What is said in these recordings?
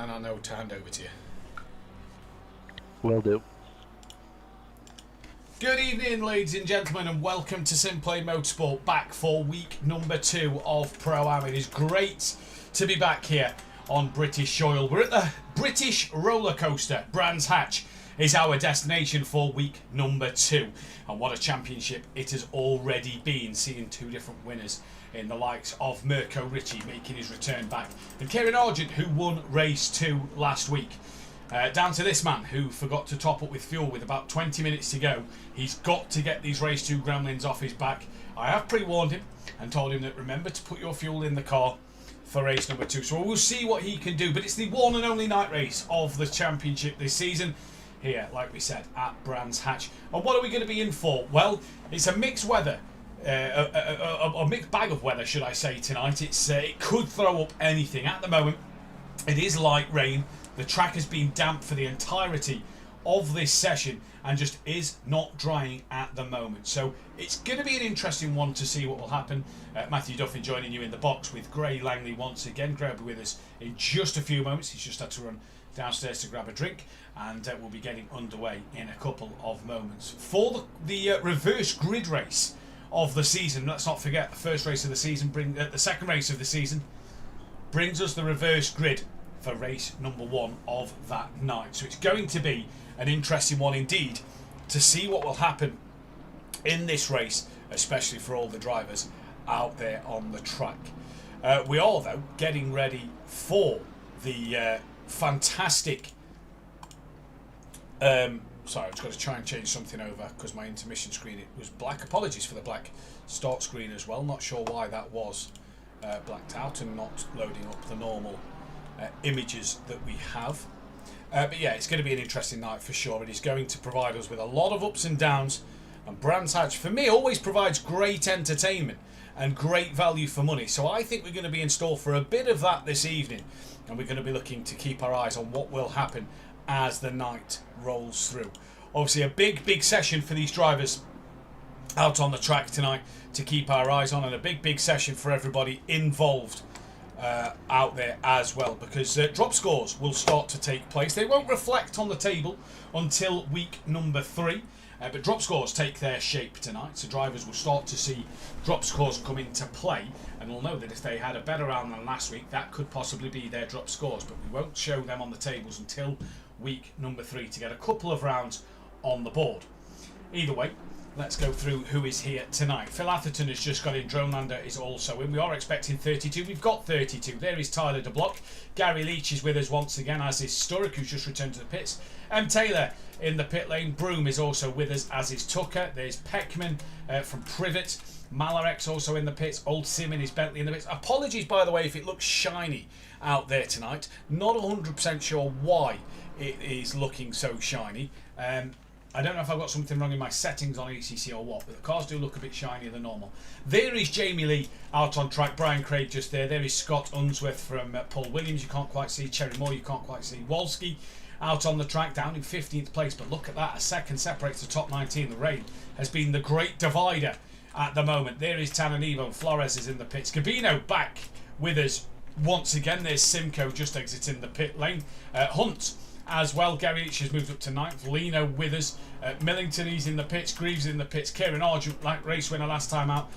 and I know to hand over to you. Will do. Good evening, ladies and gentlemen, and welcome to SimPlay Motorsport, back for week number 2 of Pro-Am. It is great to be back here on British soil. We're at the British roller coaster. Brands Hatch is our destination for week number 2. And what a championship it has already been, seeing 2 different winners in the likes of Mirko Ricci making his return back, and Kieran Argent, who won race 2 last week. Down to this man who forgot to top up with fuel with about 20 minutes to go. He's got to get these race 2 gremlins off his back. I have pre-warned him and told him that remember to put your fuel in the car for race number 2. So we'll see what he can do. But it's the one and only night race of the championship this season, here, like we said, at Brands Hatch. And what are we going to be in for? Well, it's a mixed weather. A mixed bag of weather, should I say, tonight. It could throw up anything. At the moment, it is light rain. The track has been damp for the entirety of this session and just is not drying at the moment. So it's going to be an interesting one to see what will happen. Mathew Duffin joining you in the box with Gray Langley once again. Gray will be with us in just a few moments. He's just had to run downstairs to grab a drink, and we'll be getting underway in a couple of moments. For the reverse grid race of the season, let's not forget the first race of the season, the second race of the season brings us the reverse grid for race number 1 of that night. So it's going to be an interesting one indeed to see what will happen in this race, especially for all the drivers out there on the track. We are, though, getting ready for the fantastic... sorry, I've just got to try and change something over because my intermission screen, it was black. Apologies for the black start screen as well. Not sure why that was blacked out and not loading up the normal images that we have. But yeah, it's going to be an interesting night for sure. It is going to provide us with a lot of ups and downs, and Brands Hatch for me always provides great entertainment and great value for money. So I think we're going to be in store for a bit of that this evening, and we're going to be looking to keep our eyes on what will happen as the night rolls through. Obviously a big session for these drivers out on the track tonight to keep our eyes on, and a big session for everybody involved out there as well, because drop scores will start to take place. They won't reflect on the table until week number 3, but drop scores take their shape tonight, so drivers will start to see drop scores come into play, and will know that if they had a better round than last week, that could possibly be their drop scores, but we won't show them on the tables until week number 3 to get a couple of rounds on the board. Either way, let's go through who is here tonight. Phil Atherton has just got in. Dronelander is also in. We are expecting 32. We've got 32. There is Tyler de Block. Gary Leach is with us once again, as is Sturrock, who's just returned to the pits. Taylor in the pit lane. Broom is also with us, as is Tucker. There's Peckman from Privet. Malarex also in the pits. Old Sim in his Bentley in the pits. Apologies, by the way, if it looks shiny out there tonight. Not 100% sure why it is looking so shiny. I don't know if I've got something wrong in my settings on ECC or what, but the cars do look a bit shinier than normal. There is Jamie Lee out on track. Brian Craig just there. There is Scott Unsworth from Paul Williams. You can't quite see. Cherry Moore, you can't quite see. Wolski out on the track, down in 15th place. But look at that. A second separates the top 19. The rain has been the great divider at the moment. There is Tananivo. Flores is in the pits. Gabino back with us once again. There's Simcoe just exiting the pit lane. Hunt as well. Gary Leach has moved up to 9th. Lino with us. Millington, he's in the pits. Greaves in the pits. Kieran Argent, race winner last time out.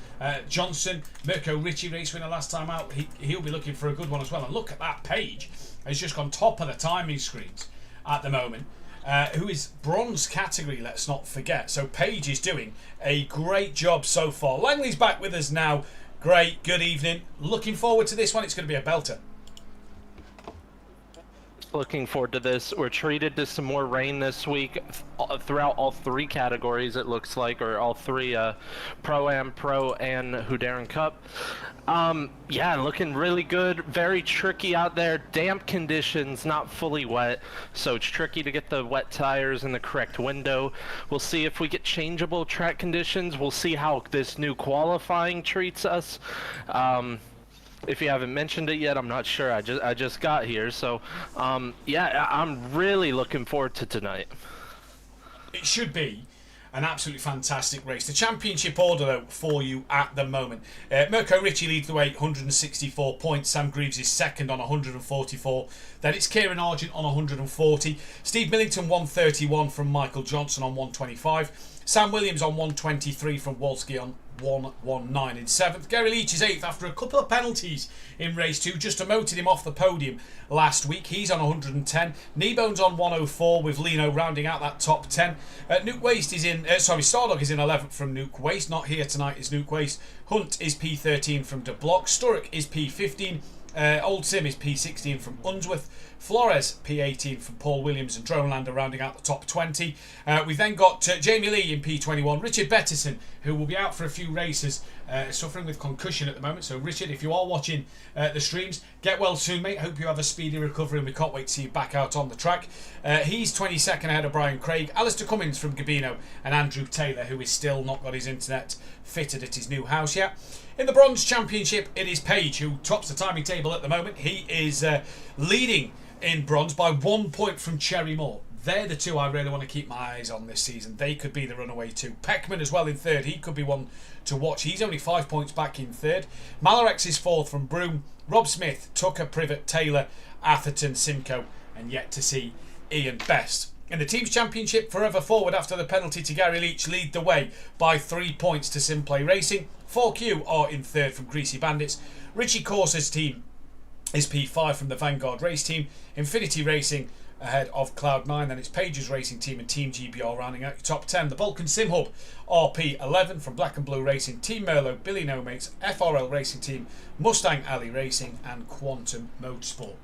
Johnson, Mirko Ricci, race winner last time out. He'll be looking for a good one as well. And look at that. Page has just gone top of the timing screens at the moment. Who is bronze category, let's not forget. So Page is doing a great job so far. Langley's back with us now. Great, good evening. Looking forward to this one. It's going to be a belter. Looking forward to this. We're treated to some more rain this week throughout all 3 categories, it looks like, or all 3 Pro-Am, Pro, and Houdarin Cup. Yeah, looking really good. Very tricky out there. Damp conditions, not fully wet, so it's tricky to get the wet tires in the correct window. We'll see if we get changeable track conditions. We'll see how this new qualifying treats us. If you haven't mentioned it yet, I'm not sure. I just got here, so yeah, I'm really looking forward to tonight. It should be an absolutely fantastic race. The championship order, though, for you at the moment. Mirko Ricci leads the way, 164 points. Sam Greaves is second on 144. Then it's Kieran Argent on 140. Steve Millington, 131 from Michael Johnson on 125. Sam Williams on 123 from Wolski on 119 in 7th. Gary Leach is 8th after a couple of penalties in race 2. Just demoted him off the podium last week. He's on 110. Kneebone's on 104 with Lino rounding out that top 10. Nuke Waste is in, Stardog is in 11th from Nuke Waste. Not here tonight is Nuke Waste. Hunt is P13 from De Block. Sturrock is P15. Old Sim is P16 from Unsworth. Flores P18 from Paul Williams, and Dronelander rounding out the top 20. We've then got Jamie Lee in P21. Richard Bettison, who will be out for a few races, suffering with concussion at the moment. So Richard, if you are watching the streams, get well soon, mate. Hope you have a speedy recovery, and we can't wait to see you back out on the track. He's 22nd ahead of Brian Craig. Alistair Cummins from Gabino, and Andrew Taylor, who is still not got his internet fitted at his new house yet. In the Bronze Championship, it is Page who tops the timing table at the moment. He is leading in bronze by 1 point from Cherry Moore. They're the two I really want to keep my eyes on this season. They could be the runaway too. Peckman as well in 3rd. He could be one to watch. He's only 5 points back in 3rd. Malarex is 4th from Broome. Rob Smith, Tucker, Privet, Taylor, Atherton, Simcoe, and yet to see Ian Best. In the Teams Championship, Forever Forward after the penalty to Gary Leach lead the way by 3 points to SimPlay Racing. 4Q are in 3rd from Greasy Bandits. Richie Corsa's team is P5 from the Vanguard Race Team. Infinity Racing ahead of Cloud9. Then it's Page's Racing Team and Team GBR rounding out your top 10. The Vulcan Sim Hub RP11 from Black and Blue Racing. Team Merlot, Billy No Mates, FRL Racing Team, Mustang Alley Racing, and Quantum Motorsport.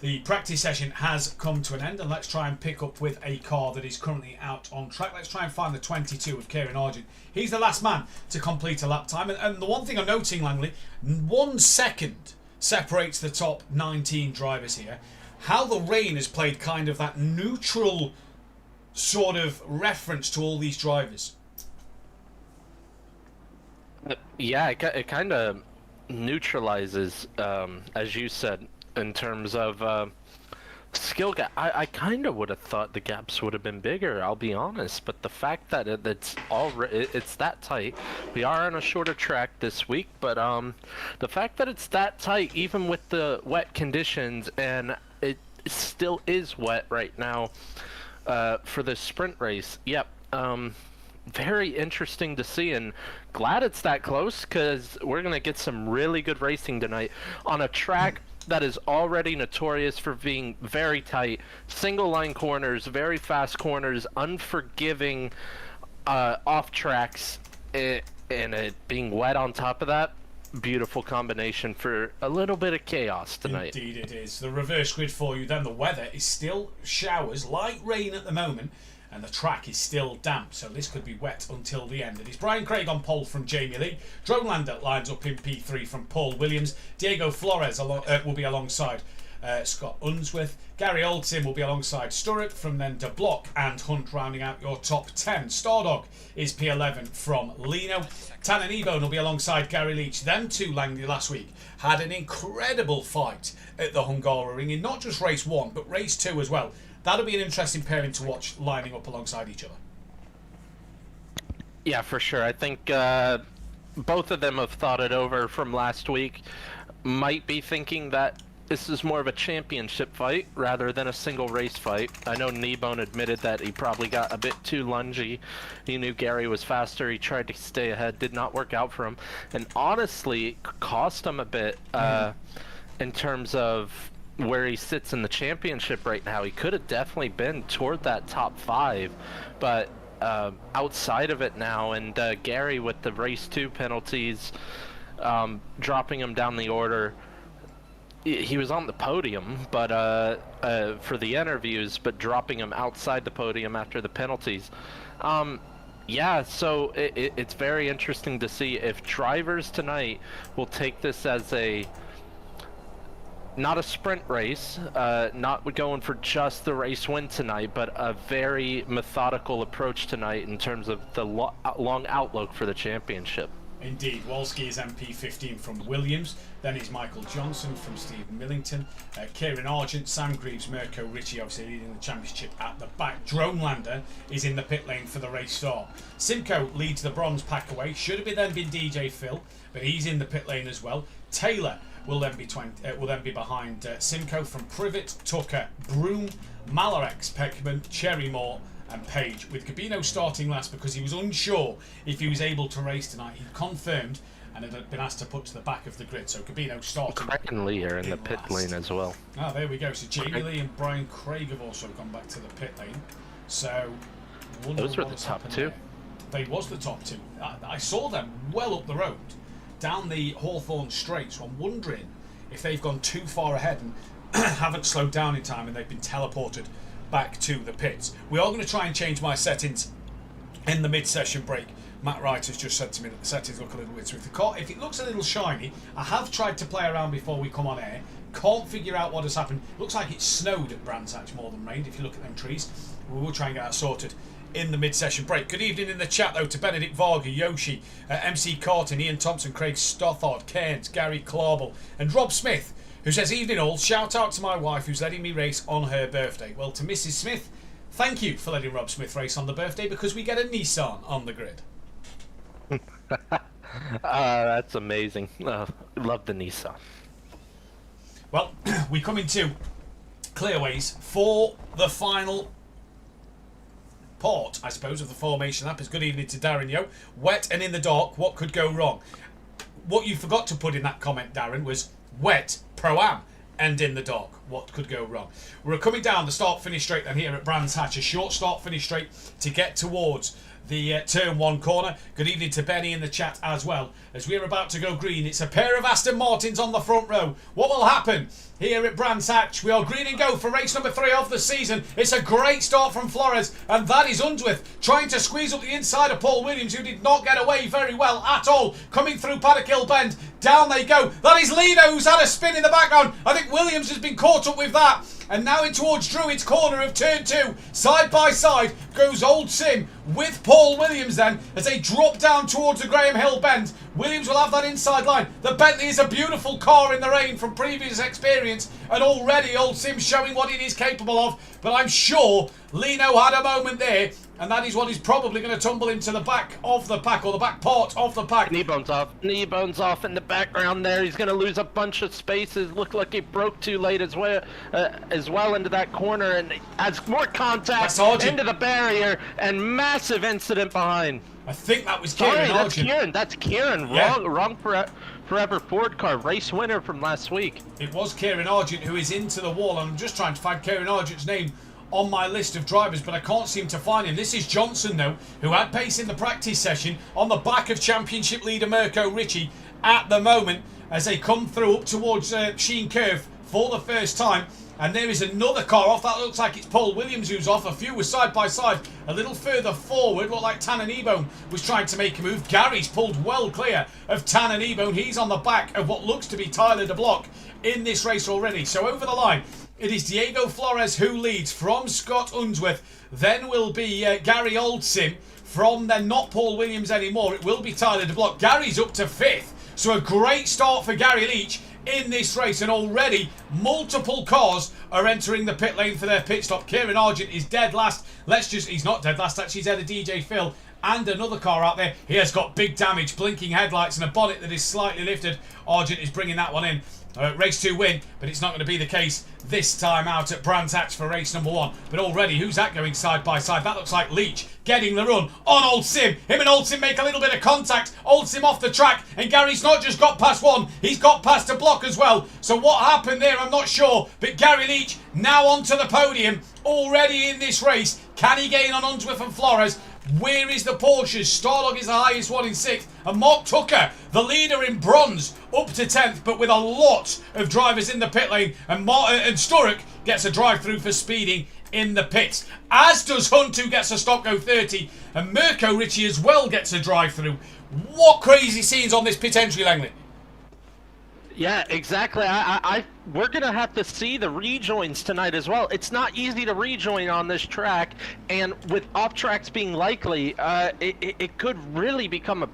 The practice session has come to an end, and let's try and pick up with a car that is currently out on track. Let's try and find the 22 of Kieran Argent. He's the last man to complete a lap time, and the one thing I'm noting, Langley, 1 second separates the top 19 drivers here. How the rain has played kind of that neutral sort of reference to all these drivers. Yeah, it kind of neutralizes, as you said, in terms of skill gap. I kind of would have thought the gaps would have been bigger, I'll be honest, but the fact that it's that tight. We are on a shorter track this week, but the fact that it's that tight, even with the wet conditions, and it still is wet right now for the sprint race. Yep. Very interesting to see, and glad it's that close, because we're gonna get some really good racing tonight on a track that is already notorious for being very tight, single line corners, very fast corners, unforgiving off tracks, and it being wet on top of that. Beautiful combination for a little bit of chaos tonight. Indeed it is. The reverse grid for you then. The weather is still showers, light rain at the moment, and the track is still damp, so this could be wet until the end. It is Brian Craig on pole from Jamie Lee. Dronelander lines up in P3 from Paul Williams. Diego Flores will be alongside Scott Unsworth. Gary Oldsim will be alongside Sturrock from then De Block and Hunt rounding out your top 10. Stardog is P11 from Lino. Tanner Kneebone will be alongside Gary Leach. Them two, Langley, last week had an incredible fight at the Hungaroring in not just race 1 but race 2 as well. That'll be an interesting pairing to watch lining up alongside each other. Yeah, for sure. I think both of them have thought it over from last week. Might be thinking that this is more of a championship fight rather than a single race fight. I know Kneebone admitted that he probably got a bit too lungy. He knew Gary was faster. He tried to stay ahead. Did not work out for him. And honestly, it cost him a bit in terms of where he sits in the championship right now. He could have definitely been toward that top 5, but outside of it now, and Gary with the race 2 penalties, dropping him down the order. He was on the podium, but for the interviews, but dropping him outside the podium after the penalties. Yeah, so it's very interesting to see if drivers tonight will take this as not a sprint race, not going for just the race win tonight, but a very methodical approach tonight in terms of the long outlook for the championship. Indeed, Wolski is MP15 from Williams. Then is Michael Johnson from Steve Millington. Kieran Argent, Sam Greaves, Mirko Ritchie obviously leading the championship at the back. Dronelander is in the pit lane for the race start. Simcoe leads the bronze pack away. Should have then been DJ Phil, but he's in the pit lane as well. Taylor will then be behind Simcoe from Privet, Tucker, Broom, Malarex, Peckman, Cherrymore and Page, with Gabino starting last because he was unsure if he was able to race tonight. He confirmed and had been asked to put to the back of the grid, so Gabino starting. Craig and Lee are in the pit lane as well. Ah, there we go. So Jamie Lee and Brian Craig have also gone back to the pit lane. So those were the top two. They was the top two. I saw them well up the road, down the Hawthorne Straight, so I'm wondering if they've gone too far ahead and haven't slowed down in time and they've been teleported back to the pits. We are going to try and change my settings in the mid-session break. Matt Wright has just said to me that the settings look a little bit smooth. The car, if it looks a little shiny, I have tried to play around before we come on air. Can't figure out what has happened. Looks like it snowed at Brands Hatch more than rained if you look at them trees. We will try and get that sorted in the mid-session break. Good evening in the chat though to Benedict Varga, Yoshi, MC Carton, Ian Thompson, Craig Stothard, Cairns, Gary Clarble and Rob Smith, who says, evening all, shout out to my wife who's letting me race on her birthday. Well, to Mrs. Smith, thank you for letting Rob Smith race on the birthday because we get a Nissan on the grid. That's amazing. Love the Nissan. Well, we come into Clearways for the final part, I suppose, of the formation lap. It's good evening to Darren Yo. Wet and in the dark, what could go wrong? What you forgot to put in that comment, Darren, was wet, Pro-Am, and in the dark. What could go wrong? We're coming down the start-finish straight then here at Brands Hatch. A short start-finish straight to get towards the turn one corner. Good evening to Benny in the chat as well. As we're about to go green, it's a pair of Aston Martins on the front row. What will happen here at Brands Hatch? We are green and go for race number 3 of the season. It's a great start from Flores, and that is Unsworth trying to squeeze up the inside of Paul Williams, who did not get away very well at all. Coming through Paddock Hill Bend, down they go. That is Lino, who's had a spin in the background. I think Williams has been caught up with that. And now in towards Druids corner of turn 2. Side by side goes Old Sim with Paul Williams then as they drop down towards the Graham Hill Bend. Williams will have that inside line. The Bentley is a beautiful car in the rain from previous experience, and already Old Sim showing what it is capable of. But I'm sure Lino had a moment there, and that is what is probably going to tumble into the back of the pack, or the back part of the pack. Knee bones off in the background there. He's going to lose a bunch of spaces. Looked like he broke too late as well into that corner, and has more contact into the barrier, and massive incident behind. I think that was Kieran Argent. That's Kieran. Yeah. Wrong forever Ford car, race winner from last week. It was Kieran Argent who is into the wall, and I'm just trying to find Kieran Argent's name on my list of drivers, but I can't seem to find him. This is Johnson though, who had pace in the practice session on the back of championship leader Mirko Ritchie at the moment as they come through up towards Sheen Curve for the first time. And there is another car off. That looks like it's Paul Williams who's off. A few were side by side. A little further forward, looked like Tannen Ebone was trying to make a move. Gary's pulled well clear of Tannen Ebone. He's on the back of what looks to be Tyler de Block in this race already. So over the line, it is Diego Flores who leads from Scott Unsworth. Then will be Gary Oldsim. From then, not Paul Williams anymore. It will be Tyler de Block. Gary's up to 5th. So a great start for Gary Leach in this race, and already multiple cars are entering the pit lane for their pit stop. Kieran Argent is dead last. He's not dead last, actually. He's had a DJ Phil and another car out there. He has got big damage, blinking headlights and a bonnet that is slightly lifted. Argent is bringing that one in. Race 2 win, but it's not going to be the case this time out at Brands Hatch for race number 1. But already, who's that going side by side? That looks like Leach getting the run on Old Sim. Him and Old Sim make a little bit of contact. Old Sim off the track, and Gary's not just got past one, he's got past a block as well. So what happened there, I'm not sure. But Gary Leach now onto the podium already in this race. Can he gain on Unsworth and Flores? Where is the Porsches? Starlog is the highest one in 6th. And Mark Tucker, the leader in bronze, up to 10th, but with a lot of drivers in the pit lane. And Sturrock gets a drive-through for speeding in the pits. As does Hunt, who gets a stop go 30. And Mirko Ritchie as well gets a drive-through. What crazy scenes on this pit entry, Langley. Yeah, exactly. We're going to have to see the rejoins tonight as well. It's not easy to rejoin on this track, and with off tracks being likely, it could really become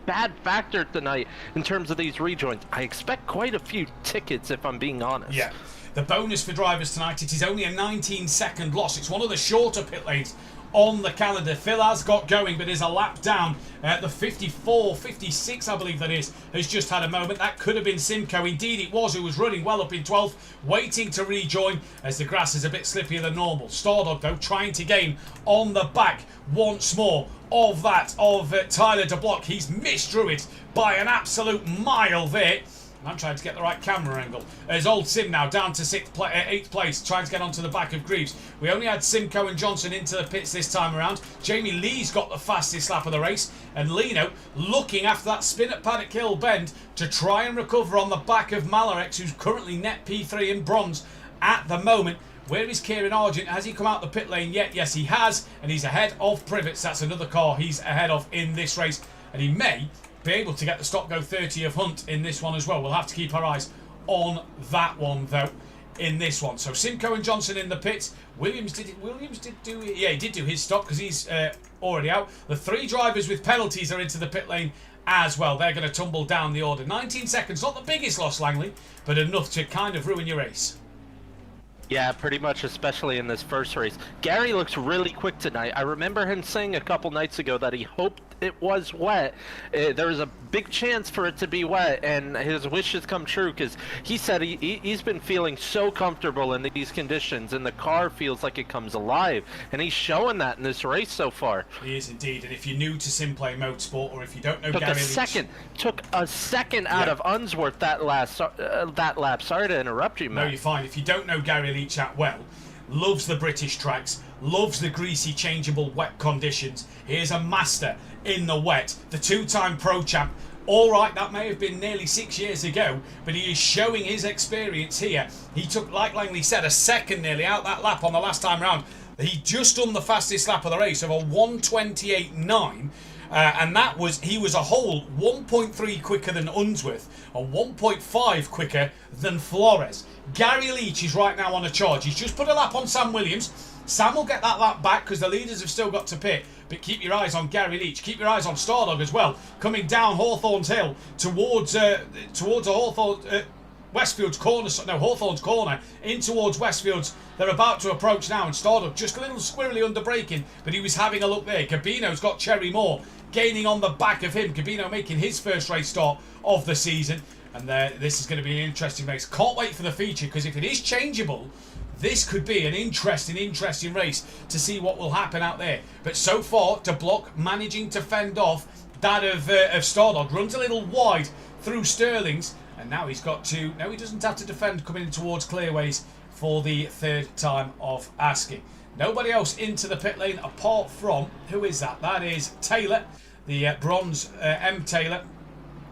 bad factor tonight in terms of these rejoins. I expect quite a few tickets, if I'm being honest. Yeah. The bonus for drivers tonight, it is only a 19-second loss. It's one of the shorter pit lanes on the calendar. Phil has got going, but is a lap down. The 54, 56, I believe that is, has just had a moment. That could have been Simcoe. Indeed it was, who was running well up in 12th, waiting to rejoin as the grass is a bit slippier than normal. Stardog, though, trying to gain on the back once more of that of Tyler de Block. He's missed Druid by an absolute mile there. I'm trying to get the right camera angle. As old Sim now down to 8th place, trying to get onto the back of Greaves. We only had Simcoe and Johnson into the pits this time around. Jamie Lee's got the fastest lap of the race. And Lino looking after that spin at Paddock Hill Bend to try and recover on the back of Malarex, who's currently net P3 in bronze at the moment. Where is Kieran Argent? Has he come out the pit lane yet? Yes, he has. And he's ahead of Privets. That's another car he's ahead of in this race. And he may be able to get the stop go 30 of Hunt in this one as well. We'll have to keep our eyes on that one though in this one. So Simcoe and Johnson in the pits. Williams did do it. Yeah, he did do his stop because he's already out. The 3 drivers with penalties are into the pit lane as well. They're going to tumble down the order. 19 seconds, not the biggest loss, Langley, but enough to kind of ruin your race. Yeah, pretty much, especially in this first race. Gary looks really quick tonight. I remember him saying a couple nights ago that he hoped it was wet. There was a big chance for it to be wet, and his wishes come true because he said he's been feeling so comfortable in these conditions, and the car feels like it comes alive, and he's showing that in this race so far. He is indeed, and if you're new to SimPlay Motorsport, or if you don't know Took Gary a second out of Unsworth that lap. Sorry to interrupt you, Matt. No, you're fine. If you don't know Gary Leach that well, loves the British tracks, loves the greasy, changeable, wet conditions. He is a master in the wet. The 2-time pro champ. All right, that may have been nearly 6 years ago, but he is showing his experience here. He took, like Langley said, a second nearly out that lap on the last time round. He just done the fastest lap of the race of a 1:28.9. And that was, he was a whole 1.3 quicker than Unsworth, and 1.5 quicker than Flores. Gary Leach is right now on a charge. He's just put a lap on Sam Williams. Sam will get that lap back because the leaders have still got to pit. But keep your eyes on Gary Leach. Keep your eyes on Stardog as well. Coming down Hawthorne's Hill towards a Westfield's corner. No, Hawthorne's corner in towards Westfield's. They're about to approach now, and Stardog just a little squirrely under braking, but he was having a look there. Gabino's got Cherry Moore gaining on the back of him. Gabino making his first race start of the season. And this is going to be an interesting race. Can't wait for the feature, because if it is changeable, this could be an interesting race to see what will happen out there. But so far, De Block managing to fend off that of Stardog. Runs a little wide through Sterling's, and now he's got to... No, he doesn't have to defend coming in towards Clearways for the 3rd time of asking. Nobody else into the pit lane apart from... Who is that? That is Taylor, the bronze M. Taylor,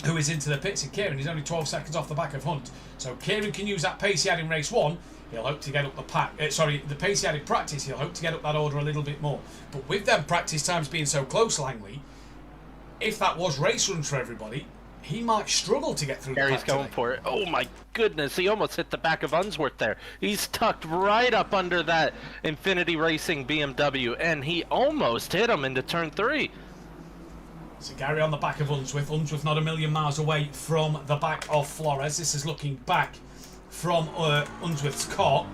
who is into the pits, and Kieran is only 12 seconds off the back of Hunt. So Kieran can use that pace he had in race 1. He'll hope to get up the the pace he had in practice. He'll hope to get up that order a little bit more. But with them practice times being so close, Langley, if that was race runs for everybody, he might struggle to get through the pack. Gary's going for it. Oh my goodness, he almost hit the back of Unsworth there. He's tucked right up under that Infinity Racing BMW, and he almost hit him into turn 3. So Gary on the back of Unsworth. Unsworth not a million miles away from the back of Flores. This is looking back from Unsworth's car.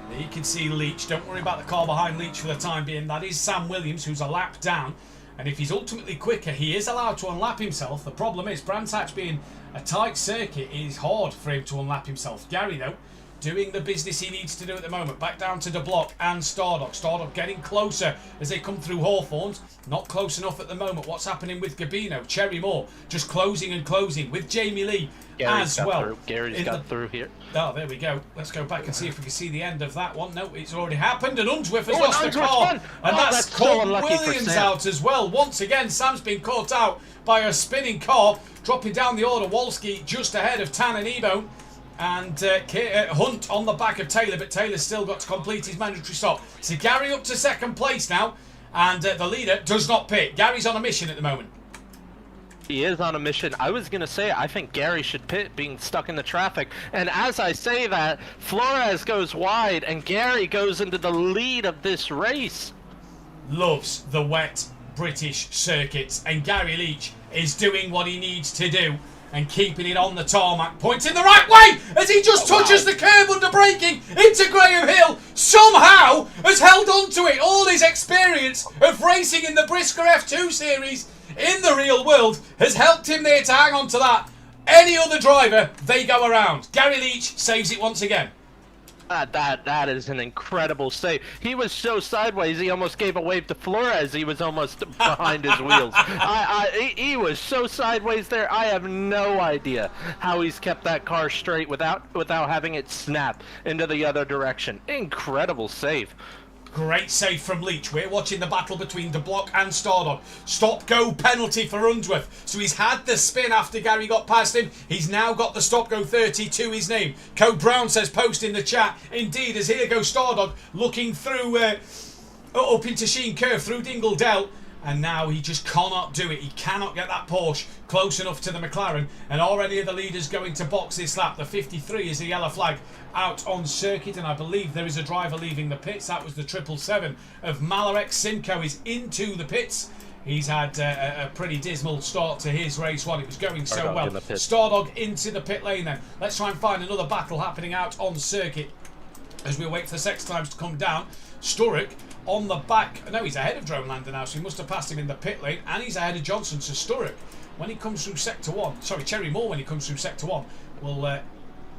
There you can see Leach. Don't worry about the car behind Leach for the time being. That is Sam Williams, who's a lap down. And if he's ultimately quicker, he is allowed to unlap himself. The problem is, Brands Hatch being a tight circuit, it is hard for him to unlap himself. Gary, though, doing the business he needs to do at the moment. Back down to De Block and Stardog. Stardog getting closer as they come through Hawthorne's. Not close enough at the moment. What's happening with Gabino? Cherry Moore just closing and closing with Jamie Lee as well. Gary's got through here. Oh, there we go. Let's go back and see if we can see the end of that one. No, it's already happened, and Unsworth has lost the car. And that's caught Williams out as well. Once again, Sam's been caught out by a spinning car, dropping down the order. Walski just ahead of Tan and Ebone. And Hunt on the back of Taylor, but Taylor's still got to complete his mandatory stop. So Gary up to 2nd place now, and the leader does not pit. Gary's on a mission at the moment. He is on a mission. I was going to say, I think Gary should pit, being stuck in the traffic. And as I say that, Flores goes wide, and Gary goes into the lead of this race. Loves the wet British circuits, and Gary Leach is doing what he needs to do and keeping it on the tarmac, pointing the right way as he just touches the curb under braking into Graham Hill. Somehow has held on to it. All his experience of racing in the Brisker F2 series in the real world has helped him there to hang on to that. Any other driver, they go around. Gary Leach saves it once again. That is an incredible save. He was so sideways, he almost gave a wave to Flores. He was almost behind his wheels. He was so sideways there. I have no idea how he's kept that car straight without having it snap into the other direction. Incredible save. Great save from Leach. We're watching the battle between De Block and Stardog. Stop-go penalty for Unsworth. So he's had the spin after Gary got past him. He's now got the stop-go 30 to his name. Code Brown says, post in the chat. Indeed, as here goes Stardog looking through, up into Sheen Curve through Dingle Dell. And now he just cannot do it. He cannot get that Porsche close enough to the McLaren. And already the leaders going to box this lap. The 53 is the yellow flag out on circuit. And I believe there is a driver leaving the pits. That was the 777 of Malarek. Simcoe is into the pits. He's had a pretty dismal start to his race one. It was going so well. Stardog into the pit lane then. Let's try and find another battle happening out on circuit as we wait for the sex times to come down. Sturrock on the back. No, he's ahead of Dronelander now, so he must have passed him in the pit lane, and he's ahead of Johnson. So Sturrock, when he comes through sector 1, sorry, Cherry Moore, when he comes through sector 1, will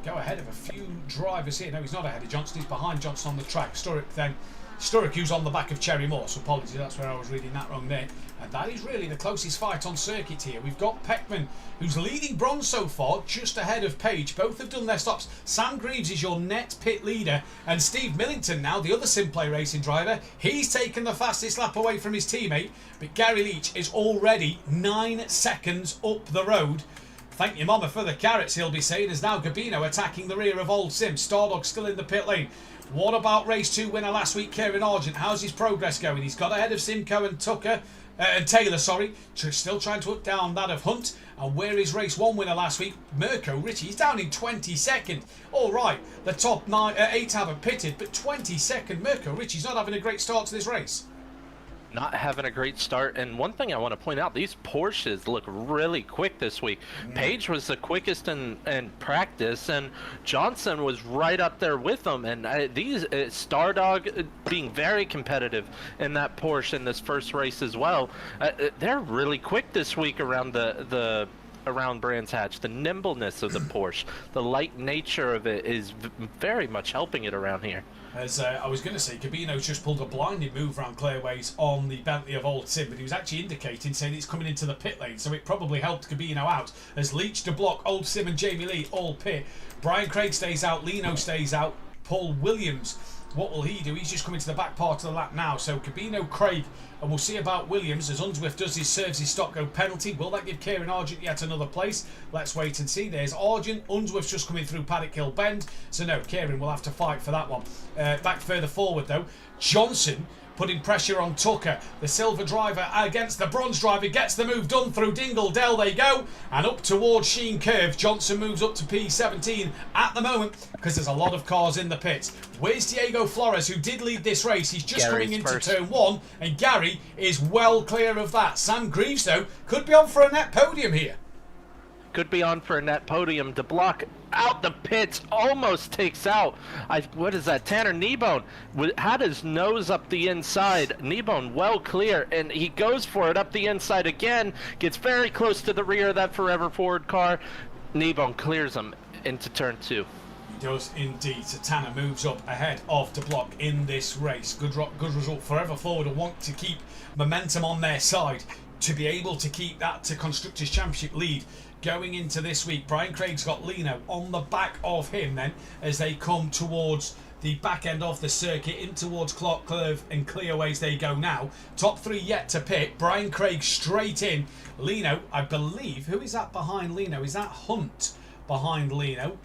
go ahead of a few drivers here. No, he's not ahead of Johnson, he's behind Johnson on the track. Sturrock, who's on the back of Cherry Moore, so apologies, that's where I was reading that wrong there. And that is really the closest fight on circuit here. We've got Peckman, who's leading bronze so far, just ahead of Page. Both have done their stops. Sam Greaves is your net pit leader, and Steve Millington now, the other SimPlay racing driver, he's taken the fastest lap away from his teammate, but Gary Leach is already 9 seconds up the road. Thank you, Mama, for the carrots, he'll be saying, as now Gabino attacking the rear of Old Sim. Stardog still in the pit lane. What about race 2 winner last week, Kieran Argent? How's his progress going? He's got ahead of Simcoe and Tucker. And Taylor, sorry, still trying to up down that of Hunt. And where is race 1 winner last week? Mirko Ritchie, he's down in 22nd. All right, the top 8 haven't pitted, but 22nd. Mirko Ritchie's not having a great start to this race. Not having a great start. And one thing I want to point out, these Porsches look really quick this week. Page was the quickest in practice, and Johnson was right up there with them. And these Stardog being very competitive in that Porsche in this first race as well. They're really quick this week around around Brands Hatch. The nimbleness of the Porsche, the light nature of it is very much helping it around here. As I was going to say, Gabino's just pulled a blinding move around Clearways on the Bentley of Old Sim, but he was actually indicating, saying it's coming into the pit lane, so it probably helped Gabino out. As Leach, De Block, Old Sim and Jamie Lee all pit. Brian Craig stays out, Leno stays out, Paul Williams, what will he do? He's just coming to the back part of the lap now, so Gabino, Craig, and we'll see about Williams as Unsworth serves his stop-go penalty. Will that give Kieran Argent yet another place? Let's wait and see. There's Argent. Unsworth's just coming through Paddock Hill Bend. So no, Kieran will have to fight for that one. Back further forward though, Johnson putting pressure on Tucker. The silver driver against the bronze driver gets the move done through Dingle Dell. They go. And up towards Sheen Curve. Johnson moves up to P17 at the moment because there's a lot of cars in the pits. Where's Diego Flores, who did lead this race? He's just coming into turn 1, and Gary is well clear of that. Sam Greaves, though, could be on for a net podium here. Could be on for a net podium. To block out the pits, almost takes out, what is that, Tanner Kneebone had his nose up the inside. Kneebone well clear, and he goes for it up the inside again, gets very close to the rear of that Forever Forward car. Kneebone clears him into turn 2. He does indeed. So Tanner moves up ahead of De Block in this race. Good result. Forever Forward will want to keep momentum on their side to be able to keep that to Constructors' Championship lead going into this week. Brian Craig's got Leno on the back of him then as they come towards the back end of the circuit in towards Clark Curve and Clearways they go now. Top 3 yet to pit. Brian Craig straight in. Leno, I believe, who is that behind Leno? Is that Hunt behind Leno?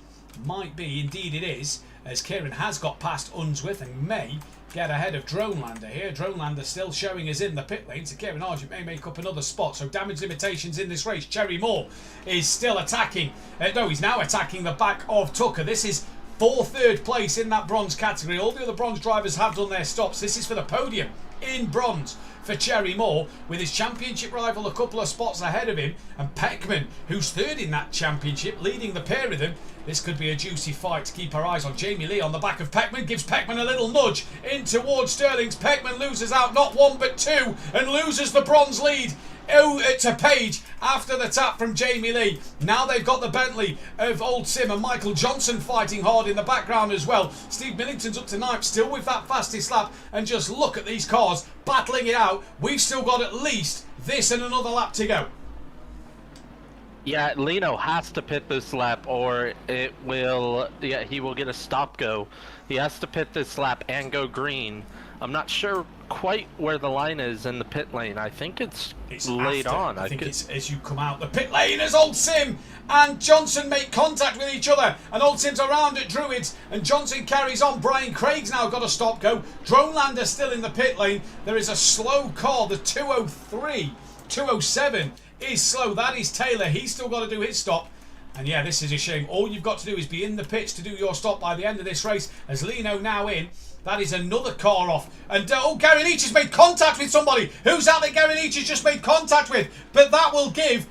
Might be, indeed it is, as Kieran has got past Unsworth and may get ahead of Dronelander here. Dronelander still showing us in the pit lane, so Kieran Argent may make up another spot. So damage limitations in this race. Cherry Moore is still attacking. No, he's now attacking the back of Tucker. This is for 3rd place in that bronze category. All the other bronze drivers have done their stops. This is for the podium. in bronze for Cherry Moore, with his championship rival a couple of spots ahead of him, and Peckman, who's third in that championship, leading the pair of them. This could be a juicy fight to keep our eyes on. Jamie Lee on the back of Peckman, gives Peckman a little nudge in towards Sterling's. Peckman loses out not one but two, and loses the bronze lead to Page after the tap from Jamie Lee. Now they've got the Bentley of Old Sim and Michael Johnson fighting hard in the background as well. Steve Millington's up to ninth, still with that fastest lap, and just look at these cars battling it out. We've still got at least this and another lap to go. Yeah, Lino has to pit this lap or it will, he will get a stop go. He has to pit this lap and go green. I'm not sure quite where the line is in the pit lane. I think it's late on. I think it's as you come out the pit lane as Old Sim and Johnson make contact with each other, and Old Sim's around at Druids and Johnson carries on. Brian Craig's now got a stop go. Dronelander still in the pit lane. There is a slow car, the 203, 207 is slow. That is Taylor. He's still got to do his stop. And yeah, this is a shame. All you've got to do is be in the pits to do your stop by the end of this race. As Lino now in, that is another car off. And oh, Gary Leach has made contact with somebody. Who's that Gary Leach has just made contact with? But that will give...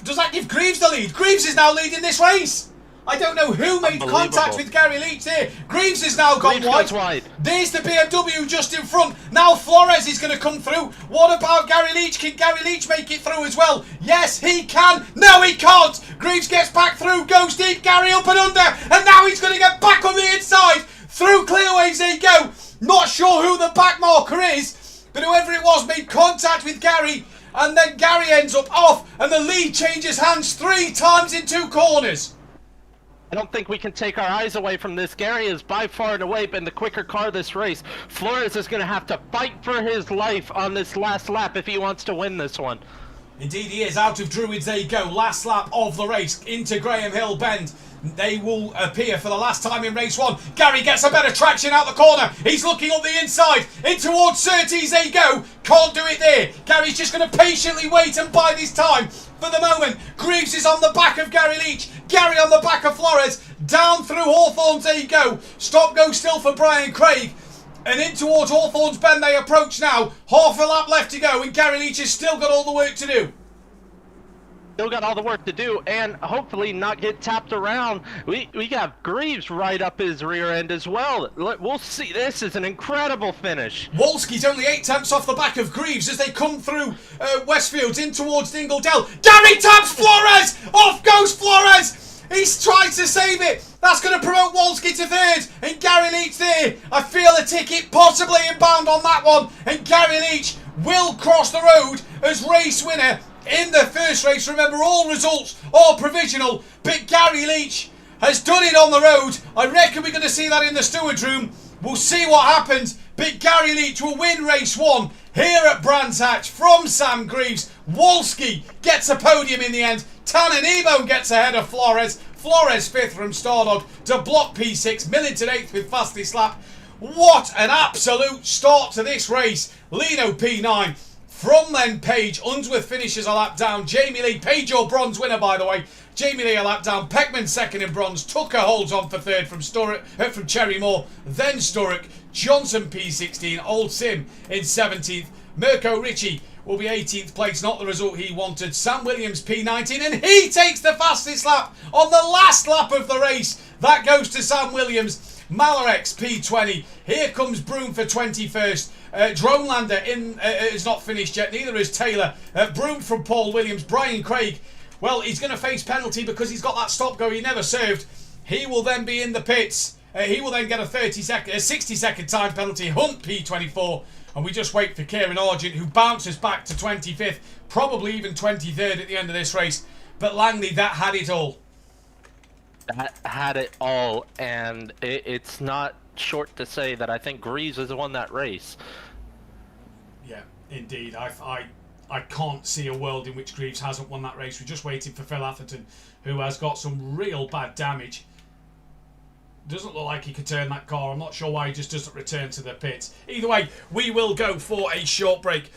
Does that give Greaves the lead? Greaves is now leading this race. I don't know who made contact with Gary Leach there. Greaves has now gone wide. There's the BMW just in front. Now Flores is going to come through. What about Gary Leach? Can Gary Leach make it through as well? Yes, he can. No, he can't. Greaves gets back through, goes deep. Gary up and under. And now he's going to get back on the inside. Through clearways they go. Not sure who the back marker is, but whoever it was made contact with Gary. And then Gary ends up off. And the lead changes hands 3 times in 2 corners. I don't think we can take our eyes away from this. Gary is by far and away been the quicker car this race. Flores is going to have to fight for his life on this last lap if he wants to win this one. Indeed he is. Out of Druids they go. Last lap of the race into Graham Hill Bend. They will appear for the last time in race 1. Gary gets a better traction out the corner. He's looking up the inside. In towards Surtees they go. Can't do it there. Gary's just going to patiently wait and bide his time. For the moment, Greaves is on the back of Gary Leach. Gary on the back of Flores. Down through Hawthorns they go. Stop go still for Brian Craig. And in towards Hawthorns Bend they approach now. Half a lap left to go and Gary Leach has still got all the work to do. Still got all the work to do and hopefully not get tapped around. We got Greaves right up his rear end as well. We'll see. This is an incredible finish. Wolski's only 8 tenths off the back of Greaves as they come through Westfields in towards Dingledell. Gary taps Flores! Off goes Flores! He's trying to save it. That's going to promote Wolski to 3rd. And Gary Leach there. I feel a ticket possibly inbound on that one. And Gary Leach will cross the road as race winner in the first race. Remember, all results are provisional, but Gary Leach has done it on the road. I reckon we're going to see that in the steward's room. We'll see what happens, but Gary Leach will win race 1 here at Brands Hatch from Sam Greaves. Wolski gets a podium in the end. Tannen Ebo gets ahead of Flores. Flores 5th from Stardog to block P6. Millington 8th with fastest lap. What an absolute start to this race. Lino P9. From then, Page, Unsworth finishes a lap down. Jamie Lee, Page your bronze winner by the way. Jamie Lee a lap down. Peckman 2nd in bronze. Tucker holds on for 3rd from Cherry Moore. Then Sturrock. Johnson P16. Old Sim in 17th. Mirko Ricci will be 18th place. Not the result he wanted. Sam Williams P19 and he takes the fastest lap on the last lap of the race. That goes to Sam Williams. Malarex P20. Here comes Broom for 21st. Dronelander is not finished yet. Neither is Taylor. Broom from Paul Williams. Brian Craig. Well, he's going to face penalty because he's got that stop go he never served. He will then be in the pits. He will then get a 60-second time penalty. Hunt P24. And we just wait for Kieran Argent, who bounces back to 25th. Probably even 23rd at the end of this race. But Langley, that had it all. That had it all, and it's not short to say that I think Greaves has won that race. Yeah, indeed. I can't see a world in which Greaves hasn't won that race. We're just waiting for Phil Atherton, who has got some real bad damage. Doesn't look like he could turn that car. I'm not sure why he just doesn't return to the pits. Either way, we will go for a short break.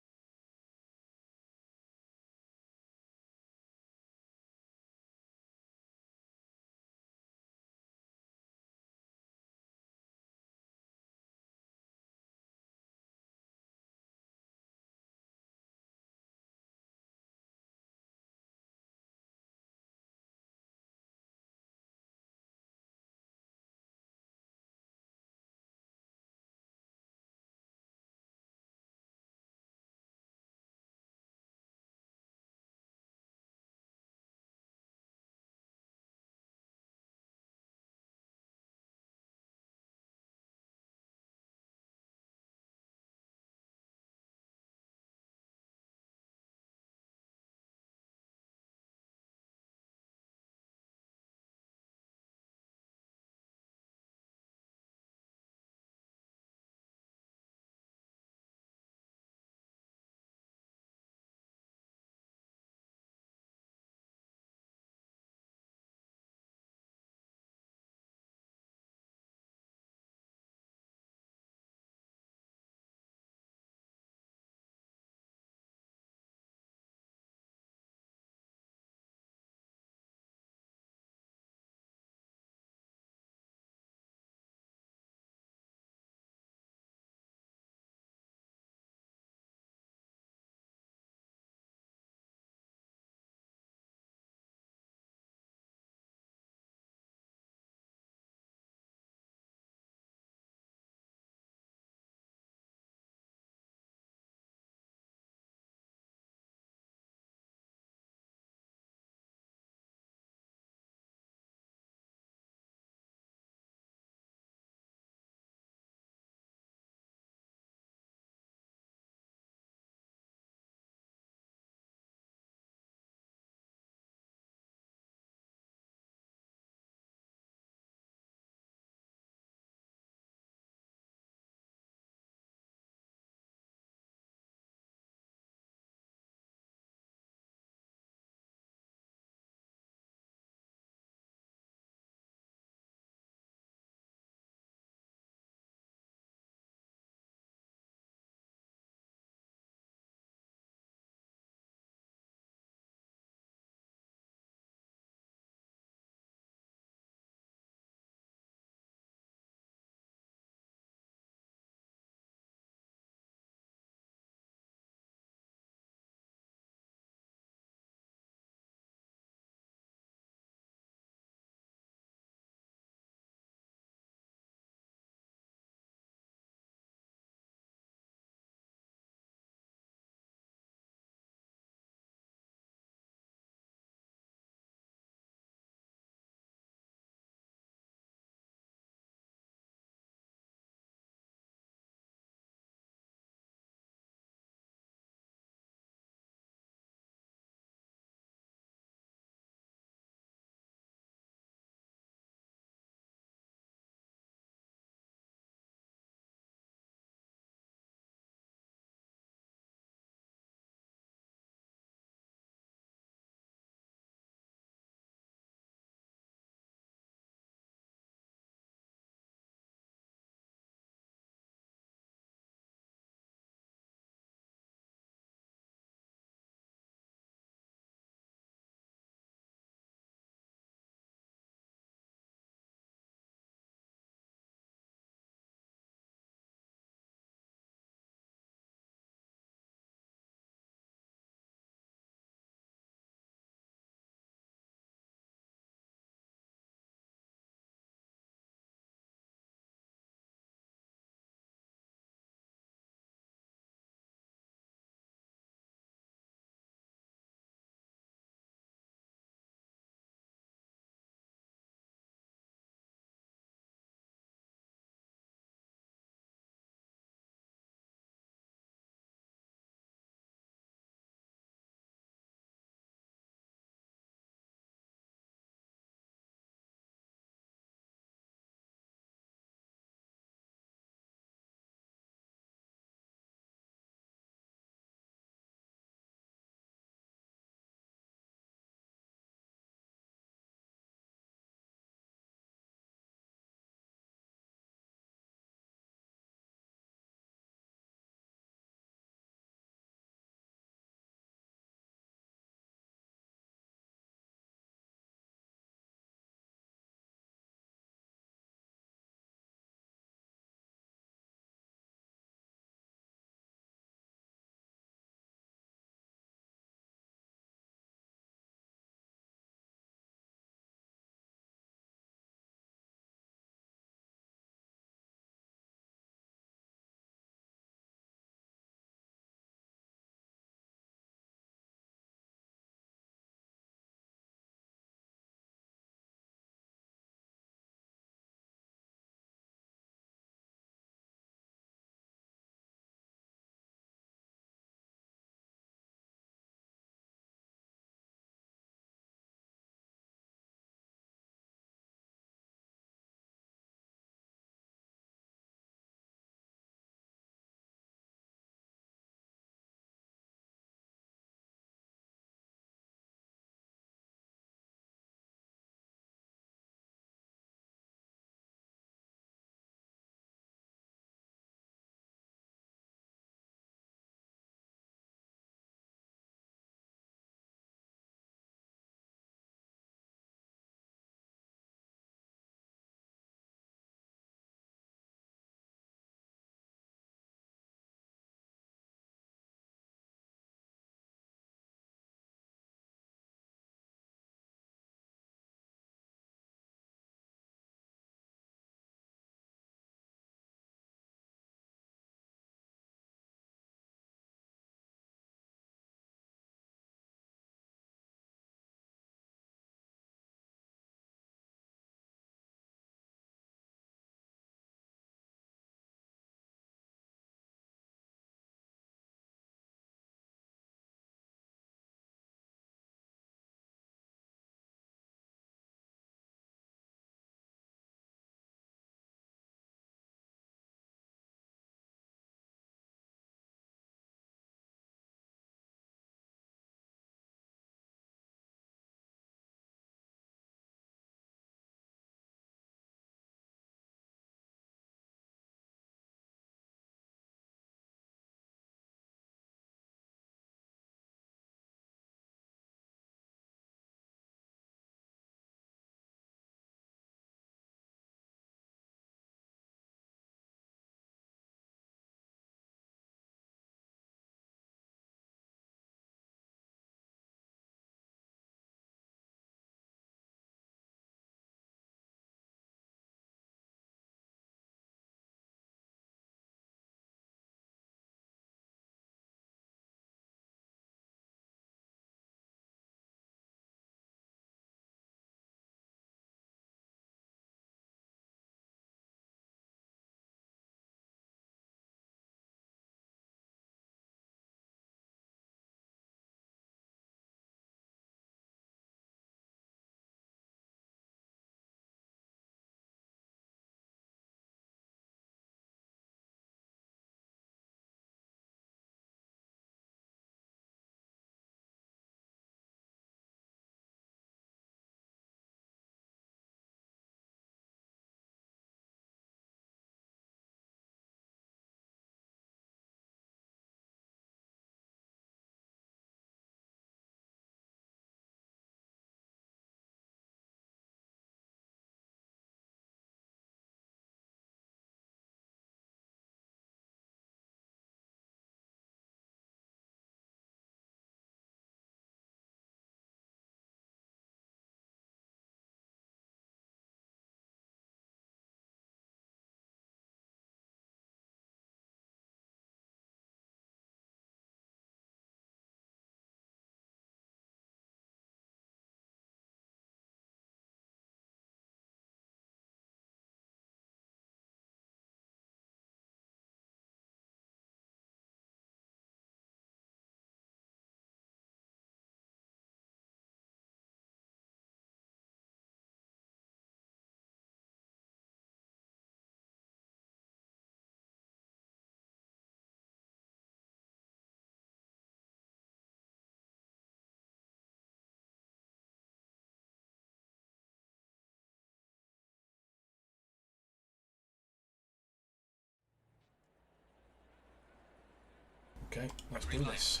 Okay, let's do this.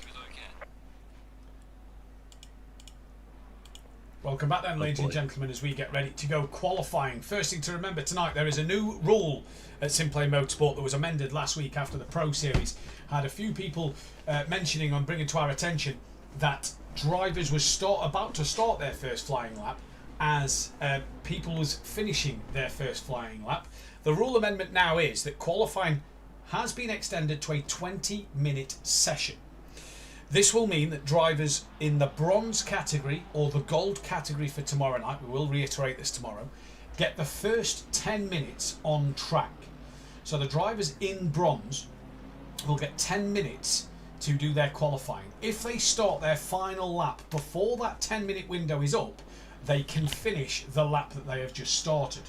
Welcome back then, ladies and gentlemen, as we get ready to go qualifying. First thing to remember tonight, there is a new rule at SimPlay Motorsport that was amended last week after the Pro Series. Had a few people mentioning and bringing to our attention that drivers were about to start their first flying lap as people was finishing their first flying lap. The rule amendment now is that qualifying has been extended to a 20-minute session. This will mean that drivers in the bronze category or the gold category for tomorrow night, we will reiterate this tomorrow, get the first 10 minutes on track. So the drivers in bronze will get 10 minutes to do their qualifying. If they start their final lap before that 10-minute window is up, they can finish the lap that they have just started.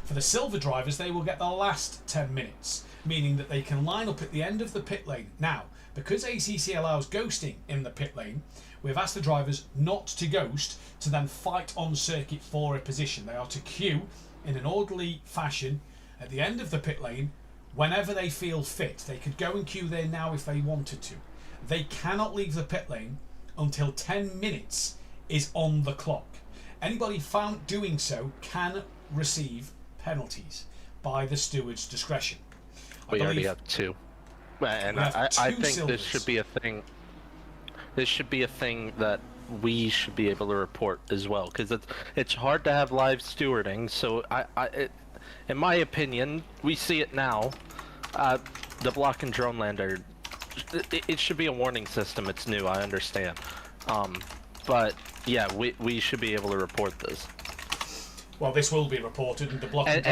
For the silver drivers, they will get the last 10 minutes, meaning that they can line up at the end of the pit lane. Now, because ACC allows ghosting in the pit lane, we've asked the drivers not to ghost to then fight on circuit for a position. They are to queue in an orderly fashion at the end of the pit lane whenever they feel fit. They could go and queue there now if they wanted to. They cannot leave the pit lane until 10 minutes is on the clock. Anybody found doing so can receive penalties by the steward's discretion. We already have two. And I think silvers. This should be a thing. This should be a thing that we should be able to report as well, because it's hard to have live stewarding. So in my opinion, we see it now. The block and drone lander. It should be a warning system. It's new. I understand. But yeah, we should be able to report this. Well, this will be reported, and the block and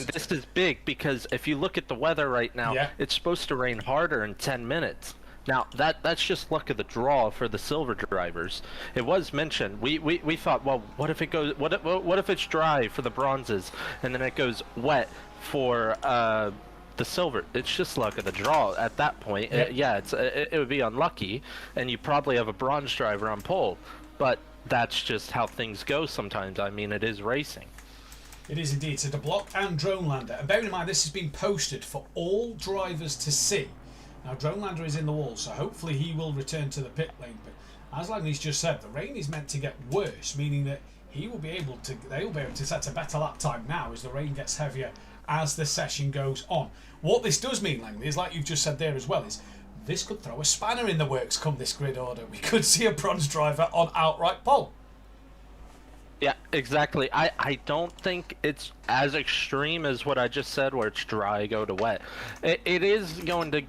this is big because if you look at the weather right now, it's supposed to rain harder in 10 minutes. Now that's just luck of the draw for the silver drivers. It was mentioned. We thought, well, what if it goes? What if it's dry for the bronzes, and then it goes wet for the silver? It's just luck of the draw at that point. It would be unlucky, and you probably have a bronze driver on pole, but that's just how things go sometimes. I mean, it is racing. It is indeed. So the block and drone lander. And bearing in mind, this has been posted for all drivers to see. Now, drone lander is in the wall, so hopefully he will return to the pit lane. But as Langley's just said, the rain is meant to get worse, meaning that they will be able to set a better lap time now as the rain gets heavier as the session goes on. What this does mean, Langley, is like you've just said there as well, is this could throw a spanner in the works come this grid order. We could see a bronze driver on outright pole. Yeah, exactly. I don't think it's as extreme as what I just said, where it's dry, go to wet. It is going to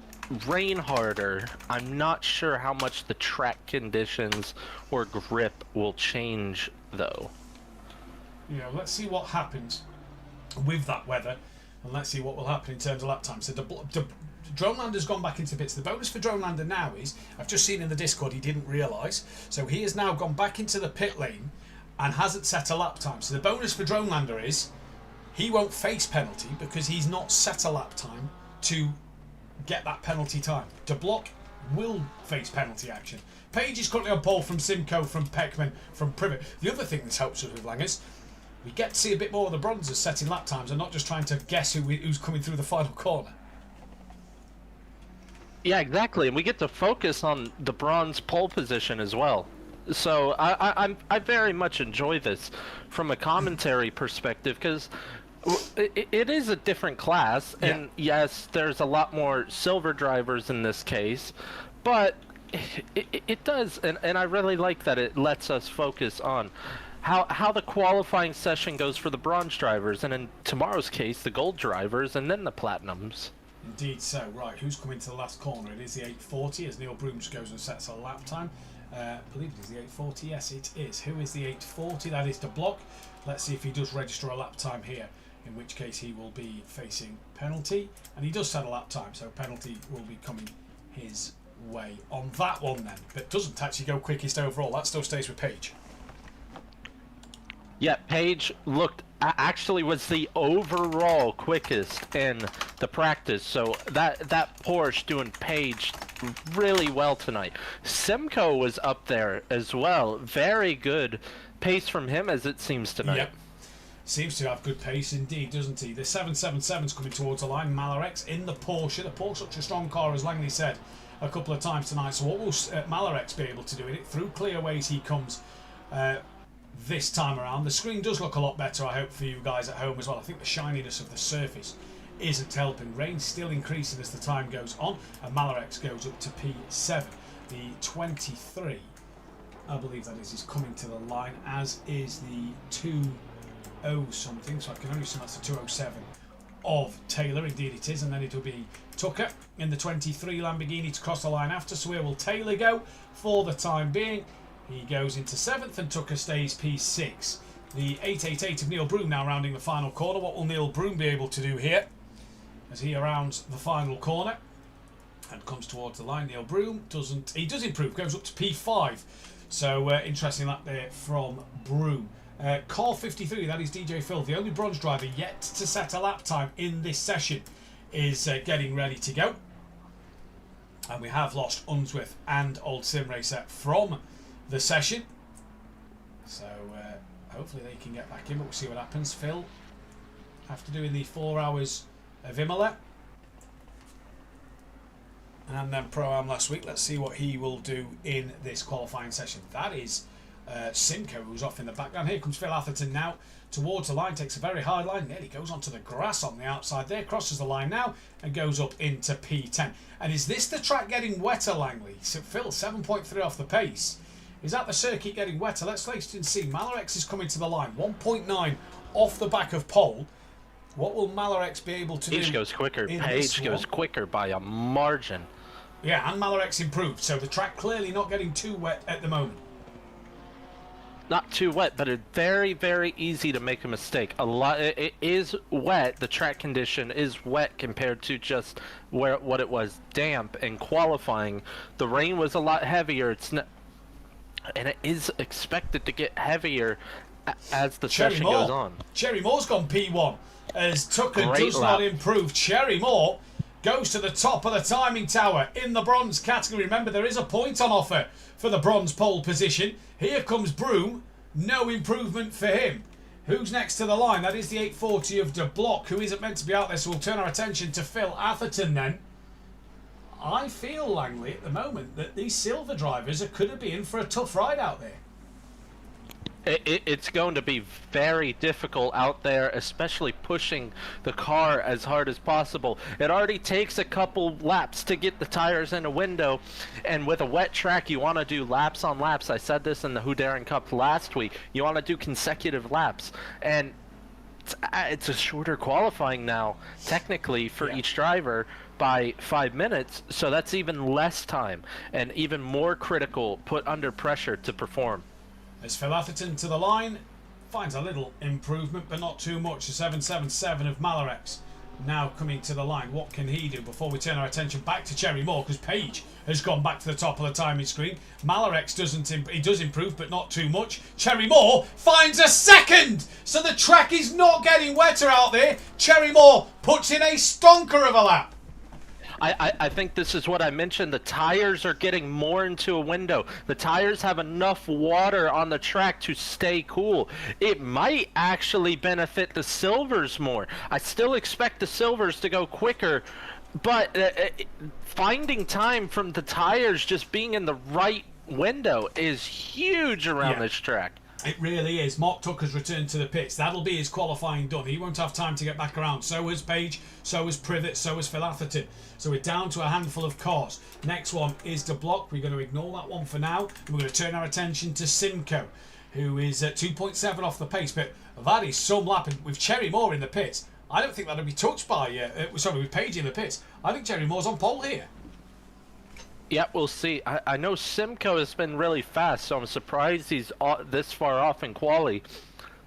rain harder. I'm not sure how much the track conditions or grip will change, though. Yeah, let's see what happens with that weather, and let's see what will happen in terms of lap time. So Drone Lander's gone back into bits. The bonus for Drone Lander now is, I've just seen in the Discord, he didn't realise, so he has now gone back into the pit lane and hasn't set a lap time. So the bonus for Drone Lander is he won't face penalty because he's not set a lap time to get that penalty time. De Block will face penalty action. Page is currently on pole from Simcoe, from Peckman, from Privet. The other thing this helps us with, Langers, we get to see a bit more of the bronzers setting lap times and not just trying to guess who's coming through the final corner. Yeah, exactly, and we get to focus on the bronze pole position as well. So I very much enjoy this from a commentary perspective, because it is a different class, and yes, there's a lot more silver drivers in this case, but it does, and I really like that it lets us focus on how the qualifying session goes for the bronze drivers, and in tomorrow's case, the gold drivers, and then the platinums. Indeed so. Right, who's coming to the last corner? It is the 840 as Neil Brooms goes and sets a lap time. I believe it is the 840. Yes, it is. Who is the 840? That is De Block. Let's see if he does register a lap time here, in which case he will be facing penalty. And he does set a lap time, so penalty will be coming his way on that one then. But doesn't actually go quickest overall. That still stays with Page. Yeah, Page actually was the overall quickest in the practice, so that Porsche doing Page really well tonight. Simcoe was up there as well. Very good pace from him, as it seems tonight. Yep. Seems to have good pace indeed, doesn't he? The 777's coming towards the line. Malarex in the Porsche. The Porsche, such a strong car, as Langley said. a couple of times tonight. So what will Malarex be able to do in it? Through clear ways he comes this time around. The screen does look a lot better, I hope, for you guys at home as well. I think the shininess of the surface isn't helping. Rain's still increasing as the time goes on, and Malarex goes up to P7. The 23, I believe that is coming to the line, as is the 20 something, so I can only assume that's the 207 of Taylor. Indeed it is, and then it'll be Tucker in the 23 Lamborghini to cross the line after. So where will Taylor go for the time being? He goes into 7th and Tucker stays P6. The 888 of Neil Broom now rounding the final corner. What will Neil Broom be able to do here as he rounds the final corner and comes towards the line? Neil Broom does improve, goes up to P5. So interesting that there from Broom. Car 53, that is DJ Phil, the only bronze driver yet to set a lap time in this session, is getting ready to go. And we have lost Unsworth and Old Sim Racer from the session. So hopefully they can get back in, but we'll see what happens. Phil, after doing the 4 hours of Imola and then Pro-Am last week, let's see what he will do in this qualifying session. That is Simcoe, who's off in the background. Here comes Phil Atherton now towards the line, takes a very hard line, nearly goes onto the grass on the outside there, crosses the line now and goes up into P10. And is this the track getting wetter, Langley? So Phil, 7.3 off the pace. Is that the circuit getting wetter? Let's wait and see. Malarex is coming to the line, 1.9 off the back of pole. What will Malarex be able to do? Page goes quicker. Page goes quicker by a margin. Yeah, and Malarex improved, so the track clearly not getting too wet at the moment. Not too wet, but it's very, very easy to make a mistake. It is wet. The track condition is wet compared to just what it was damp and qualifying. The rain was a lot heavier. And it is expected to get heavier as the session goes on. Cherry Moore's gone P1 as Tucker does not improve. Cherry Moore goes to the top of the timing tower in the bronze category. Remember, there is a point on offer for the bronze pole position. Here comes Broom. No improvement for him. Who's next to the line? That is the 840 of De Block, who isn't meant to be out there, so we'll turn our attention to Phil Atherton then. I feel, Langley, at the moment that these silver drivers could have been in for a tough ride out there. It's going to be very difficult out there, especially pushing the car as hard as possible. It already takes a couple laps to get the tires in a window, and with a wet track, you want to do laps on laps. I said this in the Who Daring Cup last week. You want to do consecutive laps, and it's a shorter qualifying now, technically, for each driver by 5 minutes, so that's even less time and even more critical, put under pressure to perform. As Phil Atherton to the line, finds a little improvement, but not too much. The 777 of Malarex now coming to the line. What can he do before we turn our attention back to Cherry Moore? Because Page has gone back to the top of the timing screen. Malarex does improve, but not too much. Cherry Moore finds a second, so the track is not getting wetter out there. Cherry Moore puts in a stonker of a lap. I think this is what I mentioned. The tires are getting more into a window. The tires have enough water on the track to stay cool. It might actually benefit the silvers more. I still expect the silvers to go quicker, but finding time from the tires just being in the right window is huge around this track. It really is. Mark Tucker's returned to the pits. That'll be his qualifying done. He won't have time to get back around. So has Page, so has Privet, so has Phil Atherton. So we're down to a handful of cars. Next one is De Block. We're going to ignore that one for now. And we're going to turn our attention to Simcoe, who is at 2.7 off the pace. But that is some lap. And with Cherry Moore in the pits, I don't think that'll be touched by... with Page in the pits. I think Cherry Moore's on pole here. Yeah, we'll see. I know Simcoe has been really fast, so I'm surprised he's this far off in quali.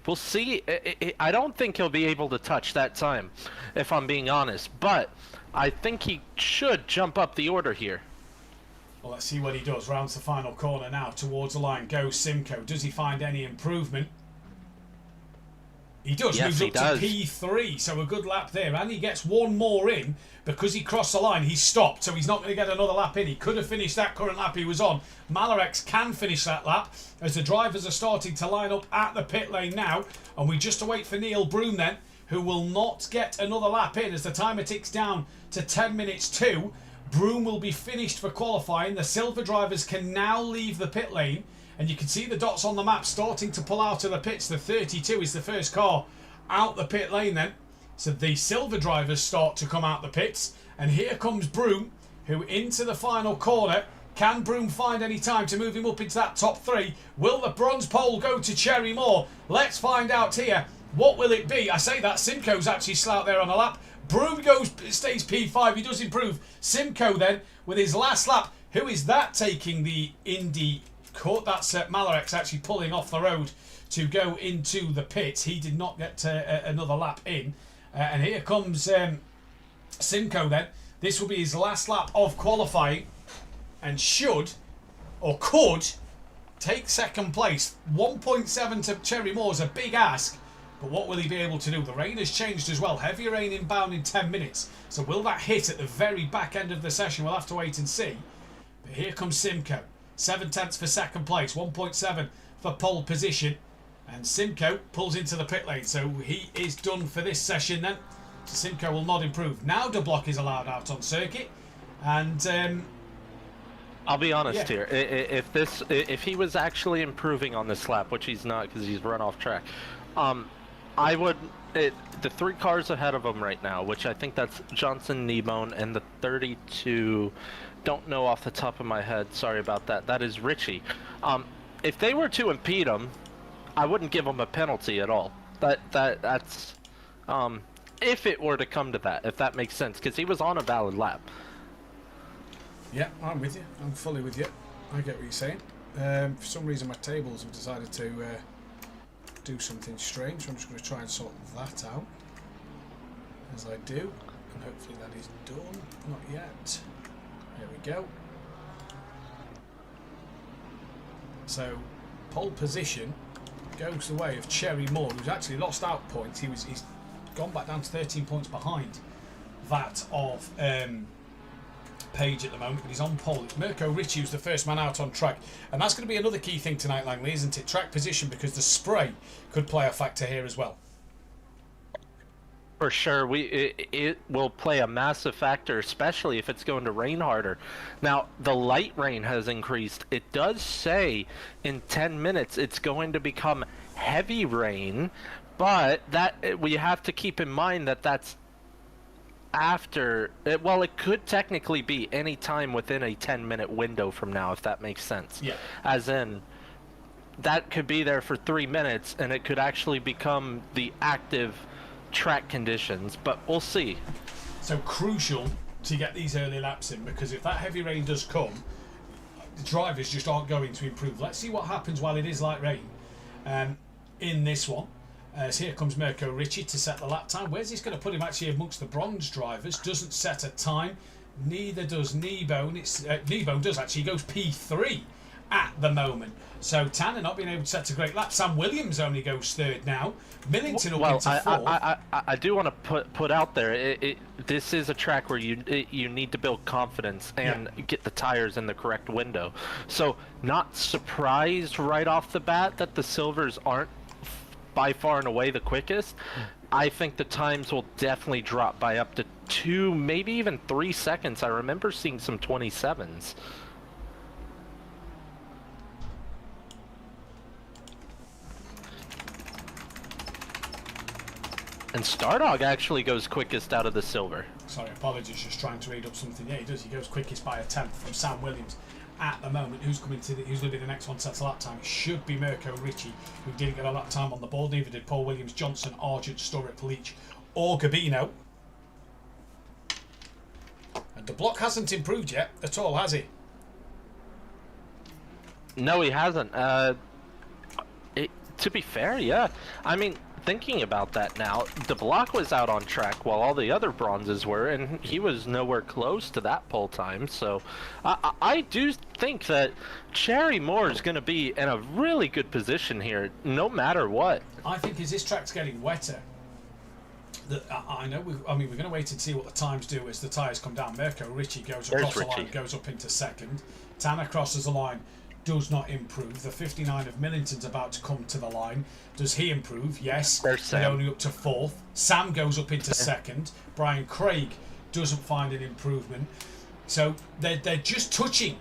We'll see. I don't think he'll be able to touch that time, if I'm being honest. But I think he should jump up the order here. Well, let's see what he does. Rounds the final corner now. Towards the line goes Simcoe. Does he find any improvement? He does. Yes, moves up to P3, so a good lap there. And he gets one more in. Because he crossed the line, he stopped, so he's not going to get another lap in. He could have finished that current lap he was on. Malarex can finish that lap as the drivers are starting to line up at the pit lane now. And we just await for Neil Broom then, who will not get another lap in as the timer ticks down to 10 minutes 2. Broome will be finished for qualifying. The silver drivers can now leave the pit lane. And you can see the dots on the map starting to pull out of the pits. The 32 is the first car out the pit lane then. So the silver drivers start to come out the pits. And here comes Broome, who into the final corner. Can Broome find any time to move him up into that top 3? Will the bronze pole go to Cherry Moore? Let's find out here. What will it be? I say that Simcoe's actually slout there on a lap. Broome stays P5. He does improve. Simcoe then with his last lap. Who is that taking the Indy court? That's Malarex actually pulling off the road to go into the pits. He did not get another lap in. And here comes Simcoe then. This will be his last lap of qualifying. And should, or could, take second place. 1.7 to Cherry Moore is a big ask. But what will he be able to do? The rain has changed as well. Heavy rain inbound in 10 minutes. So will that hit at the very back end of the session? We'll have to wait and see. But here comes Simcoe. 7/10 for second place. 1.7 for pole position. And Simcoe pulls into the pit lane. So he is done for this session then. So Simcoe will not improve. Now De Block is allowed out on circuit. And I'll be honest here. If he was actually improving on this lap, which he's not because he's run off track, I would. The 3 cars ahead of him right now, which I think that's Johnson, Kneebone, and the 32. Don't know off the top of my head. Sorry about that. That is Richie. If they were to impede him, I wouldn't give him a penalty at all. That's if it were to come to that, if that makes sense, because he was on a valid lap. Yeah, I'm with you. I'm fully with you. I get what you're saying. For some reason, my tables have decided to do something strange. So I'm just going to try and sort that out as I do, and hopefully that is done. Not yet. There we go. So pole position goes the way of Cherry Moore, who's actually lost out points. He's gone back down to 13 points behind that of Page at the moment, but he's on pole. It's Mirko Ricci who's the first man out on track, and that's going to be another key thing tonight, Langley, isn't it? Track position, because the spray could play a factor here as well. For sure, it will play a massive factor, especially if it's going to rain harder. Now, the light rain has increased. It does say in 10 minutes it's going to become heavy rain, but that we have to keep in mind that that's after. Well, it could technically be any time within a 10-minute window from now, if that makes sense. Yeah. As in, that could be there for 3 minutes, and it could actually become the active track conditions, but we'll see. So crucial to get these early laps in, because if that heavy rain does come, the drivers just aren't going to improve. Let's see what happens while it is light rain in this one. So here comes Mirko Ricci to set the lap time. Where's this going to put him actually amongst the bronze drivers? Doesn't set a time. Neither does Kneebone. Kneebone does actually. He goes P3 at the moment. So Tanner not being able to set a great lap. Sam Williams only goes 3rd now. Millington up into 4th. I do want to put out there, this is a track where you need to build confidence and get the tires in the correct window. So not surprised right off the bat that the silvers aren't by far and away the quickest. I think the times will definitely drop by up to 2, maybe even 3 seconds. I remember seeing some 27s. And Stardog actually goes quickest out of the silver. Sorry, apologies, just trying to read up something. Yeah, he does. He goes quickest by a 10th from Sam Williams at the moment. Who's going to be the next one to set a lap time? It should be Mirko Ricci, who didn't get a lap time on the board. Neither did Paul Williams, Johnson, Argent, Sturrock, Leach, or Gabino. And the block hasn't improved yet at all, has he? No, he hasn't. To be fair, yeah. I mean, thinking about that now, De Block was out on track while all the other bronzes were, and he was nowhere close to that pole time. So I do think that Cherry Moore is going to be in a really good position here, no matter what. I think as this track's getting wetter, I know. We're going to wait and see what the times do as the tyres come down. Mirko Ricci goes across the line, goes up into 2nd. Tanner crosses the line, does not improve. The 59 of Millington's about to come to the line. Does he improve? Yes. But only up to 4th. Sam goes up into 2nd. Brian Craig doesn't find an improvement. So they're just touching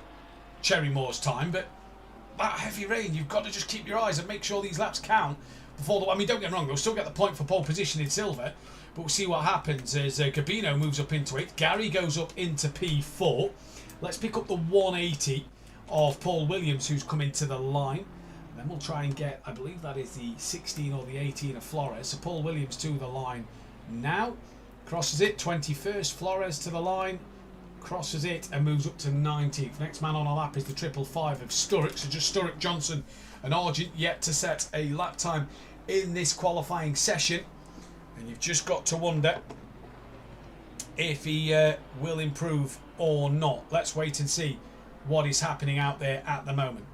Cherry Moore's time, but that heavy rain, you've got to just keep your eyes and make sure these laps count before the... I mean, don't get me wrong, they'll still get the point for pole position in silver, but we'll see what happens as Gabino moves up into 8th. Gary goes up into P4. Let's pick up the 180 of Paul Williams, who's come into the line. And then we'll try and get, I believe that is the 16 or the 18 of Flores. So Paul Williams to the line now. Crosses it, 21st. Flores to the line. Crosses it and moves up to 19th. Next man on a lap is the 555 of Sturrock. So just Sturrock, Johnson and Argent yet to set a lap time in this qualifying session. And you've just got to wonder if he will improve or not. Let's wait and see what is happening out there at the moment.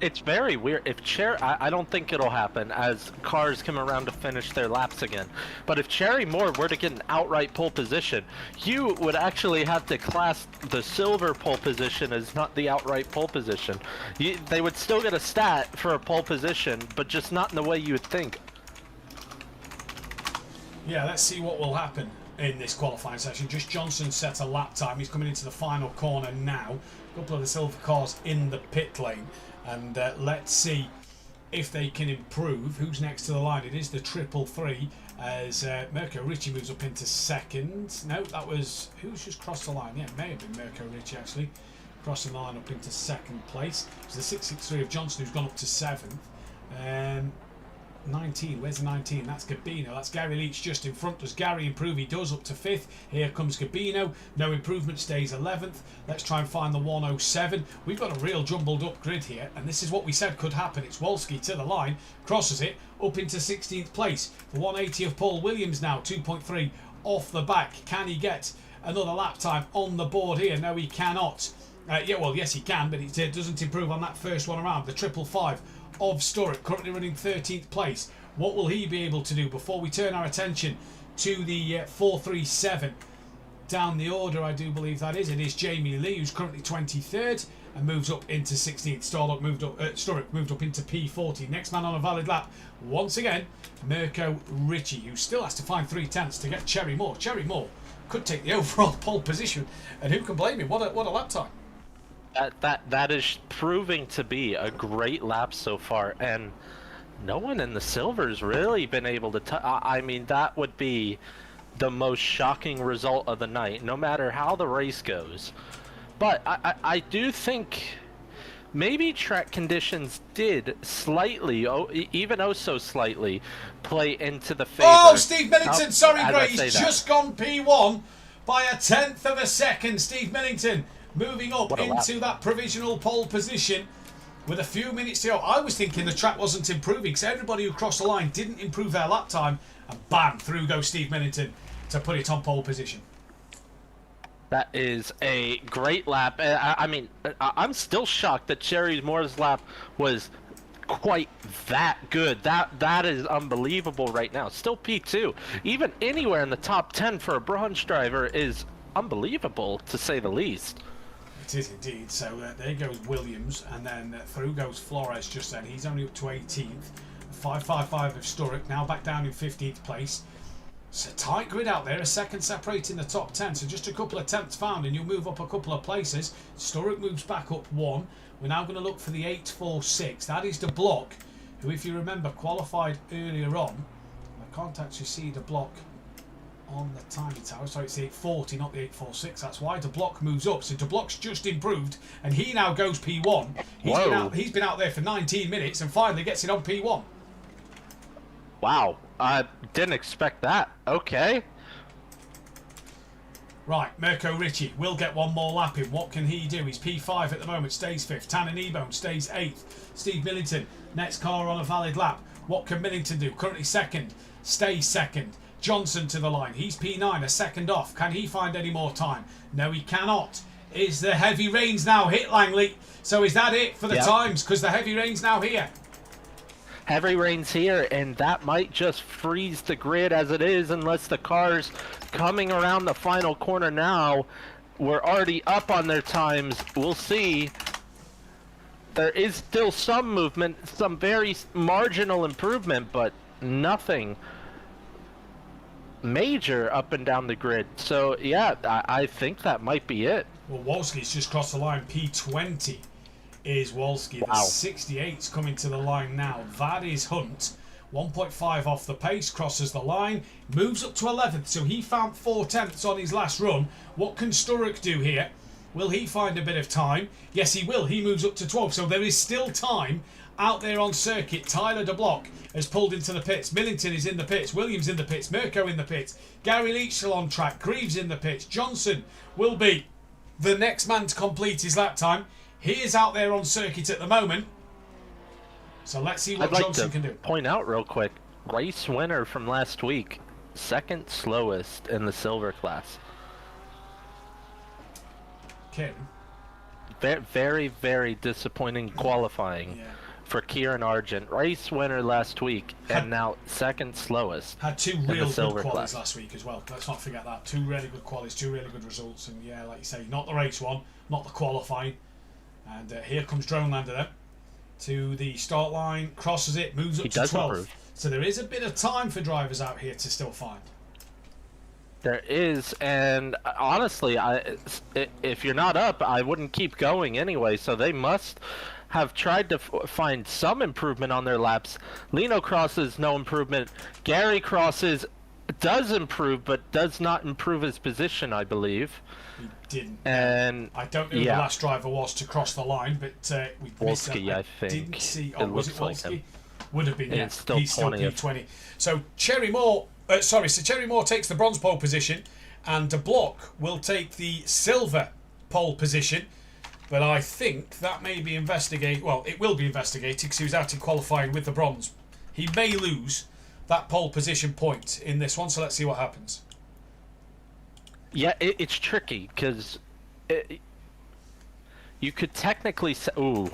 It's very weird. If I don't think it'll happen as cars come around to finish their laps again. But if Cherry Moore were to get an outright pole position, you would actually have to class the silver pole position as not the outright pole position. They would still get a stat for a pole position, but just not in the way you would think. Yeah, let's see what will happen in this qualifying session. Just Johnson set a lap time. He's coming into the final corner now. A couple of the silver cars in the pit lane. And let's see if they can improve. Who's next to the line? It is the 333 as Mirko Ricci moves up into 2nd. No, that was... Who's just crossed the line? Yeah, it may have been Mirko Ricci actually. Crossing the line up into 2nd place. It's the 663 of Johnson who's gone up to 7th. 19, where's the 19? That's Gabino. That's Gary Leach just in front. Does Gary improve? He does, up to 5th. Here comes Gabino. No improvement, stays 11th. Let's try and find the 107. We've got a real jumbled up grid here, and this is what we said could happen. It's Wolski to the line, crosses it, up into 16th place. The 180 of Paul Williams now, 2.3 off the back. Can he get another lap time on the board here? No, he cannot. Yeah, well, yes, he can, but it doesn't improve on that first one around. The 555 of Sturrock, currently running 13th place. What will he be able to do before we turn our attention to the 437 down the order? I do believe that is. It is Jamie Lee, who's currently 23rd and moves up into 16th. Sturrock moved up into P40. Next man on a valid lap, once again, Mirko Ricci, who still has to find 3/10 to get Cherry Moore. Cherry Moore could take the overall pole position, and who can blame him? What a lap time. That is proving to be a great lap so far, and no one in the silver's really been able to I mean, that would be the most shocking result of the night, no matter how the race goes. But I do think maybe track conditions did slightly, even so slightly, play into the favor. Oh, Steve Millington, sorry, Gray, he's just gone P1 by 1/10 of a second. Steve Millington moving up into that provisional pole position with a few minutes to go. I was thinking the track wasn't improving because everybody who crossed the line didn't improve their lap time, and bam, through goes Steve Millington to put it on pole position. That is a great lap. I mean, I'm still shocked that Cherry Moore's lap was quite that good. That is unbelievable right now. Still P2. Even anywhere in the top 10 for a bronze driver is unbelievable, to say the least. It is indeed. So there goes Williams, and then through goes Flores just then. He's only up to 18th. 555 of Sturrock now back down in 15th place. It's a tight grid out there, a second separating the top 10, so just a couple of tenths found and you'll move up a couple of places. Sturrock moves back up 1. We're now going to look for the 846. That is the block, who, if you remember, qualified earlier on. I can't actually see the block on the timing tower, so it's the 840, not the 846. That's why De Block moves up. So De Block's just improved, and he now goes P1. He's been out there for 19 minutes and finally gets it on P1. Wow, I didn't expect that. Okay. Right, Mirko Ricci will get one more lap in. What can he do? He's P5 at the moment, stays 5th. Tanner Kneebone stays 8th. Steve Millington, next car on a valid lap. What can Millington do? Currently 2nd, stays 2nd. Johnson to the line. He's P9, a second off. Can he find any more time? No, he cannot. Is the heavy rains now hit, Langley? So is that it for the times? Because the heavy rain's now here. Heavy rain's here, and that might just freeze the grid as it is unless the cars coming around the final corner now were already up on their times. We'll see. There is still some movement, some very marginal improvement, but nothing major up and down the grid. So yeah, I think that might be it. Well, Wolski's just crossed the line. P20 is Wolski. The 68's coming to the line now. That is Hunt. 1.5 off the pace, crosses the line, moves up to 11th. So he found 4/10ths on his last run. What can Sturrock do here? Will he find a bit of time? Yes, he will. He moves up to 12. So there is still time out there on circuit. Tyler de Block has pulled into the pits. Millington is in the pits. Williams in the pits. Mirko in the pits. Gary Leach still on track. Greaves in the pits. Johnson will be the next man to complete his lap time. He is out there on circuit at the moment. So let's see what Johnson can do. Point out real quick, race winner from last week, second slowest in the silver class. Kim. Very, very disappointing qualifying for Kieran Argent. Race winner last week, and now second slowest. Had two real good qualies last week as well. Let's not forget that. Two really good qualies, two really good results. And yeah, like you say, not the race one, not the qualifying. And here comes Dronelander then. To the start line, crosses it, moves up to 12th. So there is a bit of time for drivers out here to still find. There is, and honestly, if you're not up, I wouldn't keep going anyway. So they must have tried to find some improvement on their laps. Lino crosses, no improvement. Gary crosses, does improve, but does not improve his position, I believe. He didn't. And I don't know who the last driver was to cross the line, but we missed that. I think. Didn't see. Oh, was it Wolski? Like would have been. He's still P20. So Cherry Moore. So Cherry Moore takes the bronze pole position, and De Block will take the silver pole position. But I think that may be investigated. Well, it will be investigated because he was out in qualifying with the bronze. He may lose that pole position point in this one. So let's see what happens. Yeah, it's tricky because you could technically say, ooh,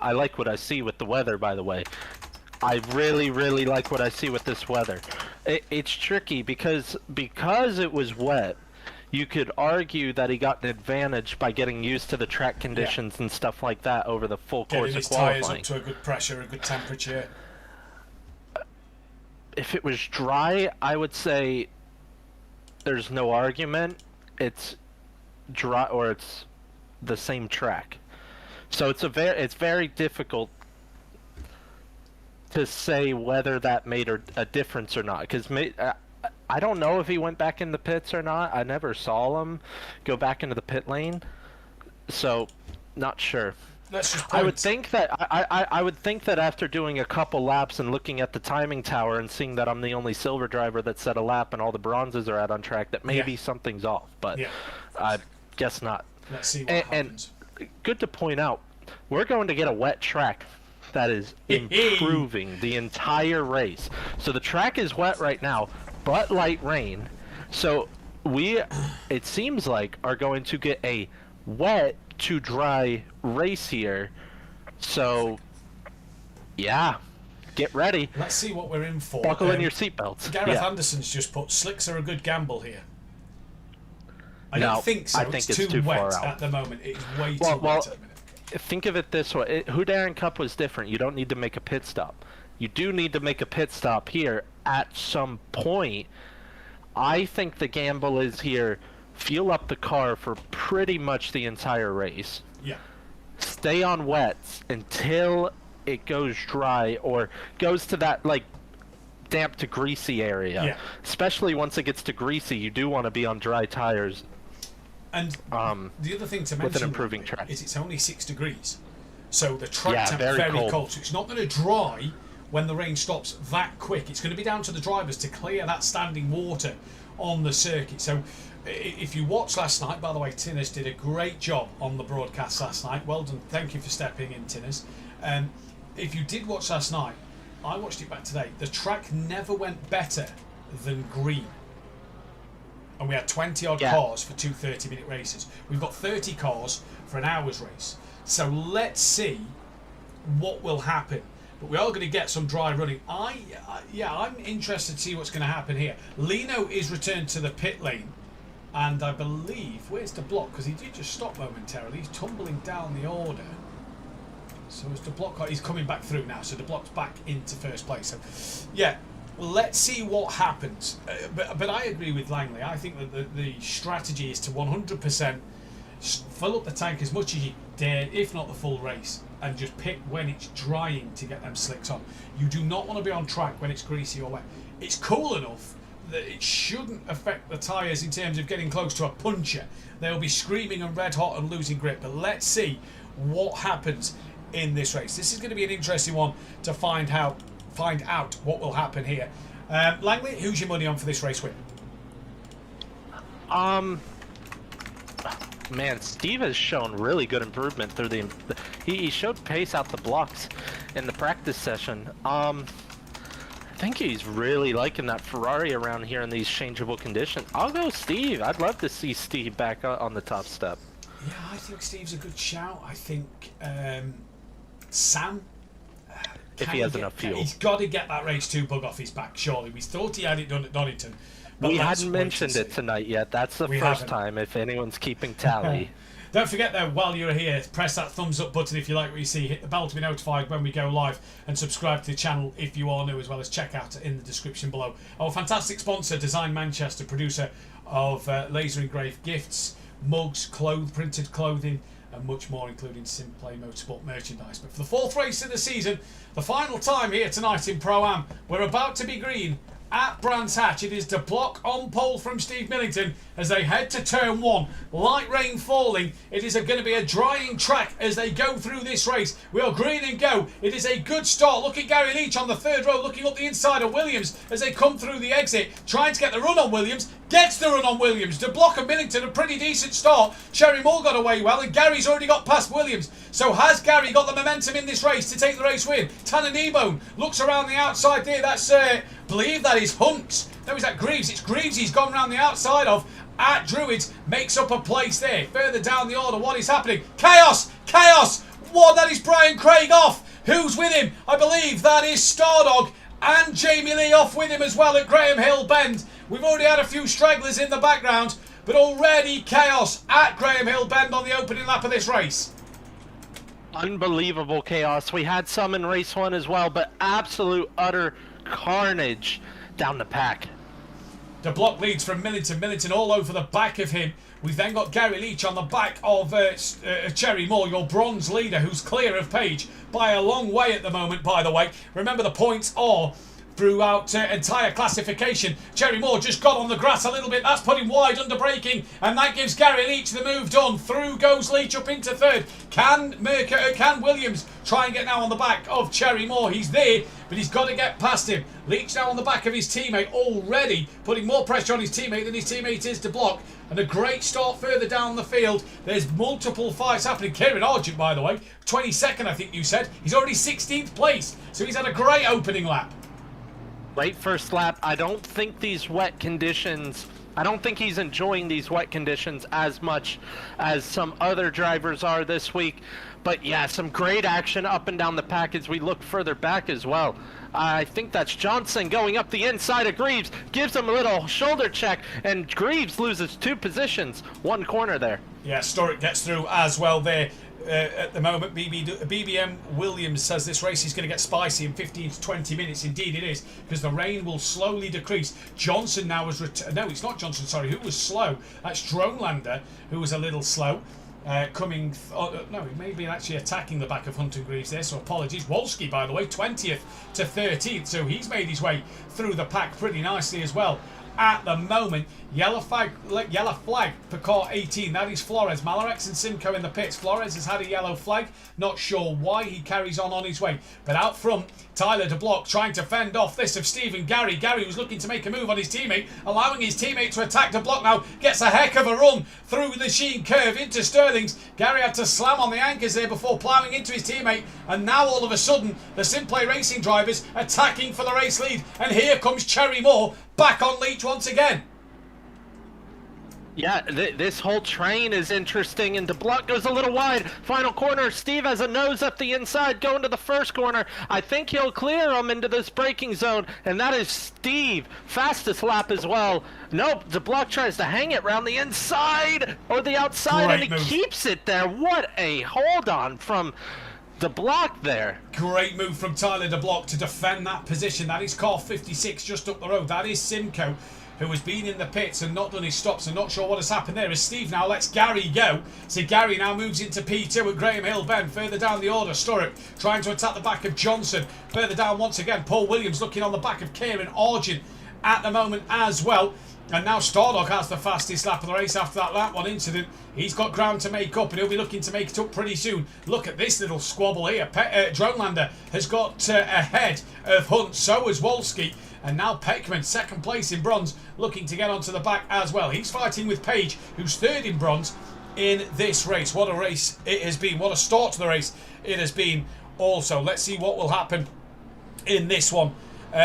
I like what I see with the weather, by the way. I really, really like what I see with this weather. It's tricky because it was wet. You could argue that he got an advantage by getting used to the track conditions and stuff like that over the full course of qualifying. Getting his tyres up to a good pressure, a good temperature. If it was dry, I would say there's no argument. It's dry, or it's the same track. So it's very difficult to say whether that made a difference or not, because I don't know if he went back in the pits or not. I never saw him go back into the pit lane, so not sure. Let's just I would think that I would think that after doing a couple laps and looking at the timing tower and seeing that I'm the only silver driver that set a lap and all the bronzes are out on track, that maybe something's off, but I guess not. Let's see what happens. And good to point out, we're going to get a wet track that is improving the entire race. So the track is wet right now, but light rain. So we, it seems like, are going to get a wet to dry race here. So yeah, get ready. Let's see what we're in for. Buckle in your seatbelts. Gareth Anderson's just put slicks are a good gamble here. I don't think so. I think it's too wet wet at the moment. It's way too wet at the minute. Think of it this way. Houdarin Cup was different. You don't need to make a pit stop. You do need to make a pit stop here at some point. I think the gamble is here, fuel up the car for pretty much the entire race. Yeah. Stay on wets until it goes dry or goes to that, like, damp to greasy area. Yeah. Especially once it gets to greasy, you do want to be on dry tires. And the other thing to mention with an improving track is it's only 6 degrees. So the track's very cold. So it's not going to dry when the rain stops that quick. It's going to be down to the drivers to clear that standing water on the circuit. So if you watched last night, by the way, Tinners did a great job on the broadcast last night. Well done. Thank you for stepping in, Tinners. If you did watch last night, I watched it back today. The track never went better than green. And we had 20-odd cars for 2 30-minute races. We've got 30 cars for an hour's race. So let's see what will happen. But we are going to get some dry running. I'm interested to see what's going to happen here. Lino is returned to the pit lane. And I believe, where's the block? Because he did just stop momentarily. He's tumbling down the order. So as the block, he's coming back through now. So the block's back into first place. So, yeah, let's see what happens. But I agree with Langley. I think that the strategy is to 100% fill up the tank as much as you dare, if not the full race, and just pick when it's drying to get them slicks on. You do not want to be on track when it's greasy or wet. It's cool enough that it shouldn't affect the tyres in terms of getting close to a puncher. They'll be screaming and red hot and losing grip. But let's see what happens in this race. This is going to be an interesting one to find out what will happen here. Langley, who's your money on for this race win? Man, Steve has shown really good improvement through the. He showed pace out the blocks in the practice session. I think he's really liking that Ferrari around here in these changeable conditions. I'll go Steve. I'd love to see Steve back on the top step. Yeah, I think Steve's a good shout. I think Sam, if he has enough fuel, he's got to get that race 2 bug off his back. Surely we thought he had it done at Donington. We hadn't mentioned it tonight yet. That's the first time, if anyone's keeping tally. Don't forget though, while you're here, press that thumbs up button if you like what you see, hit the bell to be notified when we go live, and subscribe to the channel if you are new, as well as check out in the description below our fantastic sponsor, Design Manchester, producer of laser engraved gifts, mugs, printed clothing and much more, including SimPlay Motorsport merchandise. But for the 4th race of the season, the final time here tonight in Pro-Am, we're about to be green at Brands Hatch. It is De Block on pole from Steve Millington as they head to turn 1. Light rain falling. It is going to be a drying track as they go through this race. We are green and go. It is a good start. Look at Gary Leach on the 3rd row, looking up the inside of Williams as they come through the exit, trying to get the run on Williams. Gets the run on Williams. De Block and Millington, a pretty decent start. Sherry Moore got away well, and Gary's already got past Williams. So has Gary got the momentum in this race to take the race win? Tanner Kneebone looks around the outside there. That's, believe that is Hunts. No, is that Greaves? It's Greaves he's gone around the outside of. At Druids, makes up a place there. Further down the order, what is happening? Chaos! Chaos! What? That is Brian Craig off. Who's with him? I believe that is Stardog and Jamie Lee off with him as well at Graham Hill Bend. We've already had a few stragglers in the background, but already chaos at Graham Hill Bend on the opening lap of this race. Unbelievable chaos. We had some in race 1 as well, but absolute utter carnage down the pack. De Block leads from Millington. Millington all over the back of him. We've then got Gary Leach on the back of Cherry Moore, your bronze leader, who's clear of Page by a long way at the moment, by the way. Remember, the points are throughout entire classification. Cherry Moore just got on the grass a little bit. That's put him wide under braking, and that gives Gary Leach the move done. Through goes Leach up into 3rd. Can Williams try and get now on the back of Cherry Moore? He's there, but he's got to get past him. Leach now on the back of his teammate, already putting more pressure on his teammate than his teammate is to block. And a great start further down the field. There's multiple fights happening. Kieran Argent, by the way, 22nd, I think you said. He's already 16th place, so he's had a great opening lap. Great first lap. I don't think these wet conditions, I don't think he's enjoying these wet conditions as much as some other drivers are this week. But yeah, some great action up and down the pack as we look further back as well. I think that's Johnson going up the inside of Greaves, gives him a little shoulder check, and Greaves loses 2 positions, 1 corner there. Yeah, Sturrock gets through as well there. At the moment, BBM Williams says this race is going to get spicy in 15 to 20 minutes. Indeed it is, because the rain will slowly decrease. Johnson now has no, it's not Johnson, sorry, who was slow. That's Dronelander, who was a little slow. No, he may be actually attacking the back of Hunt and Greaves there, so apologies. Wolski, by the way, 20th to 13th, so he's made his way through the pack pretty nicely as well. At the moment, yellow flag for car 18. That is Flores. Malarex and Simcoe in the pits. Flores has had a yellow flag. Not sure why. He carries on his way. But out front, Tyler De Block trying to fend off this of Stephen Gary. Gary was looking to make a move on his teammate, allowing his teammate to attack De Block now. Gets a heck of a run through the Sheen curve into Sterling's. Gary had to slam on the anchors there before ploughing into his teammate. And now all of a sudden, the SimPlay Racing drivers attacking for the race lead. And here comes Cherry Moore back on Leach once again. Yeah, this whole train is interesting, and De Block goes a little wide. Final corner, Steve has a nose up the inside, going to the first corner. I think he'll clear him into this braking zone, and that is Steve. Fastest lap as well. Nope, De Block tries to hang it around the inside, or the outside, Great and he move. keeps it there. What a hold on from De Block there. Great move from Tyler De Block to defend that position. That is car 56 just up the road. That is Simcoe, who has been in the pits and not done his stops and not sure what has happened there. As Steve now lets Gary go. So Gary now moves into P2 at Graham Hill Bend. Further down the order, Sturrock trying to attack the back of Johnson. Further down once again, Paul Williams looking on the back of Kieran Argent at the moment as well. And now Stardog has the fastest lap of the race after that lap 1 incident. He's got ground to make up and he'll be looking to make it up pretty soon. Look at this little squabble here. Dronelander has got ahead of Hunt, so has Wolski. And now Peckman, second place in bronze, looking to get onto the back as well. He's fighting with Page, who's third in bronze in this race. What a race it has been. What a start to the race it has been also. Let's see what will happen in this one.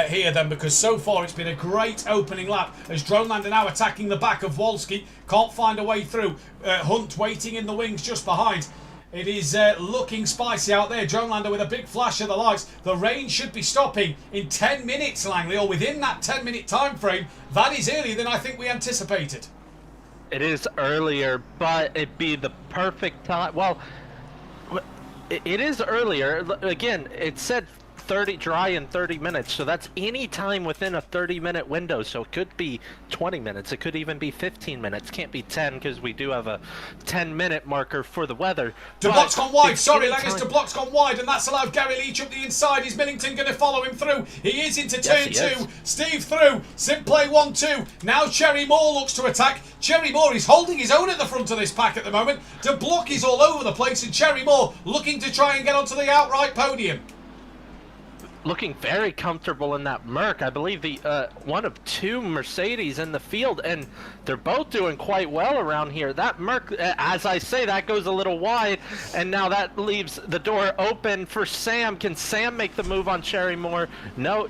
Here then, because so far it's been a great opening lap as Dronelander now attacking the back of Wolski. Can't find a way through. Hunt waiting in the wings just behind. It is looking spicy out there. Dronelander with a big flash of the lights. The rain should be stopping in 10 minutes, Langley, or within that 10-minute time frame. That is earlier than I think we anticipated. It is earlier, but it'd be the perfect time. Well, it is earlier. Again, it said 30 dry in 30 minutes, so that's any time within a 30-minute window. So it could be 20 minutes, it could even be 15 minutes. Can't be 10 because we do have a 10-minute marker for the weather. De Block's gone wide. Sorry, Langus, De Block's gone wide, and that's allowed Gary Leach up the inside. Is Millington going to follow him through? He is into turn 2. Steve through. SimPlay 1-2. Now Cherry Moore looks to attack. Cherry Moore is holding his own at the front of this pack at the moment. De Block is all over the place, and Cherry Moore looking to try and get onto the outright podium. Looking very comfortable in that Merc. I believe the one of 2 Mercedes in the field, and they're both doing quite well around here. That Merc, as I say, that goes a little wide, and now that leaves the door open for Sam. Can Sam make the move on Cherry Moore? No.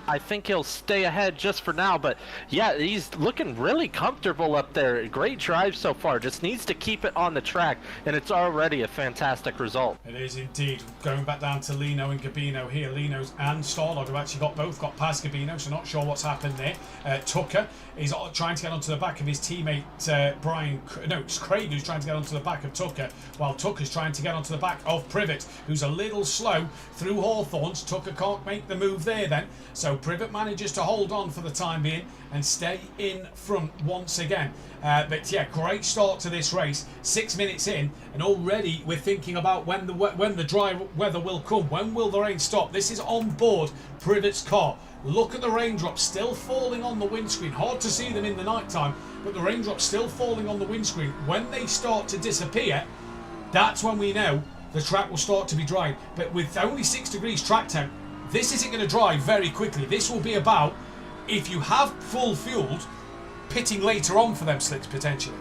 I think he'll stay ahead just for now, but yeah, he's looking really comfortable up there. Great drive so far, just needs to keep it on the track, and it's already a fantastic result. It is indeed. Going back down to Lino and Gabino here. Lino's and Starlog have actually got past Gabino, so not sure what's happened there. Tucker is trying to get onto the back of his teammate it's Craig who's trying to get onto the back of Tucker, while Tucker's trying to get onto the back of Privet, who's a little slow through Hawthorns. Tucker can't make the move there then, so Privet manages to hold on for the time being and stay in front once again. But yeah, great start to this race. 6 minutes in, and already we're thinking about when the dry weather will come. When will the rain stop? This is on board Privet's car. Look at the raindrops still falling on the windscreen. Hard to see them in the night time, but the raindrops still falling on the windscreen. When they start to disappear, that's when we know the track will start to be dry. But with only 6 degrees track temp, this isn't going to dry very quickly. This will be about, if you have full fueled, pitting later on for them slicks potentially.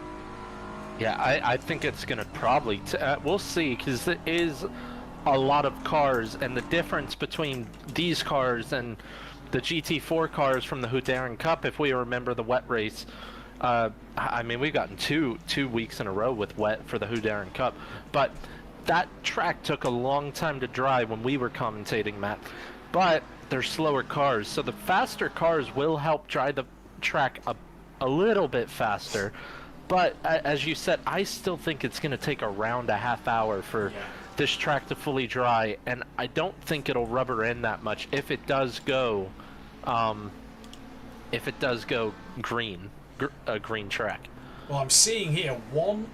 Yeah, I think it's going to probably... we'll see, because there is a lot of cars, and the difference between these cars and the GT4 cars from the Houdarin Cup, if we remember the wet race, I mean, we've gotten two weeks in a row with wet for the Houdarin Cup, but that track took a long time to dry when we were commentating, Matt. But they're slower cars, so the faster cars will help dry the track a little bit faster. But as you said, I still think it's going to take around a half hour for this track to fully dry, and I don't think it'll rubber in that much if it does go green, a green track. Well, I'm seeing here 1,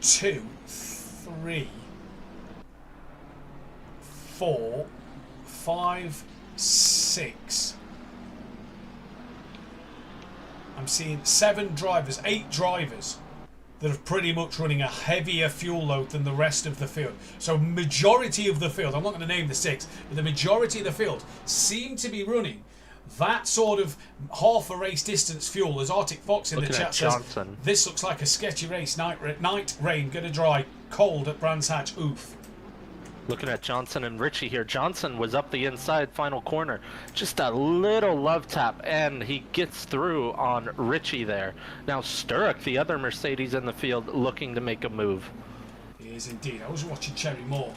2, 3, 4, 5, 6. I'm seeing 7 drivers, 8 drivers that are pretty much running a heavier fuel load than the rest of the field. So majority of the field, I'm not going to name the 6, but the majority of the field seem to be running that sort of half a race distance fuel. As Arctic Fox in the chat says, this looks like a sketchy race. Night rain, going to dry, cold at Brands Hatch, oof. Looking at Johnson and Richie here. Johnson was up the inside final corner. Just a little love tap, and he gets through on Richie there. Now Sturrock, the other Mercedes in the field, looking to make a move. He is indeed. I was watching Cherry Moore.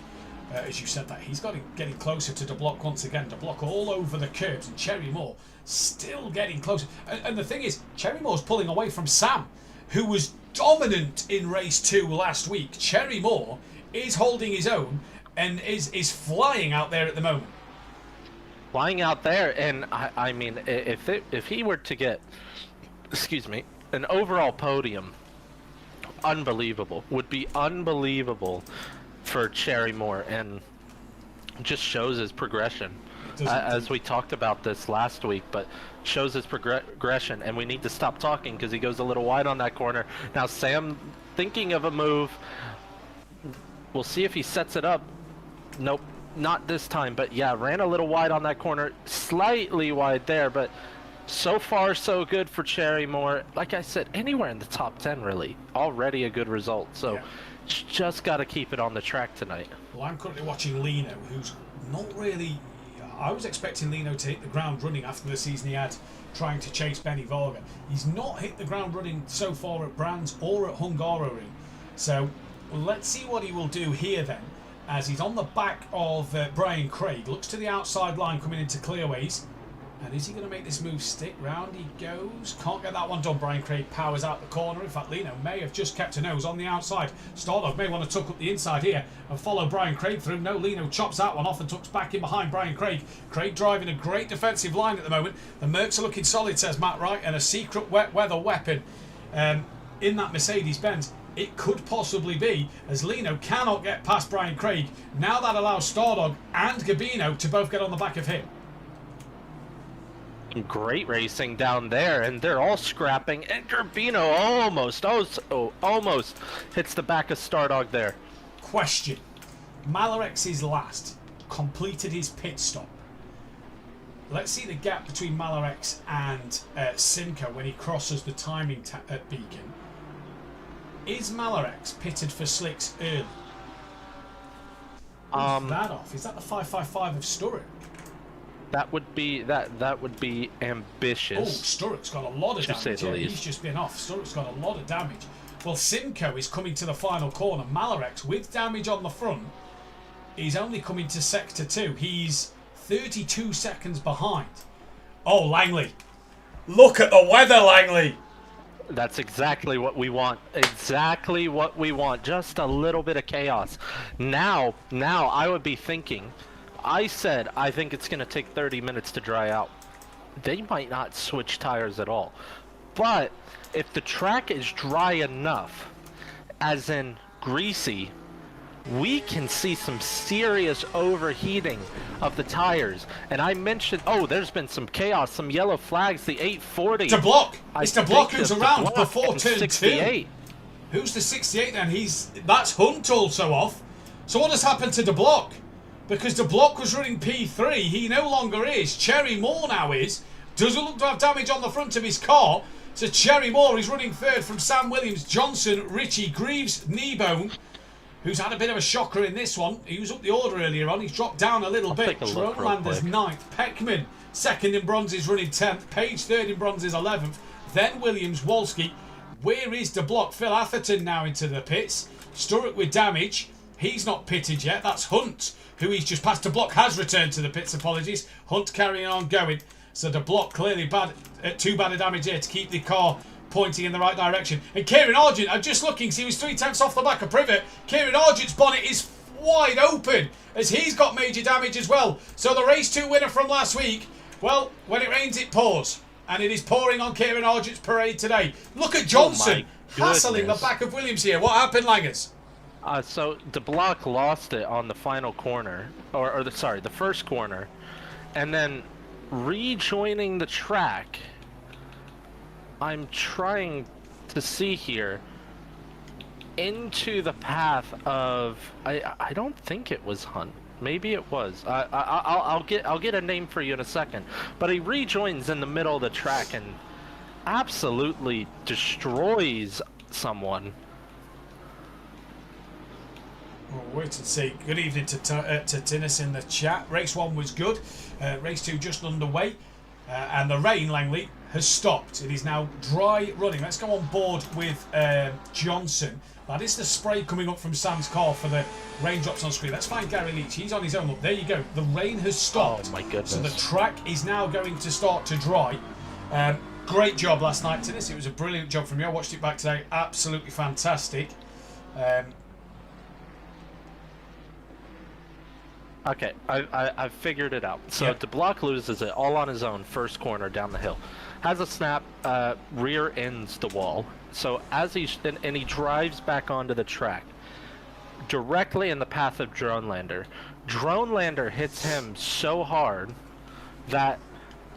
As you said that, he's getting closer to De Block once again. De Block all over the curbs, and Cherry Moore still getting closer. And the thing is, Cherry Moore's pulling away from Sam, who was dominant in race 2 last week. Cherry Moore is holding his own and is flying out there at the moment. Flying out there, and I mean, if he were to get, excuse me, an overall podium, unbelievable. Would be unbelievable for Cherry Moore, and just shows his progression. As we talked about this last week, but shows his progression, and we need to stop talking because he goes a little wide on that corner. Now Sam thinking of a move. We'll see if he sets it up. Nope, not this time, but yeah, ran a little wide on that corner, slightly wide there, but so far so good for Cherry Moore. Like I said, anywhere in the top 10 really, already a good result. So just got to keep it on the track tonight. Well, I'm currently watching Lino, who's not really... I was expecting Lino to hit the ground running after the season he had trying to chase Benny Varga. He's not hit the ground running so far at Brands or at Hungaroring. So let's see what he will do here then, as he's on the back of Brian Craig. Looks to the outside line coming into clearways. And is he going to make this move stick? Round he goes. Can't get that one done. Brian Craig powers out the corner. In fact, Lino may have just kept a nose on the outside. Stardog may want to tuck up the inside here and follow Brian Craig through. No, Lino chops that one off and tucks back in behind Brian Craig. Craig driving a great defensive line at the moment. The Mercs are looking solid, says Matt Wright, and a secret wet weather weapon in that Mercedes-Benz. It could possibly be, as Lino cannot get past Brian Craig. Now that allows Stardog and Gabino to both get on the back of him. Great racing down there, and they're all scrapping, and Gabino almost hits the back of Stardog there. Question. Malarex's last completed his pit stop. Let's see the gap between Malarex and Simca when he crosses the timing beacon. Is Malarex pitted for slicks early? Is that off? Is that the 555 of Sturrock? That would be ambitious. Oh, Sturrock's got a lot of damage. Yeah, he's just been off. Sturrock's got a lot of damage. Well, Simcoe is coming to the final corner. Malarex, with damage on the front, is only coming to sector 2. He's 32 seconds behind. Oh, Langley. Look at the weather, Langley. That's exactly what we want. Exactly what we want. Just a little bit of chaos. Now I would be thinking... I said I think it's going to take 30 minutes to dry out. They might not switch tires at all. But if the track is dry enough, as in greasy, we can see some serious overheating of the tires. And I mentioned, there's been some chaos, some yellow flags, the 840. De Block. It's De Block who's around before turn 68. 2. Who's the 68 then? That's Hunt also off. So what has happened to De Block? Because De Block was running P3, he no longer is. Cherry Moore now is. Doesn't look to have damage on the front of his car. So Cherry Moore is running third from Sam Williams, Johnson, Richie, Greaves, Kneebone, who's had a bit of a shocker in this one. He was up the order earlier on. He's dropped down a little bit. Jerome Landers 9th. Peckman second in bronze is running 10th. Page third in bronze is 11th. Then Williams, Wolski. Where is De Block? Phil Atherton now into the pits. Sturrock with damage. He's not pitted yet. That's Hunt, who he's just passed. De Block has returned to the pits, apologies. Hunt carrying on going. So De Block clearly too bad a damage here to keep the car pointing in the right direction. And Kieran Argent, I'm just looking, see he was 3/10 off the back of Privet. Kieran Argent's bonnet is wide open as he's got major damage as well. So the race 2 winner from last week, well, when it rains it pours. And it is pouring on Kieran Argent's parade today. Look at Johnson hassling the back of Williams here. What happened, Langers? So De Block lost it on the final corner, the first corner, and then rejoining the track. I'm trying to see here into the path of I don't think it was Hunt. Maybe it was. I'll get a name for you in a second. But he rejoins in the middle of the track and absolutely destroys someone. We'll wait and see. Good evening to Tinnis in the chat. Race 1 was good. Race 2 just underway. And the rain, Langley, has stopped. It is now dry running. Let's go on board with Johnson. That is the spray coming up from Sam's car for the raindrops on screen. Let's find Gary Leach. He's on his own. Look, there you go. The rain has stopped. Oh, my goodness. So the track is now going to start to dry. Great job last night, Tinnis. It was a brilliant job from you. I watched it back today. Absolutely fantastic. Okay, I figured it out. So Yep. DeBlock loses it all on his own, first corner down the hill. Has a snap, rear ends the wall. So as he drives back onto the track, directly in the path of Drone Lander. Drone Lander hits him so hard that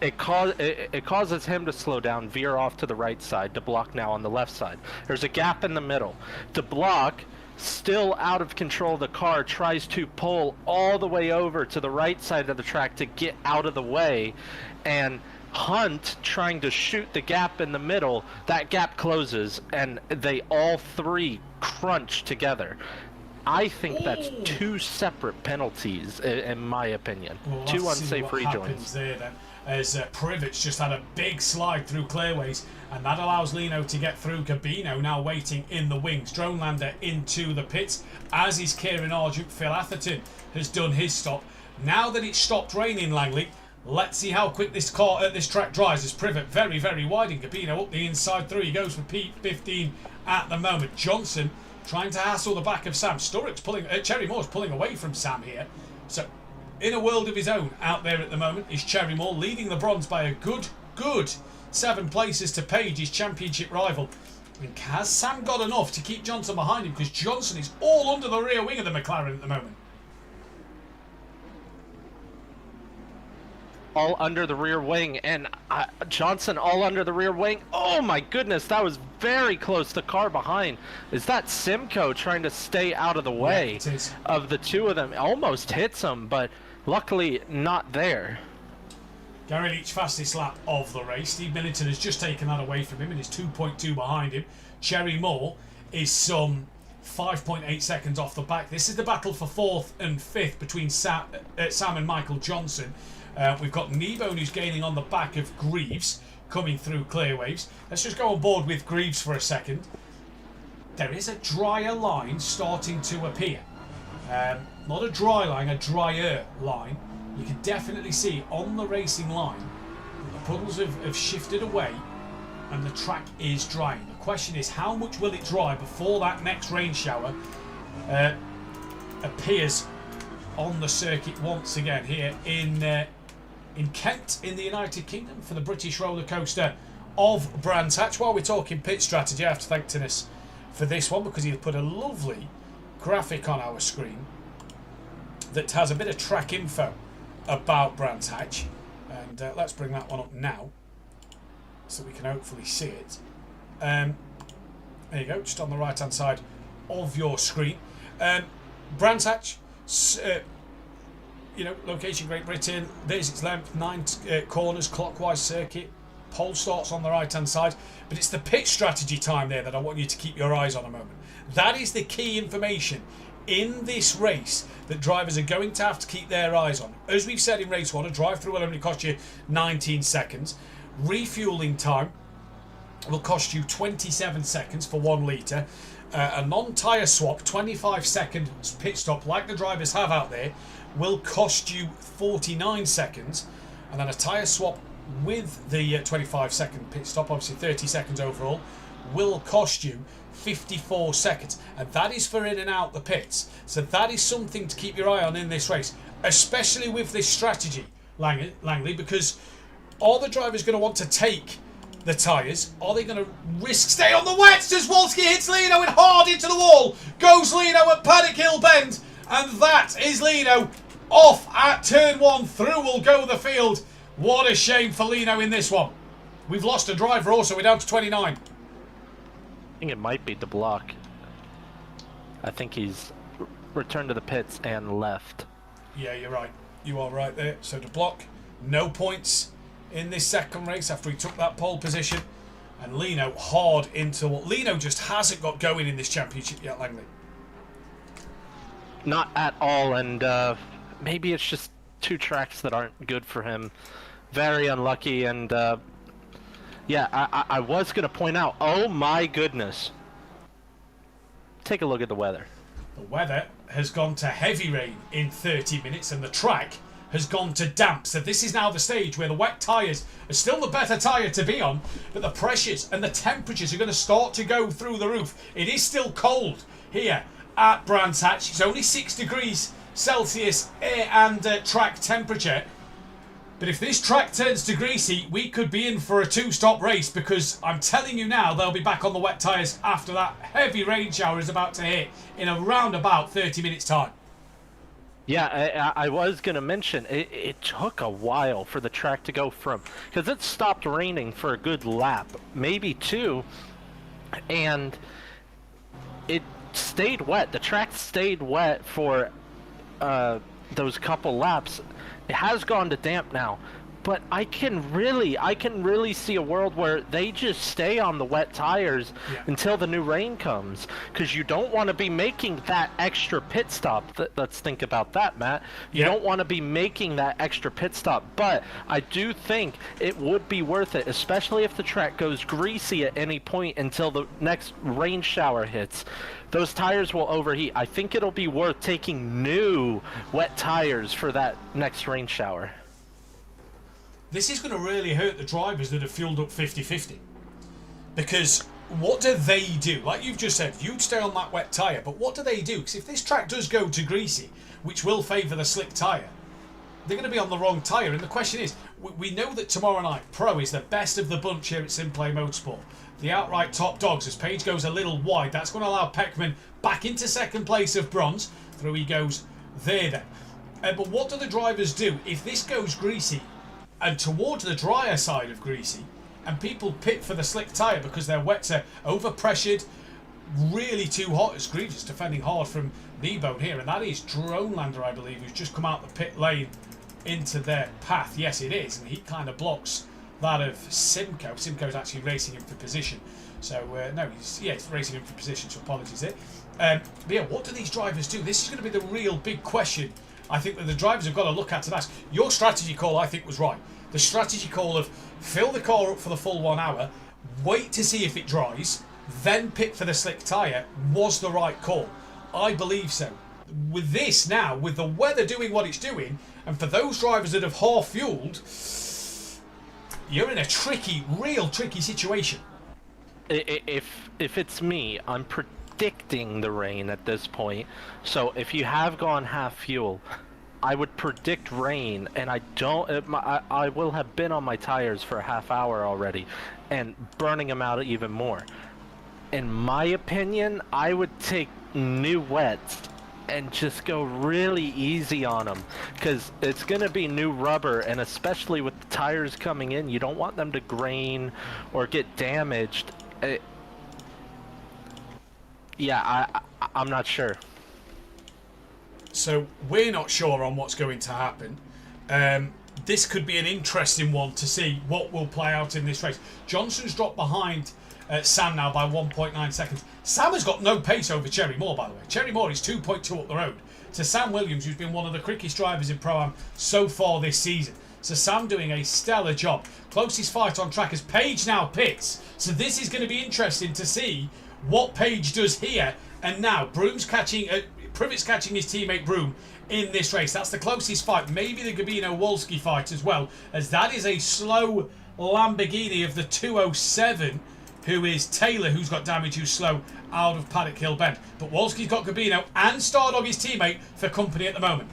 it causes him to slow down, veer off to the right side. DeBlock now on the left side. There's a gap in the middle. DeBlock, still out of control of the car, tries to pull all the way over to the right side of the track to get out of the way, and Hunt trying to shoot the gap in the middle. That gap closes and they all three crunch together. I think that's two separate penalties, in my opinion. Well, we'll two have to see unsafe what rejoins. happens there then, as Privet's just had a big slide through clearways, and that allows Lino to get through. Gabino now waiting in the wings. Drone Lander into the pits, as is Kieran Argent. Phil Atherton has done his stop. Now that it's stopped raining, Langley, let's see how quick this car at this track dries. As Privet very, very wide, and Gabino up the inside through. He goes for P15 at the moment. Johnson trying to hassle the back of Sam. Sturrock's pulling, Cherry Moore's pulling away from Sam here. So, in a world of his own out there at the moment is Cherry Moore, leading the bronze by a good 7 places to Page, his championship rival. And has Sam got enough to keep Johnson behind him? Because Johnson is all under the rear wing of the McLaren at the moment. All under the rear wing, and Johnson all under the rear wing. Oh my goodness, that was very close. The car behind, is that Simcoe trying to stay out of the way of the two of them? Almost hits him, but luckily not there. Gary Leach fastest lap of the race. Steve Millington has just taken that away from him and is 2.2 behind him. Cherry Moore is some 5.8 seconds off the back. This is the battle for 4th and 5th between Sam and Michael Johnson. We've got Kneebone, who's gaining on the back of Greaves, coming through clearwaves. Let's just go on board with Greaves for a second. There is a drier line starting to appear. Not a dry line, a drier line. You can definitely see on the racing line that the puddles have shifted away and the track is drying. The question is, how much will it dry before that next rain shower appears on the circuit once again here in Kent, in the United Kingdom, for the British roller coaster of Brands Hatch. While we're talking pit strategy, I have to thank Tinnis for this one, because he's put a lovely graphic on our screen that has a bit of track info about Brands Hatch, and let's bring that one up now so we can hopefully see it. There you go, just on the right hand side of your screen. Brands Hatch, location Great Britain. There's its length, 9 corners, clockwise circuit. Pole starts on the right hand side, but it's the pit strategy time there that I want you to keep your eyes on a moment. That is the key information in this race that drivers are going to have to keep their eyes on. As we've said in race 1, a drive through will only cost you 19 seconds. Refueling time will cost you 27 seconds for 1 litre. A non-tyre swap, 25 second pit stop like the drivers have out there, will cost you 49 seconds, and then a tyre swap with the 25 second pit stop, obviously 30 seconds overall, will cost you 54 seconds, and that is for in and out the pits. So that is something to keep your eye on in this race, especially with this strategy, Langley, because are the drivers going to want to take the tyres? Are they going to risk stay on the wets as Wolski hits Lino and hard into the wall? Goes Lino at Paddock Hill Bend, and that is Lino off at turn 1. Through will go the field. What a shame for Lino in this one. We've lost a driver also. We're down to 29. I think it might be DeBlock. I think he's returned to the pits and left. Yeah, you're right. You are right there. So DeBlock, no points in this second race after he took that pole position. And Lino hard into what Lino just hasn't got going in this championship yet, Langley. Not at all, and maybe it's just two tracks that aren't good for him. Very unlucky, and yeah, I was going to point out, oh my goodness. Take a look at the weather. The weather has gone to heavy rain in 30 minutes and the track has gone to damp. So this is now the stage where the wet tyres are still the better tyre to be on, but the pressures and the temperatures are going to start to go through the roof. It is still cold here at Brands Hatch. It's only 6 degrees Celsius air and track temperature. But if this track turns to greasy, we could be in for a 2-stop race, because I'm telling you now, they'll be back on the wet tyres after that heavy rain shower is about to hit in around about 30 minutes time. Yeah, I was going to mention, it took a while for the track to go from, because it stopped raining for a good lap, maybe 2, and it stayed wet. The track stayed wet for those couple laps. It has gone to damp now, but I can really see a world where they just stay on the wet tires until the new rain comes, because you don't want to be making that extra pit stop. Let's think about that, Matt. You don't want to be making that extra pit stop, but I do think it would be worth it, especially if the track goes greasy at any point until the next rain shower hits. Those tires will overheat. I think it'll be worth taking new wet tires for that next rain shower. This is going to really hurt the drivers that have fueled up 50-50. Because what do they do? Like you've just said, you'd stay on that wet tyre, but what do they do? Because if this track does go to greasy, which will favour the slick tyre, they're going to be on the wrong tyre. And the question is, we know that tomorrow night Pro is the best of the bunch here at SimPlay Motorsport. The outright top dogs. As Page goes a little wide, that's going to allow Peckman back into second place of bronze. Through he goes there then. But what do the drivers do if this goes greasy and towards the drier side of greasy, and people pit for the slick tyre because their wets are overpressured, really too hot? As Grievous defending hard from Kneebone here, and that is Dronelander, I believe, who's just come out the pit lane into their path. Yes, it is, and he kind of blocks that of Simcoe. Simcoe's actually racing him for position. So, no, he's racing him for position, so apologies there. But yeah, what do these drivers do? This is going to be the real big question I think that the drivers have got to look at and ask. Your strategy call, I think, was right. The strategy call of fill the car up for the full 1 hour, wait to see if it dries, then pit for the slick tyre, was the right call. I believe so. With this now, with the weather doing what it's doing, and for those drivers that have half fueled, you're in a tricky, real tricky situation. If it's me, I'm predicting the rain at this point. So if you have gone half fuel, I would predict rain, and I will have been on my tires for a half hour already and burning them out even more. In my opinion, I would take new wets and just go really easy on them, because it's going to be new rubber, and especially with the tires coming in, you don't want them to grain or get damaged. I'm not sure. So we're not sure on what's going to happen. This could be an interesting one to see what will play out in this race. Johnson's dropped behind Sam now by 1.9 seconds. Sam has got no pace over Cherry Moore, by the way. Cherry Moore is 2.2 up the road to Sam Williams, who's been one of the quickest drivers in Pro-Am so far this season. So Sam doing a stellar job. Closest fight on track as Page now pits. So this is going to be interesting to see what Page does here. And now Privet's catching his teammate Broom in this race. That's the closest fight. Maybe the Gabino-Wolski fight as well, as that is a slow Lamborghini of the 207, who is Taylor, who's got damage, who's slow out of Paddock Hill Bend. But Wolski's got Gabino and Stardog, his teammate, for company at the moment.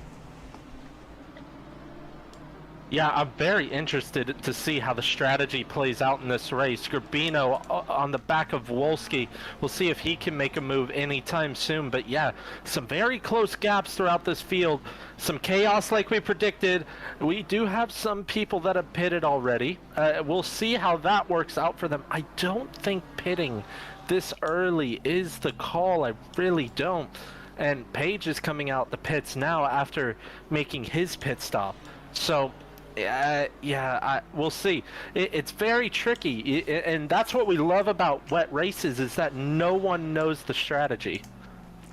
Yeah, I'm very interested to see how the strategy plays out in this race. Gabino on the back of Wolski. We'll see if he can make a move anytime soon. But yeah, some very close gaps throughout this field. Some chaos like we predicted. We do have some people that have pitted already. We'll see how that works out for them. I don't think pitting this early is the call. I really don't. And Page is coming out the pits now after making his pit stop. So we'll see. It's very tricky, and that's what we love about wet races, is that no one knows the strategy.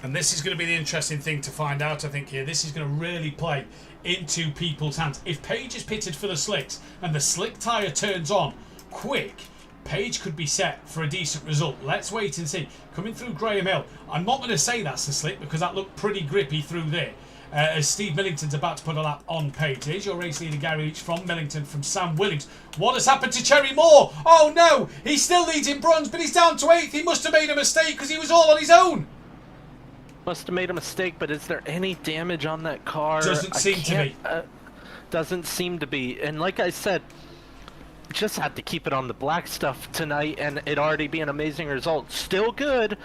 And this is going to be the interesting thing to find out, I think, here. This is going to really play into people's hands. If Page is pitted for the slicks and the slick tyre turns on quick, Page could be set for a decent result. Let's wait and see. Coming through Graham Hill, I'm not going to say that's the slick because that looked pretty grippy through there. As Steve Millington's about to put a lap on Page. Here's your race leader, Gary Leach, from Millington, from Sam Williams. What has happened to Cherry Moore? Oh no, he still leads in bronze, but he's down to 8th. He must have made a mistake because he was all on his own. must have made a mistake, but is there any damage on that car? Doesn't seem to be. Doesn't seem to be. And like I said, just had to keep it on the black stuff tonight, and it already be an amazing result. Still good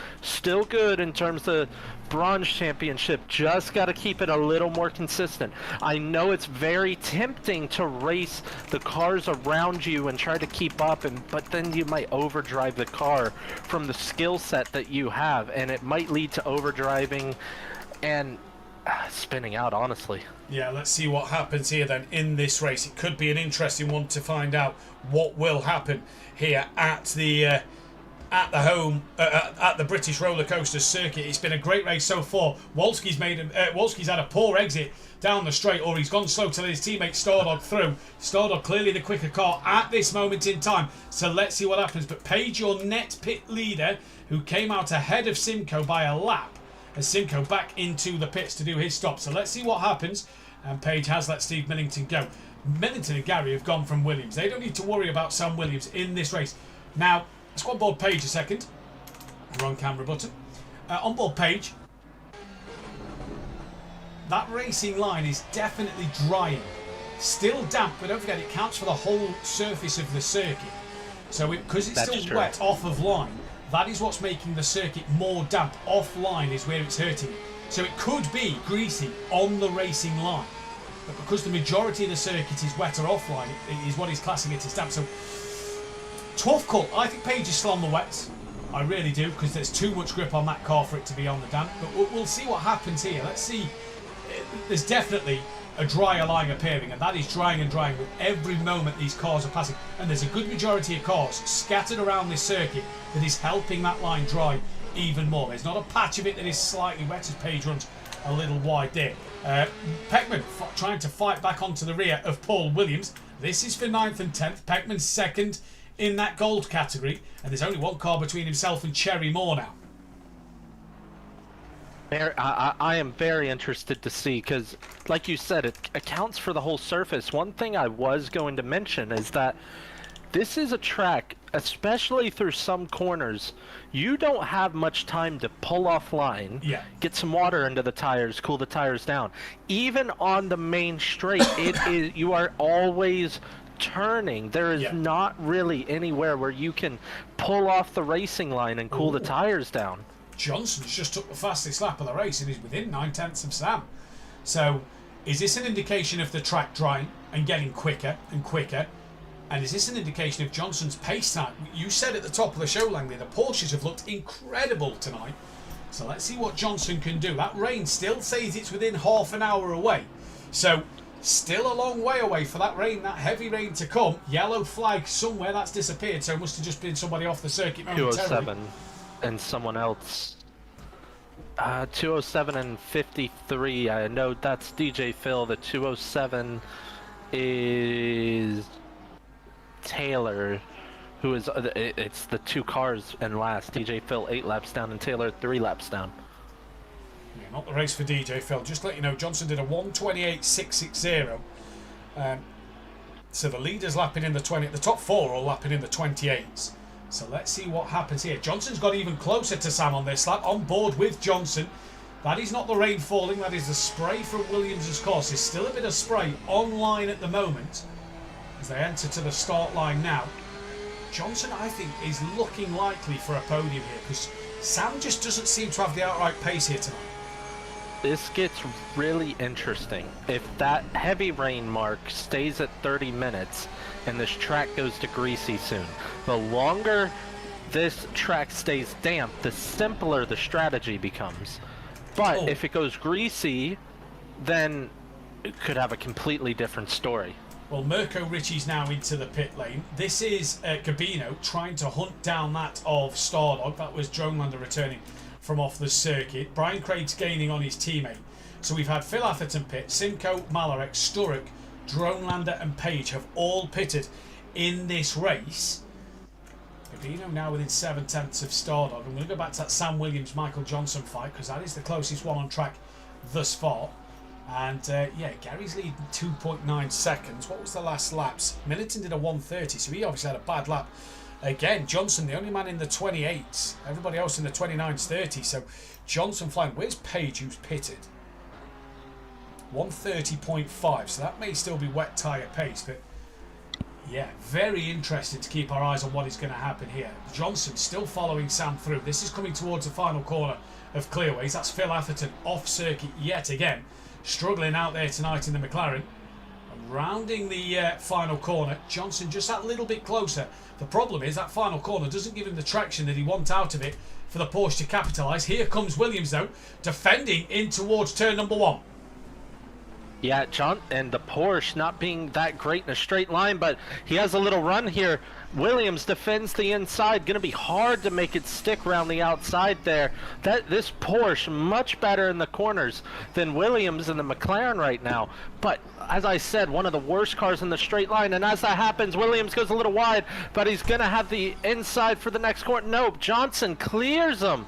in terms of bronze championship. Just got to keep it a little more consistent. I know it's very tempting to race the cars around you and try to keep up, but then you might overdrive the car from the skill set that you have, and it might lead to overdriving and spinning out, honestly. Yeah, let's see what happens here then in this race. It could be an interesting one to find out what will happen here at the British roller coaster circuit. It's been a great race so far. Wolski's had a poor exit down the straight, or he's gone slow to let his teammate Stardog through. Stardog clearly the quicker car at this moment in time. So let's see what happens. But Page, your net pit leader, who came out ahead of Simcoe by a lap, as Simcoe back into the pits to do his stop. So let's see what happens. And Page has let Steve Millington go. Millington and Gary have gone from Williams. They don't need to worry about Sam Williams in this race. Now, let's go on board Page a second. Wrong camera button. On board Page. That racing line is definitely drying. Still damp, but don't forget it counts for the whole surface of the circuit. So because it's still wet off of line, that is what's making the circuit more damp. Offline is where it's hurting it. So it could be greasy on the racing line. But because the majority of the circuit is wetter offline, it is what he's classing it as damp. So, tough call. I think Page is still on the wets. I really do, because there's too much grip on that car for it to be on the damp. But we'll see what happens here. Let's see. There's definitely a drier line appearing, and that is drying and drying with every moment these cars are passing. And there's a good majority of cars scattered around this circuit that is helping that line dry even more. There's not a patch of it that is slightly wet as Page runs a little wide there. Peckman trying to fight back onto the rear of Paul Williams. This is for 9th and 10th. Peckman's second in that gold category, and there's only one car between himself and Cherry Moore now. I am very interested to see, because like you said, it accounts for the whole surface. One thing I was going to mention is that this is a track, especially through some corners, you don't have much time to pull offline, get some water into the tires, cool the tires down. Even on the main straight, you are always turning. There is not really anywhere where you can pull off the racing line and cool the tires down. Johnson's just took the fastest lap of the race and is within 9/10 of Sam. So, is this an indication of the track drying and getting quicker and quicker? And is this an indication of Johnson's pace time? You said at the top of the show, Langley, the Porsches have looked incredible tonight. So let's see what Johnson can do. That rain still says it's within half an hour away. So still a long way away for that rain, that heavy rain to come. Yellow flag somewhere, that's disappeared. So it must have just been somebody off the circuit momentarily. 207 and someone else. 207 and 53. I know that's DJ Phil. The 207 is Taylor, who is it's the two cars and last. DJ Phil 8 laps down and Taylor 3 laps down. Yeah, not the race for DJ Phil. Just to let you know, Johnson did a 1:28.660. So the leaders lapping in the 20. The top four are all lapping in the 28s. So let's see what happens here. Johnson's got even closer to Sam on this lap. On board with Johnson. That is not the rain falling. That is the spray from Williams' course. There's still a bit of spray online at the moment as they enter to the start line now. Johnson, I think, is looking likely for a podium here because Sam just doesn't seem to have the outright pace here tonight. This gets really interesting. If that heavy rain mark stays at 30 minutes and this track goes to greasy soon, the longer this track stays damp, the simpler the strategy becomes. But if it goes greasy, then it could have a completely different story. Well, Mirko Ritchie's now into the pit lane. This is Gabino trying to hunt down that of Stardog. That was Dronelander returning from off the circuit. Brian Craig's gaining on his teammate. So we've had Phil Atherton pit, Simcoe, Malarek, Sturrock, Dronelander and Page have all pitted in this race. Gabino now within 7/10 of Stardog. I'm going to go back to that Sam Williams, Michael Johnson fight because that is the closest one on track thus far. And yeah, Gary's leading 2.9 seconds. What was the last laps? Millington did a 1:30, so he obviously had a bad lap Again, Johnson, the only man in the 28s. Everybody else in the 29s, 30s. So Johnson flying. Where's Page, who's pitted? 130.5. So that may still be wet tyre pace. But yeah, very interesting to keep our eyes on what is going to happen here. Johnson still following Sam through. This is coming towards the final corner of Clearways. That's Phil Atherton off circuit yet again. Struggling out there tonight in the McLaren. Rounding the final corner, Johnson just that little bit closer. The problem is that final corner doesn't give him the traction that he wants out of it for the Porsche to capitalise. Here comes Williams though, defending in towards turn number 1. Yeah, John, and the Porsche not being that great in a straight line, but he has a little run here. Williams defends the inside. Going to be hard to make it stick around the outside there. This Porsche much better in the corners than Williams and the McLaren right now. But as I said, one of the worst cars in the straight line. And as that happens, Williams goes a little wide, but he's going to have the inside for the next corner. Nope, Johnson clears him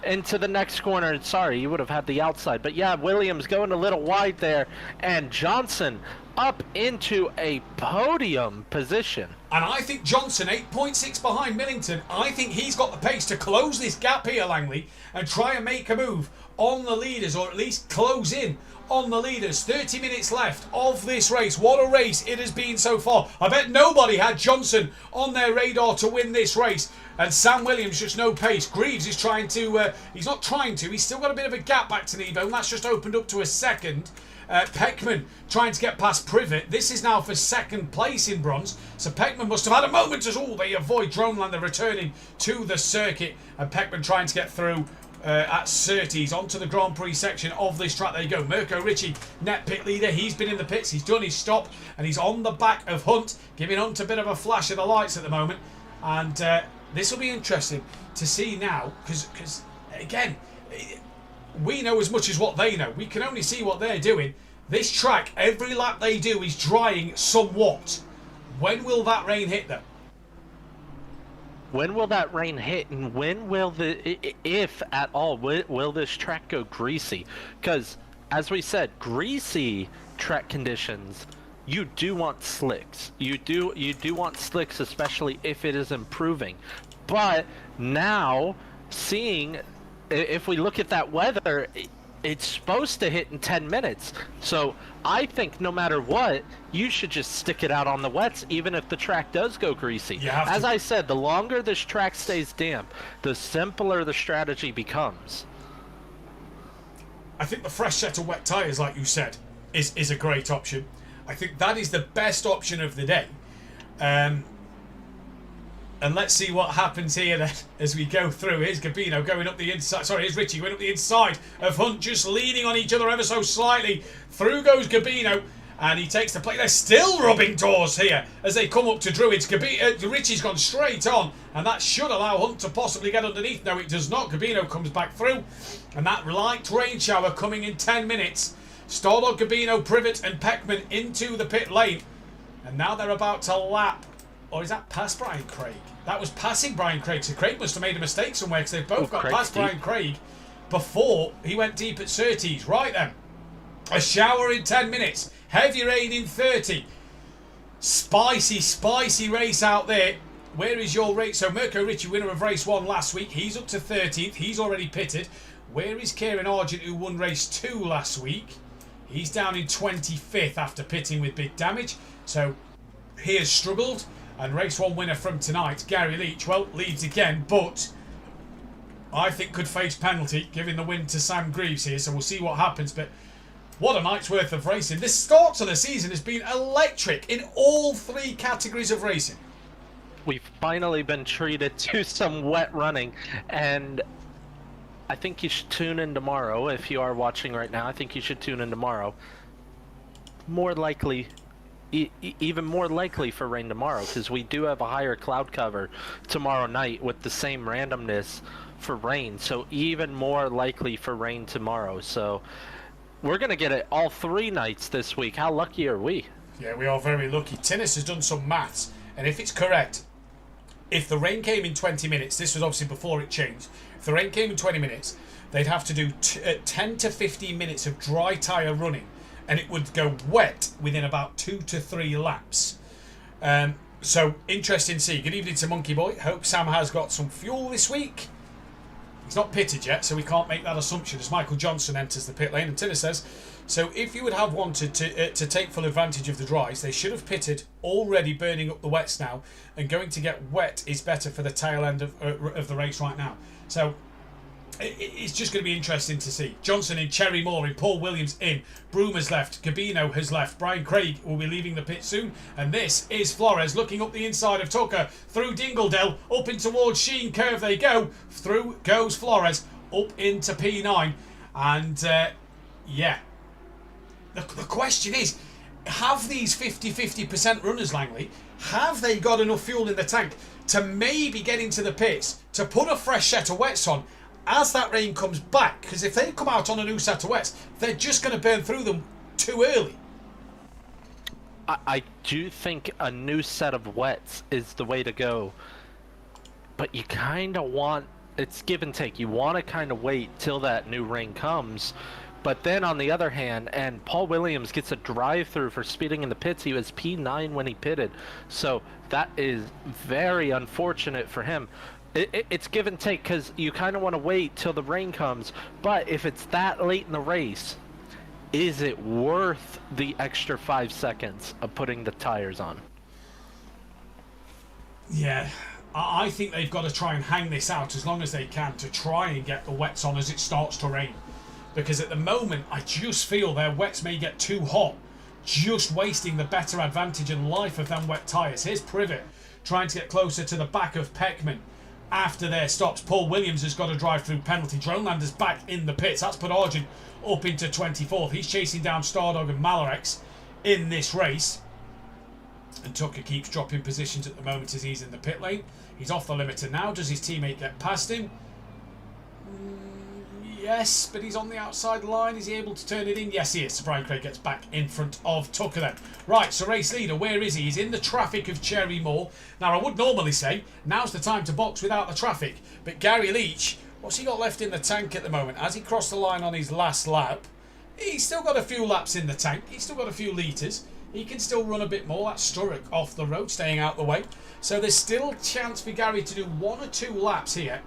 into the next corner. Sorry, you would have had the outside. But yeah, Williams going a little wide there. And Johnson up into a podium position. And I think Johnson, 8.6 behind Millington, I think he's got the pace to close this gap here, Langley, and try and make a move on the leaders, or at least close in on the leaders. 30 minutes left of this race. What a race it has been so far. I bet nobody had Johnson on their radar to win this race. And Sam Williams just no pace. Greaves is trying to, he's not trying to, he's still got a bit of a gap back to Nebo, and that's just opened up to a second. Peckman trying to get past Privet. This is now for second place in bronze. So Peckman must have had a moment as they avoid Dronelander returning to the circuit. And Peckman trying to get through at Surtees onto the Grand Prix section of this track. There you go. Mirko Ricci, net pit leader. He's been in the pits. He's done his stop. And he's on the back of Hunt, giving Hunt a bit of a flash of the lights at the moment. And this will be interesting to see now. Because again, we know as much as what they know. We can only see what they're doing. This track, every lap they do is drying somewhat. When will that rain hit them? When will that rain hit, and when will if at all, will this track go greasy? Because, as we said, greasy track conditions, you do want slicks. You do want slicks, especially if it is improving. But now, seeing, if we look at that weather, it's supposed to hit in 10 minutes. So I think no matter what, you should just stick it out on the wets, even if the track does go greasy. As I said, the longer this track stays damp, the simpler the strategy becomes. I think the fresh set of wet tyres, like you said, is a great option. I think that is the best option of the day. And let's see what happens here then as we go through. Here's Gabino going up the inside. Sorry, here's Richie going up the inside of Hunt, just leaning on each other ever so slightly. Through goes Gabino, and he takes the plate. They're still rubbing doors here as they come up to Druids. Richie's gone straight on, and that should allow Hunt to possibly get underneath. No, it does not. Gabino comes back through, and that light rain shower coming in 10 minutes. Stallard, Gabino, Privet, and Peckman into the pit lane. And now they're about to lap. Or is that past Brian Craig? That was passing Brian Craig. So Craig must have made a mistake somewhere, because they've both got Craig's past deep. Brian Craig before he went deep at Surtees. Right then. A shower in 10 minutes. Heavy rain in 30. Spicy, spicy race out there. Where is your race? So Mirko Ricci, winner of race 1 last week. He's up to 13th. He's already pitted. Where is Kieran Argent, who won race 2 last week? He's down in 25th after pitting with big damage. So he has struggled. And race 1 winner from tonight, Gary Leach, well, leads again, but I think could face penalty, giving the win to Sam Greaves here, so we'll see what happens. But what a night's worth of racing. This start to the season has been electric in all 3 categories of racing. We've finally been treated to some wet running, and I think you should tune in tomorrow. If you are watching right now, I think you should tune in tomorrow. More likely, even more likely for rain tomorrow, because we do have a higher cloud cover tomorrow night with the same randomness for rain, so even more likely for rain tomorrow. So we're going to get it all 3 nights this week. How lucky are we? Yeah, we are very lucky. Tinnis has done some maths, and if it's correct, if the rain came in 20 minutes, this was obviously before it changed, if the rain came in 20 minutes, they'd have to do 10 to 15 minutes of dry tyre running, and it would go wet within about 2 to 3 laps. So, interesting to see. Good evening to Monkey Boy. Hope Sam has got some fuel this week. He's not pitted yet, so we can't make that assumption as Michael Johnson enters the pit lane. And Tina says, so if you would have wanted to take full advantage of the dries, they should have pitted, already burning up the wets now, and going to get wet is better for the tail end of the race right now. So it's just going to be interesting to see. Johnson in, Cherry Moore in, Paul Williams in, Broom has left, Gabino has left, Brian Craig will be leaving the pit soon, and this is Flores looking up the inside of Tucker, through Dingledale, up in towards Sheen Curve they go, through goes Flores, up into P9, and yeah. The question is, have these 50% runners, Langley, have they got enough fuel in the tank to maybe get into the pits, to put a fresh set of wets on, as that rain comes back? Because if they come out on a new set of wets, they're just going to burn through them too early. I do think a new set of wets is the way to go. But you kind of want... It's give and take. You want to kind of wait till that new rain comes. But then on the other hand, and Paul Williams gets a drive-through for speeding in the pits. He was P9 when he pitted. So that is very unfortunate for him. It's give and take because you kind of want to wait till the rain comes, but if it's that late in the race, is it worth the extra 5 seconds of putting the tires on? Yeah, I think they've got to try and hang this out as long as they can to try and get the wets on as it starts to rain, because at the moment I just feel their wets may get too hot, just wasting the better advantage and life of them wet tyres. Here's Privet trying to get closer to the back of Peckman. After their stops, Paul Williams has got to drive through penalty. Dronelander's back in the pits. That's put Argent up into 24th. He's chasing down Stardog and Malarex in this race. And Tucker keeps dropping positions at the moment as he's in the pit lane. He's off the limiter now. Does his teammate get past him? Yes, but he's on the outside line. Is he able to turn it in? Yes, he is. So Brian Craig gets back in front of Tucker then. Right, so race leader, where is he? He's in the traffic of Cherry Moore. Now, I would normally say, now's the time to box without the traffic. But Gary Leach, what's he got left in the tank at the moment? Has he crossed the line on his last lap? He's still got a few laps in the tank. He's still got a few litres. He can still run a bit more. That's Sturrock off the road, staying out the way. So there's still a chance for Gary to do 1 or 2 laps here.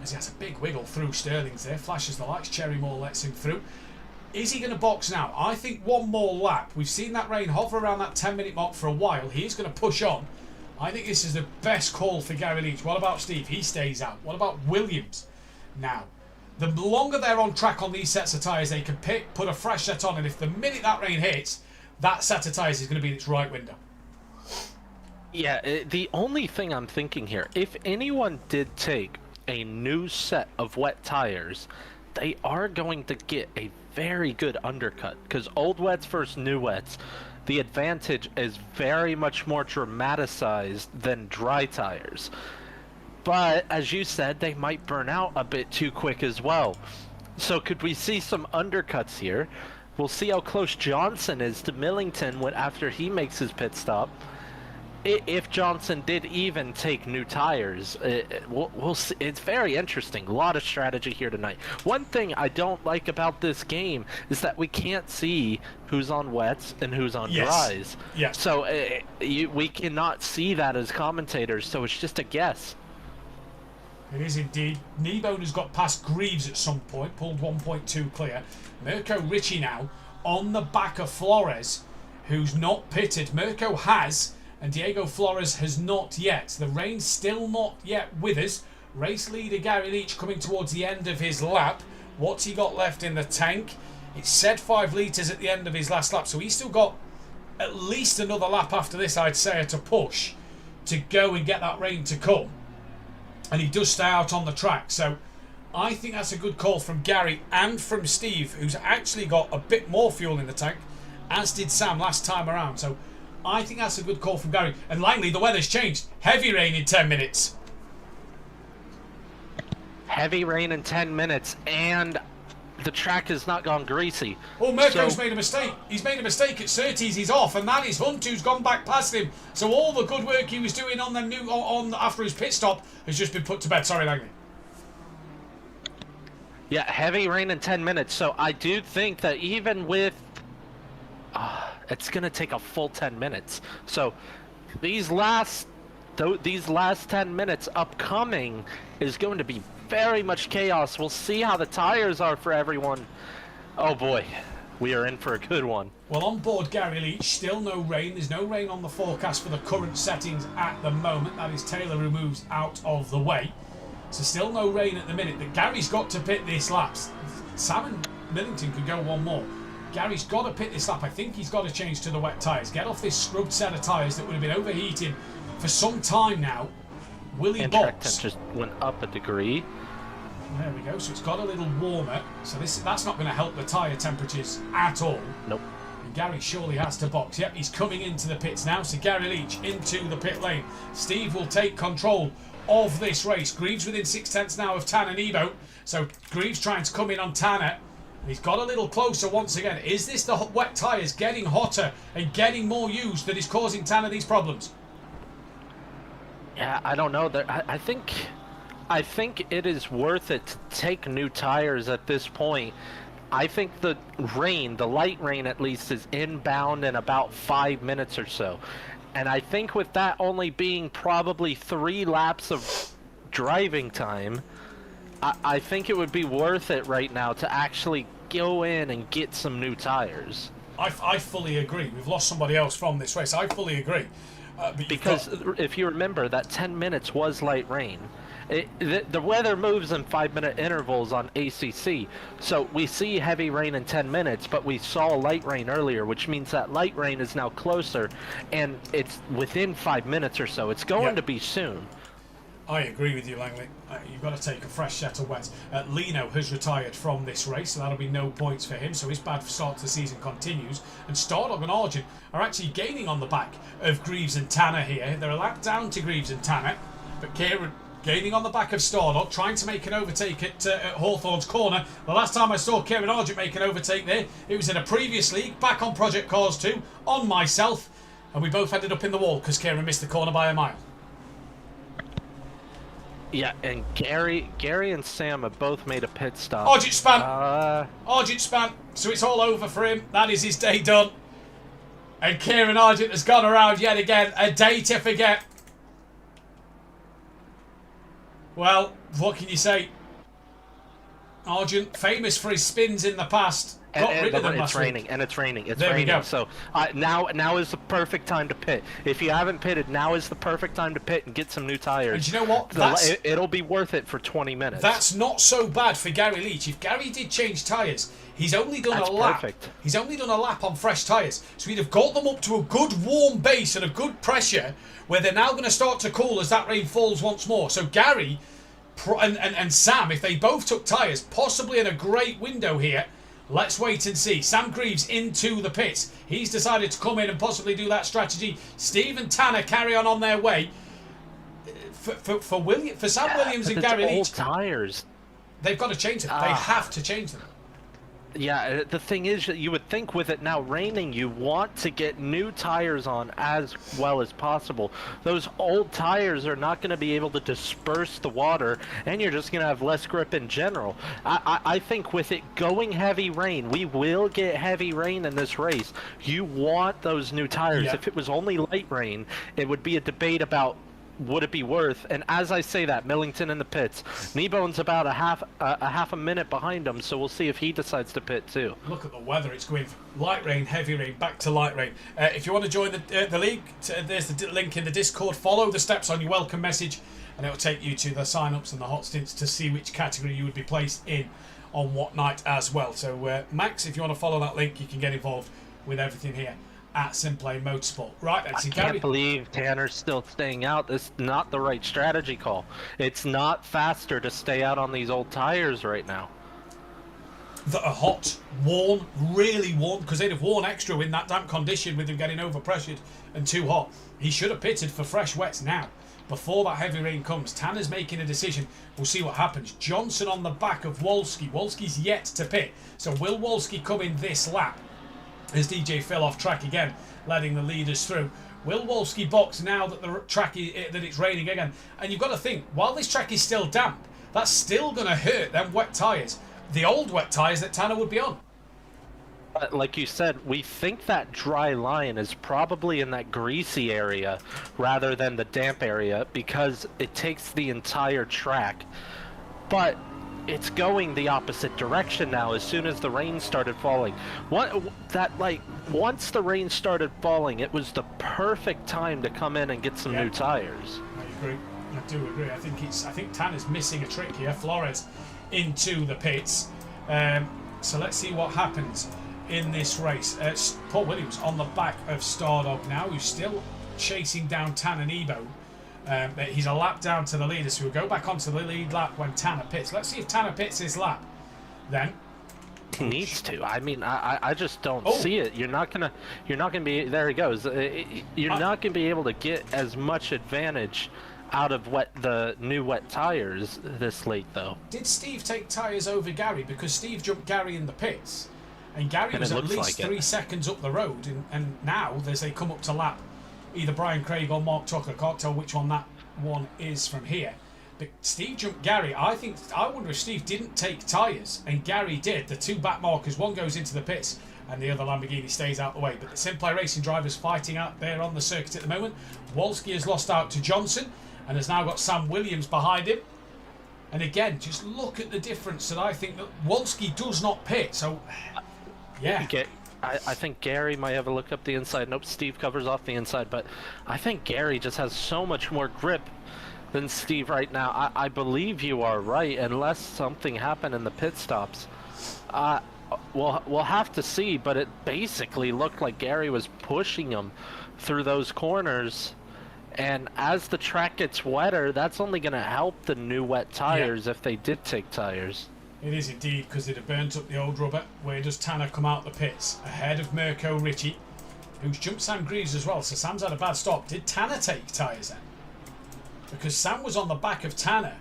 As he has a big wiggle through Sterling's there, flashes the lights, Cherry Moore lets him through. Is he going to box now? I think 1 more lap. We've seen that rain hover around that 10-minute mark for a while. He's going to push on. I think this is the best call for Gary Leach. What about Steve? He stays out. What about Williams? Now, the longer they're on track on these sets of tyres, they can put a fresh set on, and if the minute that rain hits, that set of tyres is going to be in its right window. Yeah, the only thing I'm thinking here, if anyone did take a new set of wet tires, they are going to get a very good undercut, because old wets versus new wets, the advantage is very much more dramatized than dry tires. But as you said, they might burn out a bit too quick as well. So could we see some undercuts here? We'll see how close Johnson is to Millington after he makes his pit stop. If Johnson did even take new tires, we'll see. It's very interesting. A lot of strategy here tonight. One thing I don't like about this game is that we can't see who's on wets and who's on dries. Yes. So we cannot see that as commentators, so it's just a guess. It is indeed. Kneebone has got past Greaves at some point, pulled 1.2 clear. Mirko Ritchie now on the back of Flores, who's not pitted. Mirko has, and Diego Flores has not yet. The rain's still not yet with us. Race leader Gary Leach coming towards the end of his lap. What's he got left in the tank? It said 5 litres at the end of his last lap, so he's still got at least another lap after this, I'd say, to push to go and get that rain to come. And he does stay out on the track, so I think that's a good call from Gary and from Steve, who's actually got a bit more fuel in the tank, as did Sam last time around. So I think that's a good call from Gary. And Langley, the weather's changed. Heavy rain in 10 minutes. Heavy rain in 10 minutes, and the track has not gone greasy. Oh, Mirko's made a mistake. He's made a mistake at Surtees. He's off, and that is Hunt who's gone back past him. So all the good work he was doing on after his pit stop has just been put to bed. Sorry, Langley. Yeah, heavy rain in 10 minutes. So I do think that even with... it's going to take a full 10 minutes. So these last 10 minutes upcoming is going to be very much chaos. We'll see how the tires are for everyone. Oh boy, we are in for a good one. Well, on board Gary Leach, still no rain. There's no rain on the forecast for the current settings at the moment. That is Taylor who moves out of the way. So still no rain at the minute. But Gary's got to pit this lap. Sam and Millington could go one more. Gary's got to pit this lap. I think he's got to change to the wet tyres. Get off this scrubbed set of tyres that would have been overheating for some time now. Will he box? Just went up a degree. There we go. So it's got a little warmer. So that's not going to help the tyre temperatures at all. Nope. And Gary surely has to box. Yep, he's coming into the pits now. So Gary Leach into the pit lane. Steve will take control of this race. Greaves within 6/10 now of Tanner Nebo. So Greaves trying to come in on Tanner. He's got a little closer once again. Is this the wet tyres getting hotter and getting more used that is causing Tanner these problems? Yeah, I don't know. I think it is worth it to take new tires at this point. I think the light rain at least, is inbound in about 5 minutes or so. And I think with that only being probably 3 laps of driving time, I think it would be worth it right now to actually go in and get some new tires. I fully agree. We've lost somebody else from this race. I fully agree. Because if you remember, that 10 minutes was light rain. The weather moves in 5-minute intervals on ACC, so we see heavy rain in 10 minutes, but we saw light rain earlier, which means that light rain is now closer, and it's within 5 minutes or so. It's going to be soon. I agree with you, Langley. You've got to take a fresh set of wets. Lino has retired from this race, so that'll be no points for him. So his bad start to the season continues. And Stardog and Argent are actually gaining on the back of Greaves and Tanner here. They're a lap down to Greaves and Tanner, but Kieran gaining on the back of Stardog, trying to make an overtake at Hawthorne's corner. The last time I saw Kieran Argent make an overtake there, it was in a previous league, back on Project Cars 2, on myself, and we both ended up in the wall because Kieran missed the corner by a mile. Yeah, and Gary and Sam have both made a pit stop. Argent span. Argent span. So it's all over for him. That is his day done. And Kieran Argent has gone around yet again. A day to forget. Well, what can you say? Argent, famous for his spins in the past. It's raining. There we go. So now is the perfect time to pit. If you haven't pitted, now is the perfect time to pit and get some new tires. And you know what? It'll be worth it for 20 minutes. That's not so bad for Gary Leach. If Gary did change tyres, he's only done a lap. Perfect. He's only done a lap on fresh tyres. So he'd have got them up to a good warm base and a good pressure where they're now going to start to cool as that rain falls once more. So Gary and Sam, if they both took tyres, possibly in a great window here. Let's wait and see. Sam Greaves into the pits. He's decided to come in and possibly do that strategy. Steve and Tanner carry on their way. For Sam Williams and Gary Leach, old tires. They've got to change them. They have to change them. Yeah, the thing is that you would think with it now raining, you want to get new tires on as well as possible. Those old tires are not going to be able to disperse the water, and you're just going to have less grip in general. I think with it going heavy rain, we will get heavy rain in this race. You want those new tires. Yeah. If it was only light rain, it would be a debate about would it be worth. And as I say that, Millington in the pits. Kneebone's about a half a minute behind him, so we'll see if he decides to pit too. Look at the weather. It's going from light rain, heavy rain, back to light rain. If you want to join the league, there's the link in the Discord. Follow the steps on your welcome message, and it will take you to the sign-ups and the hot stints to see which category you would be placed in on what night as well. So Max, if you want to follow that link, you can get involved with everything here at SimPlay Motorsport. Right, that's I can't believe Tanner's still staying out. This is not the right strategy call. It's not faster to stay out on these old tires right now. That are hot, worn, really worn, because they'd have worn extra in that damp condition with them getting overpressured and too hot. He should have pitted for fresh wets now, before that heavy rain comes. Tanner's making a decision. We'll see what happens. Johnson on the back of Wolski. Wolski's yet to pit. So will Wolski come in this lap? As DJ fell off track again, letting the leaders through. Will Wolski box now that the track that it's raining again? And you've got to think, while this track is still damp, that's still going to hurt them wet tyres. The old wet tyres that Tanner would be on. Like you said, we think that dry line is probably in that greasy area rather than the damp area because it takes the entire track. But it's going the opposite direction now as soon as the rain started falling. Once the rain started falling, it was the perfect time to come in and get some new tires. I agree. I do agree. I think Tanner's missing a trick here. Flores into the pits. So let's see what happens in this race. Paul Williams on the back of Stardog now, who's still chasing down Tanner Nebo. He's a lap down to the leader, so we'll go back onto the lead lap when Tanner pits. Let's see if Tanner pits his lap. Then he needs to. I mean, I just don't see it. You're not gonna be. There he goes. You're not gonna be able to get as much advantage out of the new wet tires this late, though. Did Steve take tires over Gary? Because Steve jumped Gary in the pits, and Gary was at least 3 seconds up the road. And now, as they come up to lap either Brian Craig or Mark Tucker, I can't tell which one that one is from here. But Steve jumped Gary. I wonder if Steve didn't take tyres and Gary did. The two back markers, one goes into the pits and the other Lamborghini stays out the way. But the SimPlay Racing drivers fighting out there on the circuit at the moment. Wolski has lost out to Johnson and has now got Sam Williams behind him. And again, just look at the difference that I think that Wolski does not pit. So, yeah. I think Gary might have a look up the inside. Nope, Steve covers off the inside, but I think Gary just has so much more grip than Steve right now. I believe you are right, unless something happened in the pit stops. We'll have to see, but it basically looked like Gary was pushing him through those corners. And as the track gets wetter, that's only going to help the new wet tires if they did take tires. It is indeed, because they'd have burnt up the old rubber. Where does Tanner come out the pits? Ahead of Mirko Ritchie, who's jumped Sam Greaves as well. So Sam's had a bad stop. Did Tanner take tyres then? Because Sam was on the back of Tanner,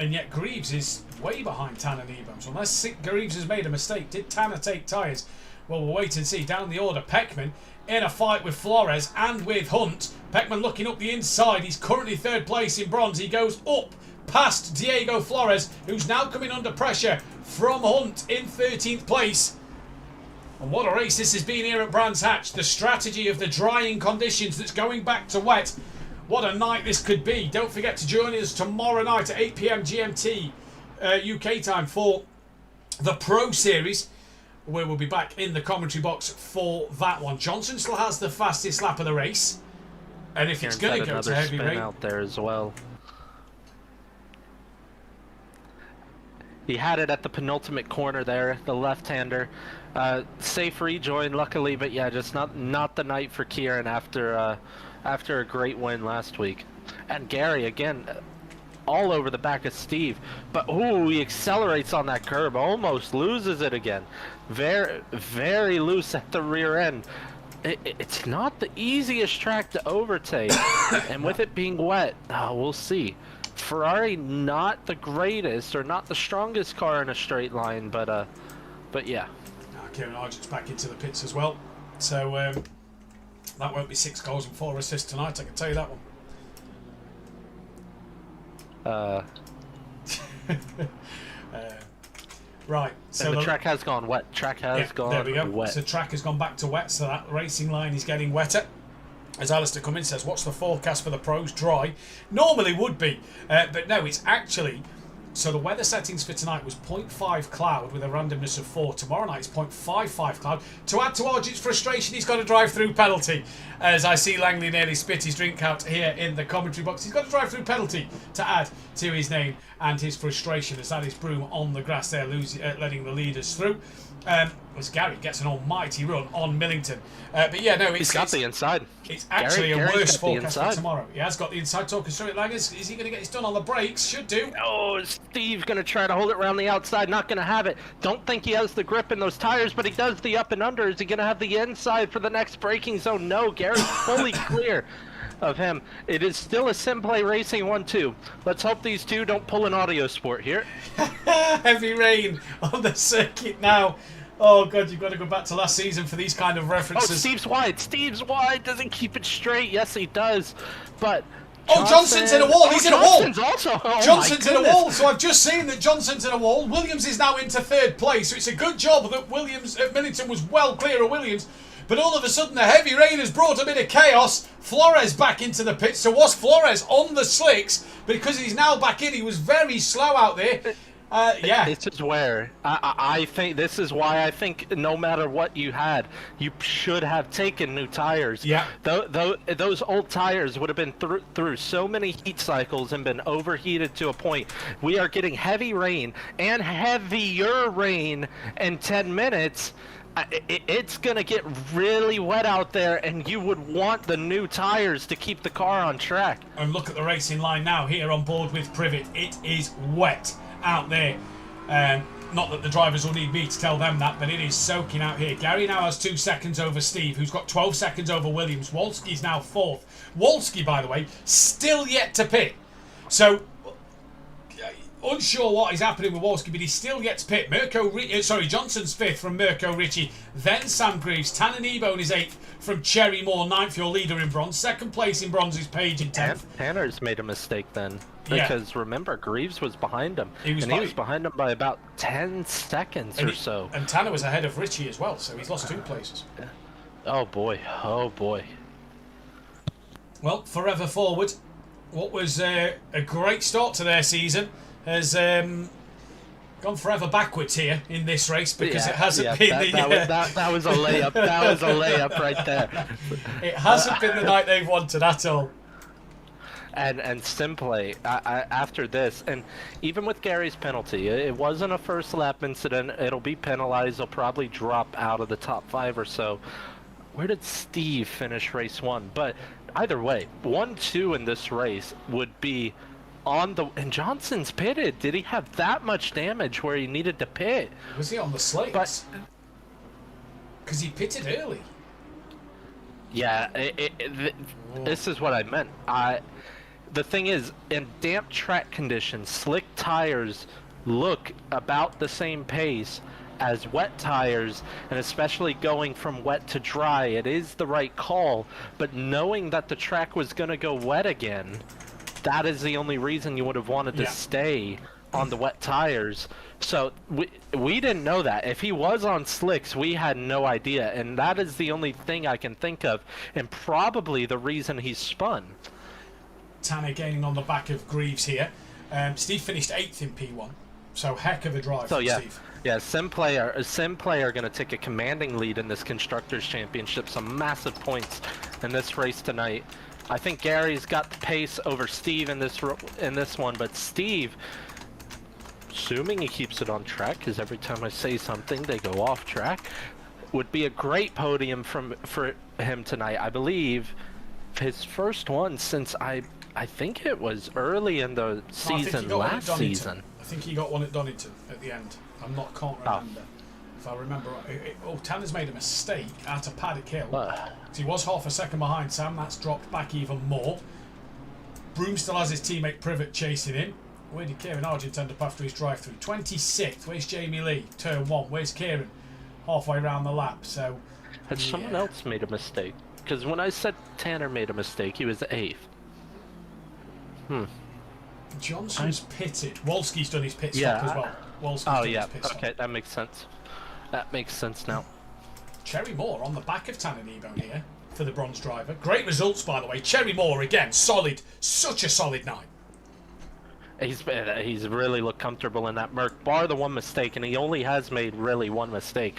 and yet Greaves is way behind Tanner Nebo. So unless Greaves has made a mistake, did Tanner take tyres? Well, we'll wait and see. Down the order, Peckman in a fight with Flores and with Hunt. Peckman looking up the inside. He's currently third place in bronze. He goes up past Diego Flores, who's now coming under pressure from Hunt in 13th place. And what a race this has been here at Brands Hatch. The strategy of the drying conditions that's going back to wet. What a night this could be. Don't forget to join us tomorrow night at 8 PM GMT UK time for the Pro Series, where we'll be back in the commentary box for that one. Johnson still has the fastest lap of the race, and if it's going to go to heavy rain out there as well. He had it at the penultimate corner there, the left-hander. Safe rejoin, luckily, but yeah, just not the night for Kieran after a great win last week. And Gary, again, all over the back of Steve. But, ooh, he accelerates on that curb, almost loses it again. Very, very loose at the rear end. It's not the easiest track to overtake, and with it being wet, we'll see. Ferrari not the greatest or not the strongest car in a straight line, but yeah. Kieran Argent's back into the pits as well, so that won't be 6 goals and 4 assists tonight, I can tell you that one. Right, so and the track has gone wet. Track has gone there we go. wet. So the track has gone back to wet, so that racing line is getting wetter. As Alistair Cummins says, what's the forecast for the pros? Dry. Normally would be, but no, it's actually... So the weather settings for tonight was 0.5 cloud with a randomness of 4. Tomorrow night it's 0.55 cloud. To add to Argent's frustration, he's got a drive-through penalty. As I see Langley nearly spit his drink out here in the commentary box. He's got a drive-through penalty to add to his name and his frustration as that is Broom on the grass there, letting the leaders through. As Gary gets an almighty run on Millington. But yeah, no, he's got the inside. It's actually a worse forecast for tomorrow. He has got the inside. Talk us through it, Langers. Is he going to get this done on the brakes? Should do. Oh, Steve's going to try to hold it around the outside. Not going to have it. Don't think he has the grip in those tires, but he does the up and under. Is he going to have the inside for the next braking zone? No, Gary's fully clear of him. It is still a SimPlay Racing 1-2. Let's hope these two don't pull an audio sport here. Heavy rain on the circuit now. Oh, God, you've got to go back to last season for these kind of references. Oh, Steve's wide. Steve's wide. Doesn't keep it straight. Yes, he does. But Oh, Johnson's in a wall. He's in a wall. Johnson's also. Oh, Johnson's in a wall. So I've just seen that Johnson's in a wall. Williams is now into third place. So it's a good job that Millington was well clear of Williams. But all of a sudden, the heavy rain has brought a bit of chaos. Flores back into the pit. So was Flores on the slicks? Because he's now back in. He was very slow out there. Yeah. This is where I think this is why I think no matter what you had, you should have taken new tires. Yeah. Those old tires would have been through so many heat cycles and been overheated to a point. We are getting heavy rain and heavier rain in 10 minutes. It's gonna get really wet out there, and you would want the new tires to keep the car on track. And look at the racing line now here on board with Privet. It is wet out there. Not that the drivers will need me to tell them that, but it is soaking out here. Gary now has 2 seconds over Steve, who's got 12 seconds over Williams. Wolski's now 4th. Wolski, by the way, still yet to pit. So, unsure what is happening with Wolski, but he still gets pit. Johnson's 5th from Mirko Ricci, then Sam Greaves. Tanner Nebone is 8th from Cherry Moore, 9th, your leader in bronze. 2nd place in bronze is Page in 10th. Tanner's made a mistake then. Because remember, Greaves was behind him. He was behind him by about 10 seconds or so. And Tanner was ahead of Ricci as well, so he's lost 2 places. Oh boy, oh boy. Well, forever forward. What was a great start to their season has gone forever backwards here in this race because it hasn't been that was a layup. That was a layup right there. It hasn't been the night they've wanted at all. And SimPlay after this, and even with Gary's penalty, it wasn't a first lap incident. It'll be penalized. They'll probably drop out of the top 5 or so. Where did Steve finish race 1? But either way, 1-2 in this race would be on the. And Johnson's pitted. Did he have that much damage where he needed to pit? Was he on the slates? Because he pitted early. Yeah, this is what I meant. The thing is, in damp track conditions, slick tires look about the same pace as wet tires, and especially going from wet to dry, it is the right call, but knowing that the track was going to go wet again, that is the only reason you would have wanted to stay on the wet tires. So we didn't know that. If he was on slicks, we had no idea, and that is the only thing I can think of, and probably the reason he spun. Tanner gaining on the back of Greaves here. Steve finished 8th in P1, so heck of a drive from Steve. Yeah, SimPlay are going to take a commanding lead in this Constructors' Championship. Some massive points in this race tonight. I think Gary's got the pace over Steve in this one, but Steve, assuming he keeps it on track, because every time I say something they go off track, would be a great podium for him tonight. I believe his first one since I think it was early in the season last season. I think he got one at Donington at the end. Can't remember. If I remember right. Tanner's made a mistake out of Paddock Hill. He was half a second behind Sam. That's dropped back even more. Broom still has his teammate Privet chasing him. Where did Kieran Argent end up after his drive-through? 26th. Where's Jamie Lee? Turn 1. Where's Kieran? Halfway around the lap. So. Had someone else made a mistake? Because when I said Tanner made a mistake, he was 8th. Johnson's pitted. Wolski's done his pit stop as well. Wolski's done his pit stop. Okay, that makes sense. That makes sense now. Cherry Moore on the back of Tanner Nebone here for the bronze driver. Great results, by the way. Cherry Moore again, solid. Such a solid night. He's really looked comfortable in that Merc, bar the one mistake, and he only has made really one mistake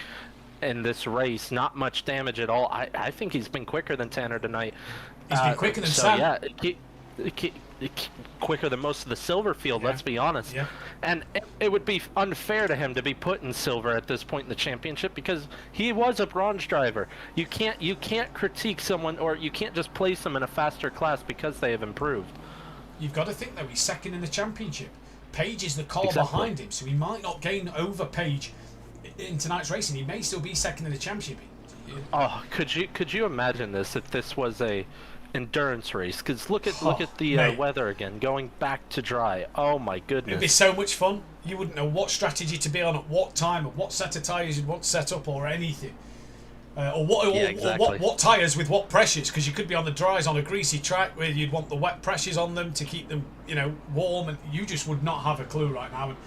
in this race. Not much damage at all. I think he's been quicker than Tanner tonight. He's been quicker than Sam. Yeah, quicker than most of the silver field, let's be honest. Yeah. And it would be unfair to him to be put in silver at this point in the championship because he was a bronze driver. You can't critique someone, or you can't just place them in a faster class because they have improved. You've got to think though, he's second in the championship. Page is the car behind him, so he might not gain over Page in tonight's racing. He may still be second in the championship. Oh, could you imagine this if this was a endurance race? Because look at the weather again, going back to dry. Oh my goodness! It'd be so much fun. You wouldn't know what strategy to be on at what time, or what set of tyres you'd want set up, or anything. What tyres with what pressures, because you could be on the dries on a greasy track where you'd want the wet pressures on them to keep them, warm, and you just would not have a clue right now. And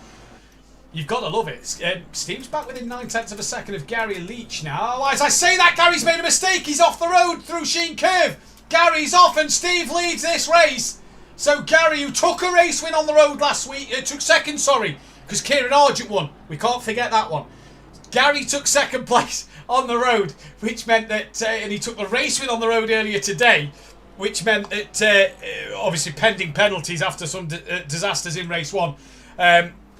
you've got to love it. Steve's back within 9/10 of a second of Gary Leach now. As I say that, Gary's made a mistake. He's off the road through Sheen Curve. Gary's off and Steve leads this race. So Gary, who took a race win on the road last week, took second, because Kieran Argent won. We can't forget that one. Gary took second place on the road, which meant that, and he took the race win on the road earlier today, which meant that, obviously pending penalties after some disasters in race 1.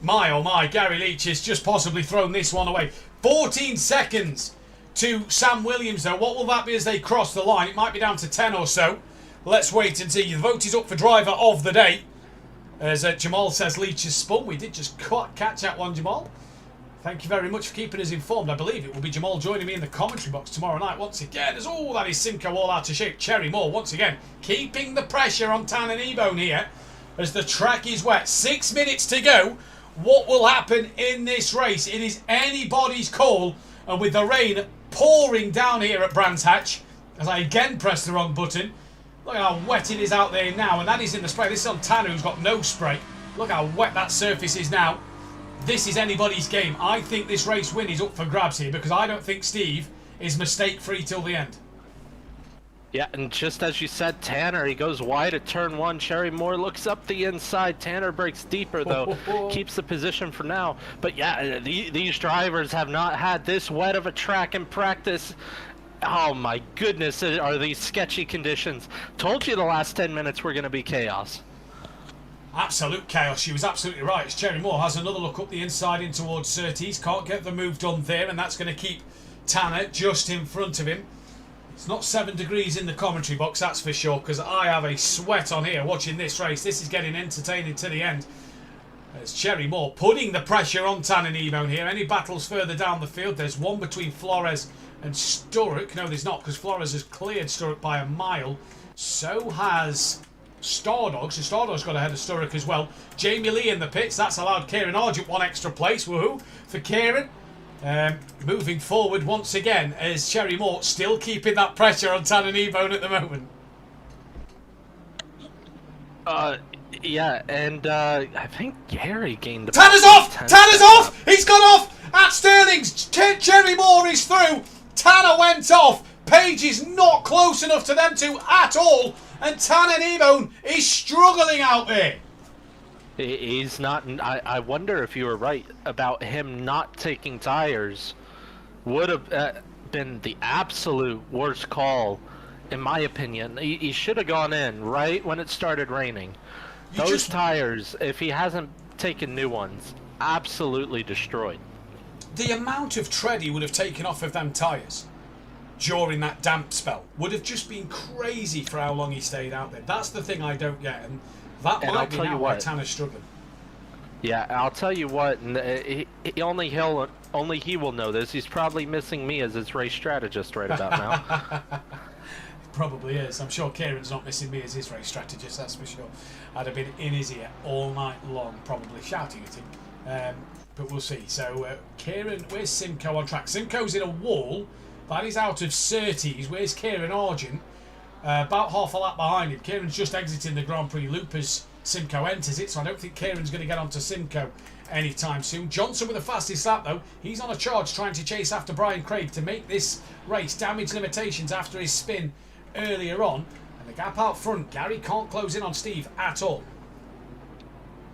My oh my, Gary Leach has just possibly thrown this one away. 14 seconds to Sam Williams though. What will that be as they cross the line? It might be down to 10 or so. Let's wait and see. The vote is up for driver of the day. As Jamal says Leach has spun. We did just catch that one, Jamal. Thank you very much for keeping us informed. I believe it will be Jamal joining me in the commentary box tomorrow night once again. That is Simcoe all out of shape. Cherry Moore once again keeping the pressure on Tan and Ebone here as the track is wet. 6 minutes to go. What will happen in this race? It is anybody's call, and with the rain pouring down here at Brands Hatch, as I again press the wrong button. Look how wet it is out there now, and that is in the spray. This is on Tanner, who's got no spray. Look how wet that surface is now. This is anybody's game. I think this race win is up for grabs here, because I don't think Steve is mistake-free till the end. Yeah, and just as you said, Tanner, he goes wide at turn 1. Cherry Moore looks up the inside. Tanner breaks deeper, though. Keeps the position for now. But yeah, these drivers have not had this wet of a track in practice. Oh my goodness, are these sketchy conditions. Told you the last 10 minutes were going to be chaos. Absolute chaos. She was absolutely right. As Cherry Moore has another look up the inside in towards Surtees. Can't get the move done there, and that's going to keep Tanner just in front of him. It's not 7 degrees in the commentary box, that's for sure, because I have a sweat on here watching this race. This is getting entertaining to the end. There's Cherry Moore putting the pressure on Tan and Ebone here. Any battles further down the field? There's one between Flores and Sturrock. No, there's not, because Flores has cleared Sturrock by a mile. So has Stardog. So Stardog's got ahead of Sturrock as well. Jamie Lee in the pits. That's allowed Kieran Argent one extra place. Woohoo for Kieran. Moving forward once again as Cherry Moore still keeping that pressure on Tan and Ebone at the moment. Yeah, and I think Gary gained the... Tanner's off! Tanner's off! He's gone off! At Sterling's, Cherry Moore is through. Tanner went off. Page is not close enough to them two at all. And Tan and Ebone is struggling out there. He's not... I wonder if you were right about him not taking tires. Would have been the absolute worst call, in my opinion. He should have gone in right when it started raining. Those tires, if he hasn't taken new ones, absolutely destroyed. The amount of tread he would have taken off of them tyres during that damp spell would have just been crazy for how long he stayed out there. That's the thing I don't get, and that might be now why Tanner's struggling. Yeah, I'll tell you what, and only he will know this. He's probably missing me as his race strategist right about now. Probably is. I'm sure Kieran's not missing me as his race strategist, that's for sure. I'd have been in his ear all night long, probably shouting at him. But we'll see. So, Kieran, where's Simcoe on track? Simcoe's in a wall. That is out of Surtees. Where's Kieran Argent? About half a lap behind him. Kieran's just exiting the Grand Prix loop as Simcoe enters it, so I don't think Kieran's going to get onto Simcoe anytime soon. Johnson with the fastest lap, though. He's on a charge trying to chase after Brian Craig to make this race damage limitations after his spin earlier on. And the gap out front, Gary can't close in on Steve at all.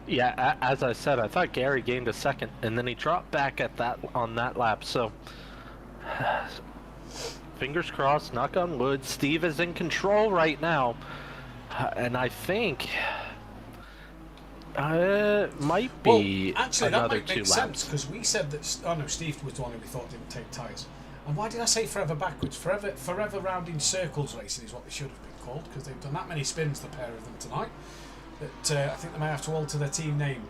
Yeah, as I said, I thought Gary gained a second, and then he dropped back at on that lap. So, fingers crossed, knock on wood. Steve is in control right now, and I think might be actually, another that might make sense, because we said that. Oh no, Steve was the one who we thought didn't take tyres. And why did I say forever backwards? Forever rounding circles racing is what they should have been called, because they've done that many spins, the pair of them tonight. But I think they may have to alter their team name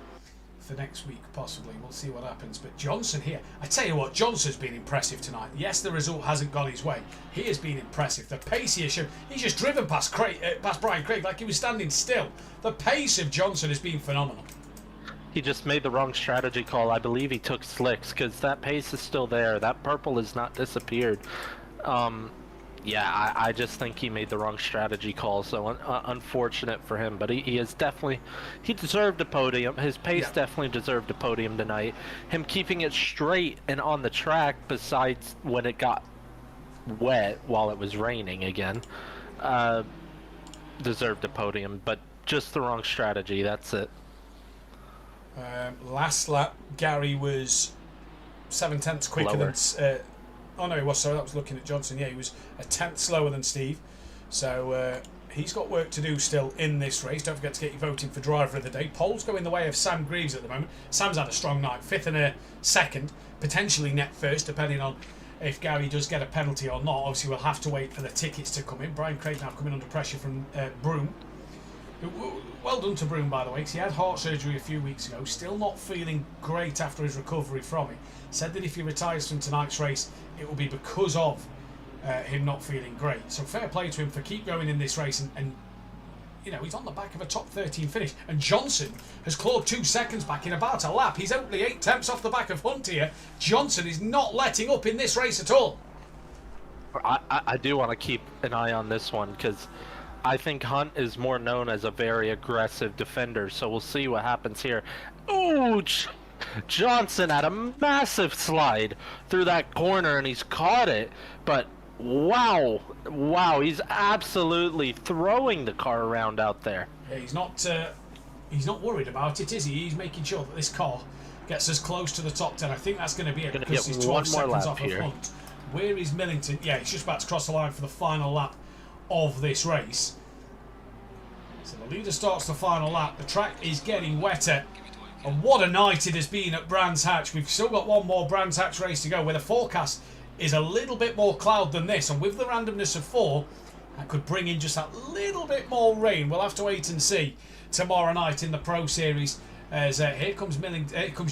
for next week, possibly. We'll see what happens. But Johnson here, I tell you what, Johnson's been impressive tonight. Yes, the result hasn't gone his way. He has been impressive. The pace he has shown, he's just driven past Brian Craig like he was standing still. The pace of Johnson has been phenomenal. He just made the wrong strategy call. I believe he took slicks, because that pace is still there. That purple has not disappeared. Yeah, I just think he made the wrong strategy call, so unfortunate for him. But he is definitely, he deserved a podium. His pace definitely deserved a podium tonight. Him keeping it straight and on the track, besides when it got wet while it was raining again, deserved a podium. But just the wrong strategy, that's it. Last lap, Gary was 7/10 quicker Lower. than... oh no, he was, sorry, that was looking at Johnson. Yeah, he was a 10th slower than Steve. So he's got work to do still in this race. Don't forget to get your voting for driver of the day. Polls go in the way of Sam Greaves at the moment. Sam's had a strong night, 5th and a 2nd, potentially net 1st, depending on if Gary does get a penalty or not. Obviously, we'll have to wait for the tickets to come in. Brian Craig now coming under pressure from Broome. Well done to Broome, by the way, because he had heart surgery a few weeks ago. Still not feeling great after his recovery from it. Said that if he retires from tonight's race, it will be because of him not feeling great. So fair play to him for keep going in this race. And you know, he's on the back of a top 13 finish. And Johnson has clawed 2 seconds back in about a lap. He's only 8 tenths off the back of Hunt here. Johnson is not letting up in this race at all. I do want to keep an eye on this one, because I think Hunt is more known as a very aggressive defender, so we'll see what happens here. Ooh, Johnson had a massive slide through that corner, and he's caught it, but wow, he's absolutely throwing the car around out there. Yeah, he's not worried about it, is he? He's making sure that this car gets as close to the top 10. I think that's going to be it, because he's 12 seconds off of Hunt. Where is Millington? Yeah, he's just about to cross the line for the final lap of this race. So the leader starts the final lap. The track is getting wetter, and what a night it has been at Brands Hatch. We've still got one more Brands Hatch race to go, where the forecast is a little bit more cloud than this, and with the randomness of 4, that could bring in just that little bit more rain. We'll have to wait and see tomorrow night in the Pro Series. As here comes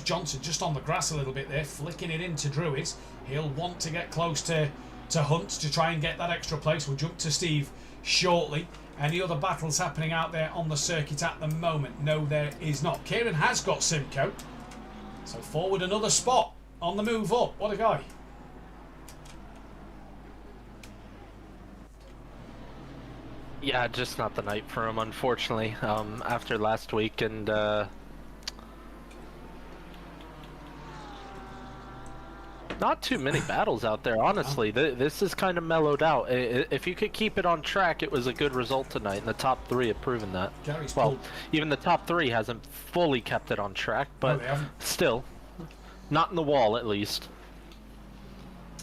Johnson, just on the grass a little bit there, flicking it into Druids. He'll want to get close to Hunt to try and get that extra place. We'll jump to Steve shortly. Any other battles happening out there on the circuit at the moment? No, there is not. Kieran has got Simcoe, so forward another spot on the move up. What a guy. Yeah, just not the night for him, unfortunately, after last week, and not too many battles out there, honestly. This is kind of mellowed out. If you could keep it on track, it was a good result tonight, and the top 3 have proven that. Well, even the top 3 hasn't fully kept it on track, but still, not in the wall at least.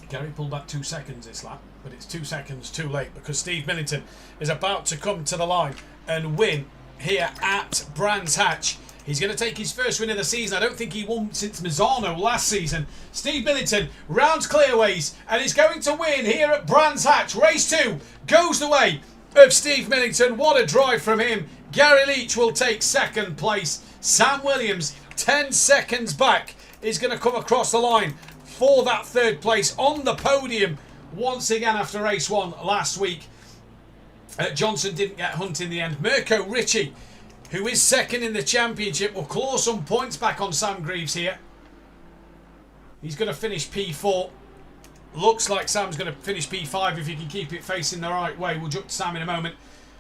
Gary pulled back 2 seconds this lap, but it's 2 seconds too late, because Steve Millington is about to come to the line and win here at Brands Hatch. He's going to take his first win of the season. I don't think he won since Mazzano last season. Steve Millington rounds clearways and is going to win here at Brands Hatch. Race 2 goes the way of Steve Millington. What a drive from him. Gary Leach will take 2nd place. Sam Williams, 10 seconds back, is going to come across the line for that 3rd place on the podium once again after race 1 last week. Johnson didn't get Hunt in the end. Mirko Ritchie, who is 2nd in the championship, will claw some points back on Sam Greaves here. He's going to finish P4. Looks like Sam's going to finish P5 if he can keep it facing the right way. We'll jump to Sam in a moment.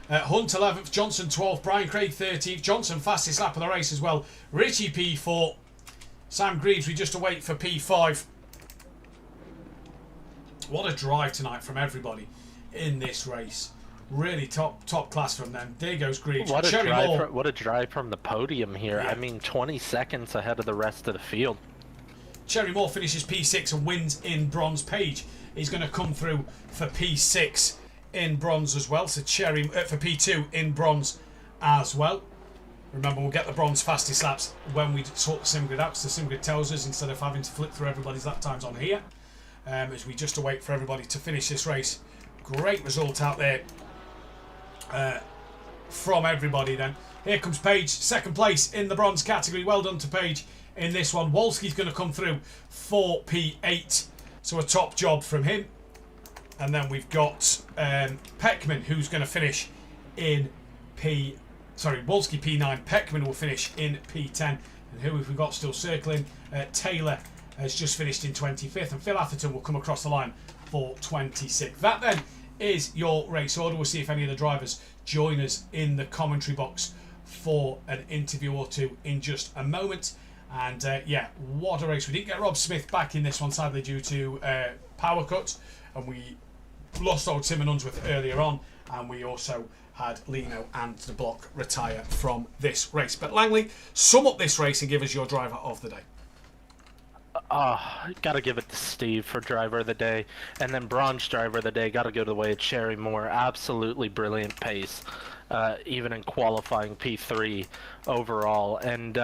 Hunt 11th, Johnson 12th, Brian Craig 13th. Johnson fastest lap of the race as well. Ritchie P4. Sam Greaves, we just await for P5. What a drive tonight from everybody in this race. Really top class from them. There goes Greaves. What a drive from the podium here. Yeah. I mean, 20 seconds ahead of the rest of the field. Cherry Moore finishes P6 and wins in bronze. Page is going to come through for P6 in bronze as well. So Cherry for P2 in bronze as well. Remember, we'll get the bronze fastest laps when we sort the sim grid out, so the sim grid tells us instead of having to flip through everybody's lap times on here. As we just await for everybody to finish this race. Great result out there from everybody then. Here comes Page, 2nd place in the bronze category. Well done to Page in this one. Wolski's going to come through for P8. So a top job from him. And then we've got Peckman, who's going to finish in Wolski P9. Peckman will finish in P10. And who have we got still circling? Taylor has just finished in 25th. And Phil Atherton will come across the line for 26th. That then is your race order. We'll see if any of the drivers join us in the commentary box for an interview or two in just a moment. And yeah, what a race. We didn't get Rob Smith back in this one, sadly, due to power cut, and we lost old Tim and Unsworth earlier on, and we also had Lino and the block retire from this race. But Langley, sum up this race and give us your driver of the day. Gotta give it to Steve for driver of the day, and then bronze driver of the day. Gotta go to the way of Cherry Moore. Absolutely brilliant pace, even in qualifying P3 overall. And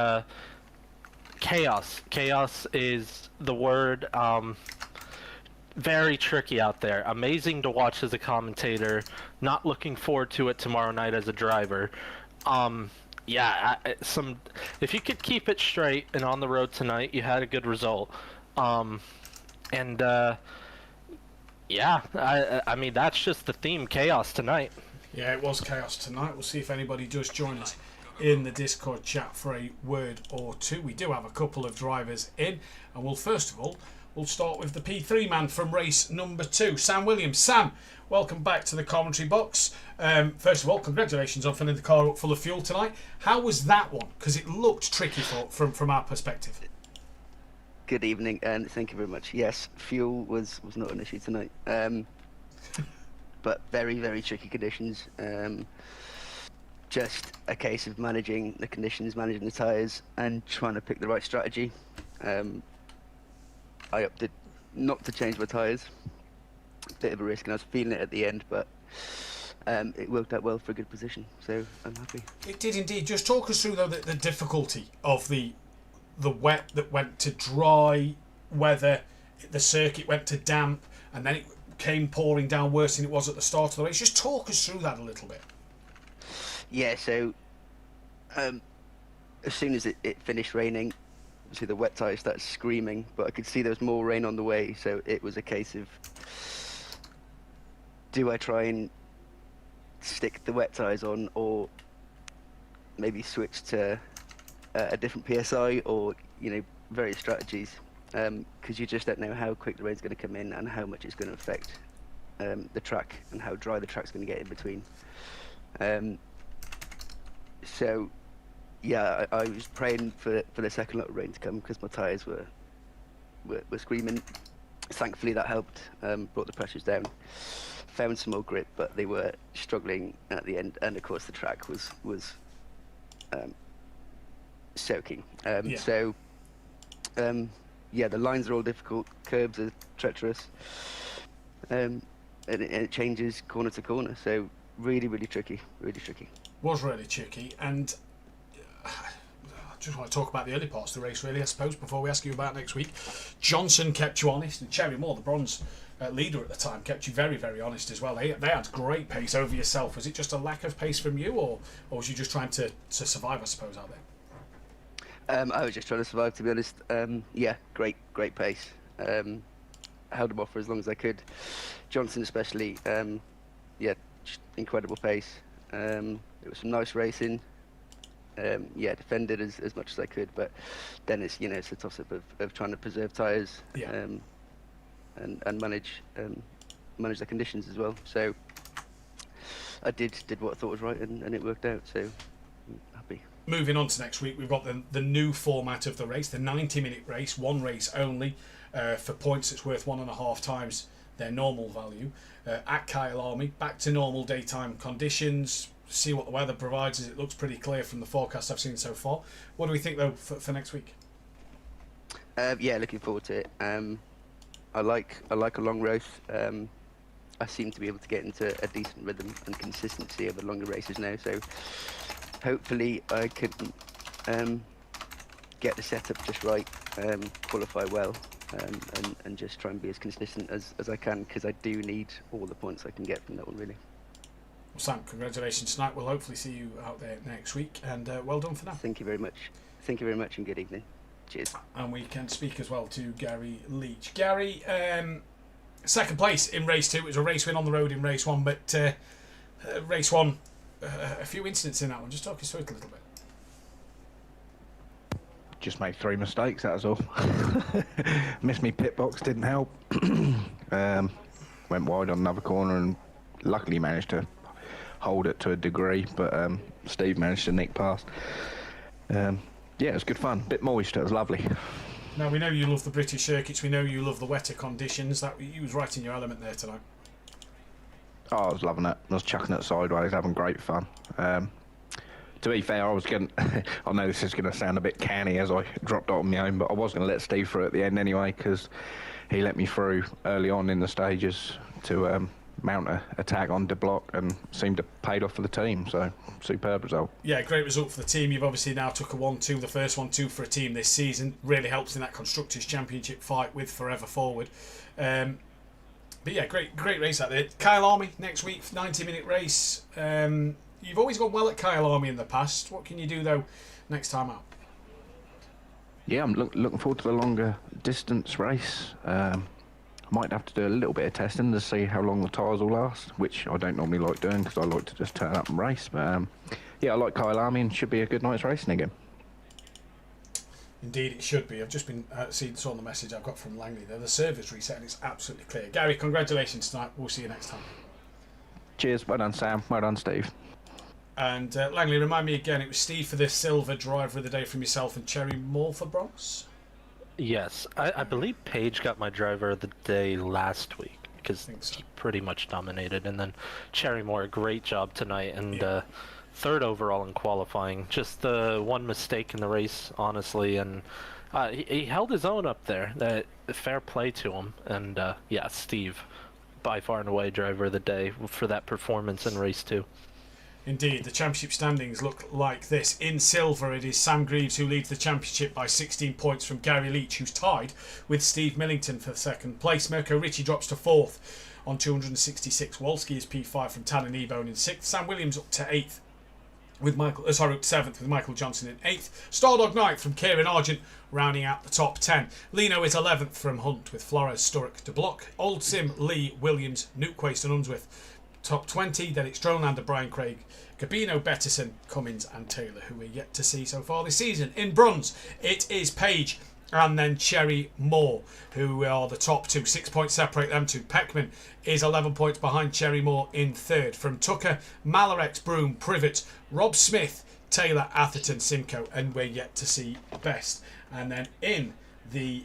chaos. Chaos is the word. Very tricky out there. Amazing to watch as a commentator. Not looking forward to it tomorrow night as a driver. Yeah, if you could keep it straight and on the road tonight, you had a good result. Yeah, I mean, that's just the theme, chaos tonight. Yeah, it was chaos tonight. We'll see if anybody does join us in the Discord chat for a word or two. We do have a couple of drivers in, and we'll start with the P3 man from race number 2, Sam Williams. Sam, welcome back to the commentary box. First of all, congratulations on filling the car up full of fuel tonight. How was that one? Because it looked tricky from our perspective. Good evening, and thank you very much. Yes, fuel was not an issue tonight, but very, very tricky conditions. Just a case of managing the conditions, managing the tyres, and trying to pick the right strategy. I opted not to change my tyres. Bit of a risk, and I was feeling it at the end, but it worked out well for a good position, so I'm happy. It did indeed. Just talk us through, though, the difficulty of the wet that went to dry weather, the circuit went to damp, and then it came pouring down worse than it was at the start of the race. Just talk us through that a little bit. Yeah, so as soon as it finished raining, obviously the wet tyres started screaming, but I could see there was more rain on the way, so it was a case of, do I try and stick the wet tyres on, or maybe switch to a different PSI, or various strategies, because you just don't know how quick the rain's going to come in and how much it's going to affect the track and how dry the track's going to get in between. So yeah, I was praying for the second lot of rain to come, because my tyres were screaming. Thankfully that helped, brought the pressures down, found some more grip, but they were struggling at the end, and of course the track was soaking. So yeah, the lines are all difficult, curbs are treacherous, and it changes corner to corner, so really tricky. Was really tricky, and I just want to talk about the early parts of the race, really, I suppose, before we ask you about next week. Johnson kept you honest, and Cherry Moore, the bronze leader at the time, kept you very, very honest as well. They had great pace over yourself. Was it just a lack of pace from you, or was you just trying to survive, I suppose, out there? I was just trying to survive, to be honest. Yeah, great pace. Held them off for as long as I could. Johnson especially, yeah, just incredible pace. It was some nice racing. Yeah, defended as much as I could, but then it's a toss-up of trying to preserve tyres, yeah, and manage the conditions as well. So I did what I thought was right, and it worked out. So I'm happy. Moving on to next week, we've got the new format of the race, the 90-minute race, one race only. For points, it's worth 1.5 times their normal value. At Kyle Army, back to normal daytime conditions. See what the weather provides, as it looks pretty clear from the forecast I've seen so far. What do we think, though, for next week? Yeah, looking forward to it. I like a long race. I seem to be able to get into a decent rhythm and consistency over longer races now, so hopefully I can get the setup just right, qualify well, and just try and be as consistent as I can, because I do need all the points I can get from that one, really. Well, Sam, congratulations tonight. We'll hopefully see you out there next week, and well done for now. Thank you very much. Thank you very much, and good evening. Cheers. And we can speak as well to Gary Leach. Gary, second place in race 2. It was a race win on the road in race 1, but race 1, a few incidents in that one. Just talk us through it a little bit. Just made 3 mistakes, that was all. Missed me pit box, didn't help. went wide on another corner and luckily managed to hold it to a degree, but Steve managed to nick past. Yeah, it was good fun. Bit moist, it was lovely. Now, we know you love the British circuits, we know you love the wetter conditions. That you was right in your element there tonight. Oh, I was loving it. I was chucking it sideways, having great fun. To be fair, I was going I know this is going to sound a bit canny as I dropped out on my own, but I was going to let Steve through at the end anyway, because he let me through early on in the stages to mount a tag on De Block, and seemed to paid off for the team, so superb result. Yeah, great result for the team. You've obviously now took a 1-2, the first 1-2 for a team this season. Really helps in that Constructors' Championship fight with Forever Forward. But yeah, great race out there. Kyle Army next week, 90-minute race. You've always gone well at Kyle Army in the past. What can you do though next time out? Yeah, I'm looking forward to the longer distance race. I might have to do a little bit of testing to see how long the tyres will last, which I don't normally like doing because I like to just turn up and race. But yeah, I like Kyle Army and should be a good night's racing again. Indeed, it should be. I've just been saw the message I've got from Langley there. The server's reset and it's absolutely clear. Gary, congratulations tonight. We'll see you next time. Cheers. Well done, Sam. Well done, Steve. And Langley, remind me again, it was Steve for the silver, driver of the day from yourself, and Cherry Moore for bronze? Yes, I believe Paige got my driver of the day last week, because he pretty much dominated. And then Cherry Moore, a great job tonight, and third overall in qualifying. Just the one mistake in the race, honestly, and he held his own up there. Fair play to him. And yeah, Steve, by far and away driver of the day for that performance in race 2. Indeed, the championship standings look like this. In silver, it is Sam Greaves who leads the championship by 16 points from Gary Leach, who's tied with Steve Millington for second place. Mirko Ritchie drops to 4th on 266. Wolski is P5 from Tanner Kneebone in 6th. Sam Williams up to 8th. With Michael, up to 7th with Michael Johnson in 8th. Stardog 9th from Kieran Argent, rounding out the top 10. Lino is 11th from Hunt with Flores, Sturrock, De Block. Old Sim, Lee, Williams, Newquist and Unsworth. Top 20, then it's Dronelander, Brian Craig, Gabino, Bettison, Cummins and Taylor, who we're yet to see so far this season. In bronze, it is Page and then Cherry Moore, who are the top 2. 6 points separate them two. Peckman is 11 points behind Cherry Moore in 3rd. From Tucker, Malarex, Broom, Privet, Rob Smith, Taylor, Atherton, Simcoe, and we're yet to see Best. And then in the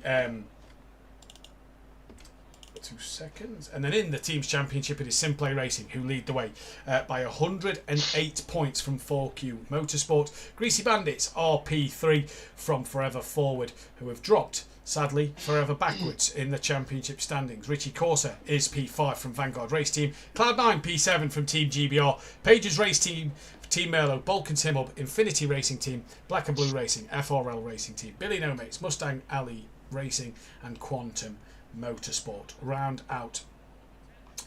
2 seconds. And then in the Teams Championship, it is SimPlay Racing who lead the way by 108 points from 4Q Motorsport. Greasy Bandits are P3 from Forever Forward, who have dropped, sadly, forever backwards in the championship standings. Richie Corsa is P5 from Vanguard Race Team. Cloud9 P7 from Team GBR. Pages Race Team, Team Merlo, Balkan Tim Hub, Infinity Racing Team, Black and Blue Racing, FRL Racing Team, Billy No Mates, Mustang Alley Racing, and Quantum Motorsport. Round out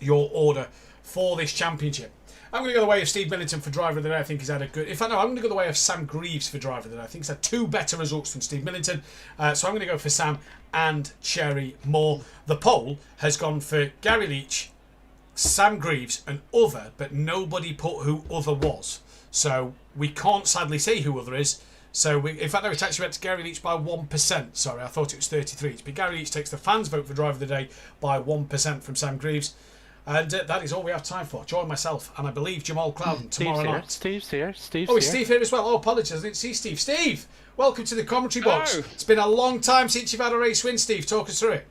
your order for this championship. I'm going to go the way of Steve Millington for driver of the day. I think he's had a good... In fact, no, I'm going to go the way of Sam Greaves for driver of the day. I think he's had 2 better results than Steve Millington. So I'm going to go for Sam and Cherry Moore. The poll has gone for Gary Leach, Sam Greaves and other, but nobody put who other was. So we can't sadly say who other is. So, in fact, no, it actually went to Gary Leach by 1%. Sorry, I thought it was 33. But Gary Leach takes the fans' vote for driver of the day by 1% from Sam Greaves. And that is all we have time for. Join myself and I believe Jamal Clouden tomorrow night. Steve's here. Oh, is Steve here as well? Oh, apologies, I didn't see Steve. Steve, welcome to the commentary box. Hello. It's been a long time since you've had a race win, Steve. Talk us through it.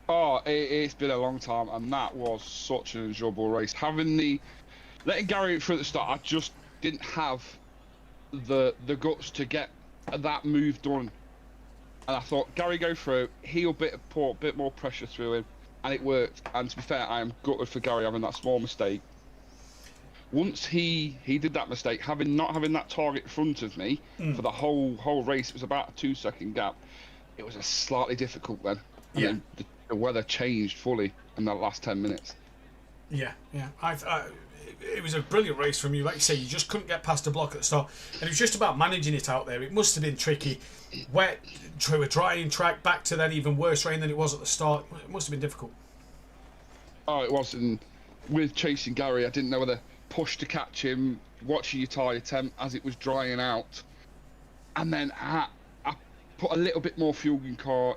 Oh, it's been a long time, and that was such an enjoyable race. Letting Gary through at the start, I just didn't have the guts to get that move done, and I thought, Gary, go through, he'll put a bit more pressure through him, and it worked. And to be fair, I am gutted for Gary having that small mistake. Once he did that mistake, not having that target in front of me for the whole race, it was about a 2-second gap. It was a slightly difficult then. And then the weather changed fully in that last 10 minutes. Yeah. It was a brilliant race from you. Like you say, you just couldn't get past the block at the start. And it was just about managing it out there. It must have been tricky. Wet, through a drying track, back to then even worse rain than it was at the start. It must have been difficult. Oh, it was. And with chasing Gary, I didn't know whether push to catch him, watching your tyre temp as it was drying out. And then I put a little bit more fuel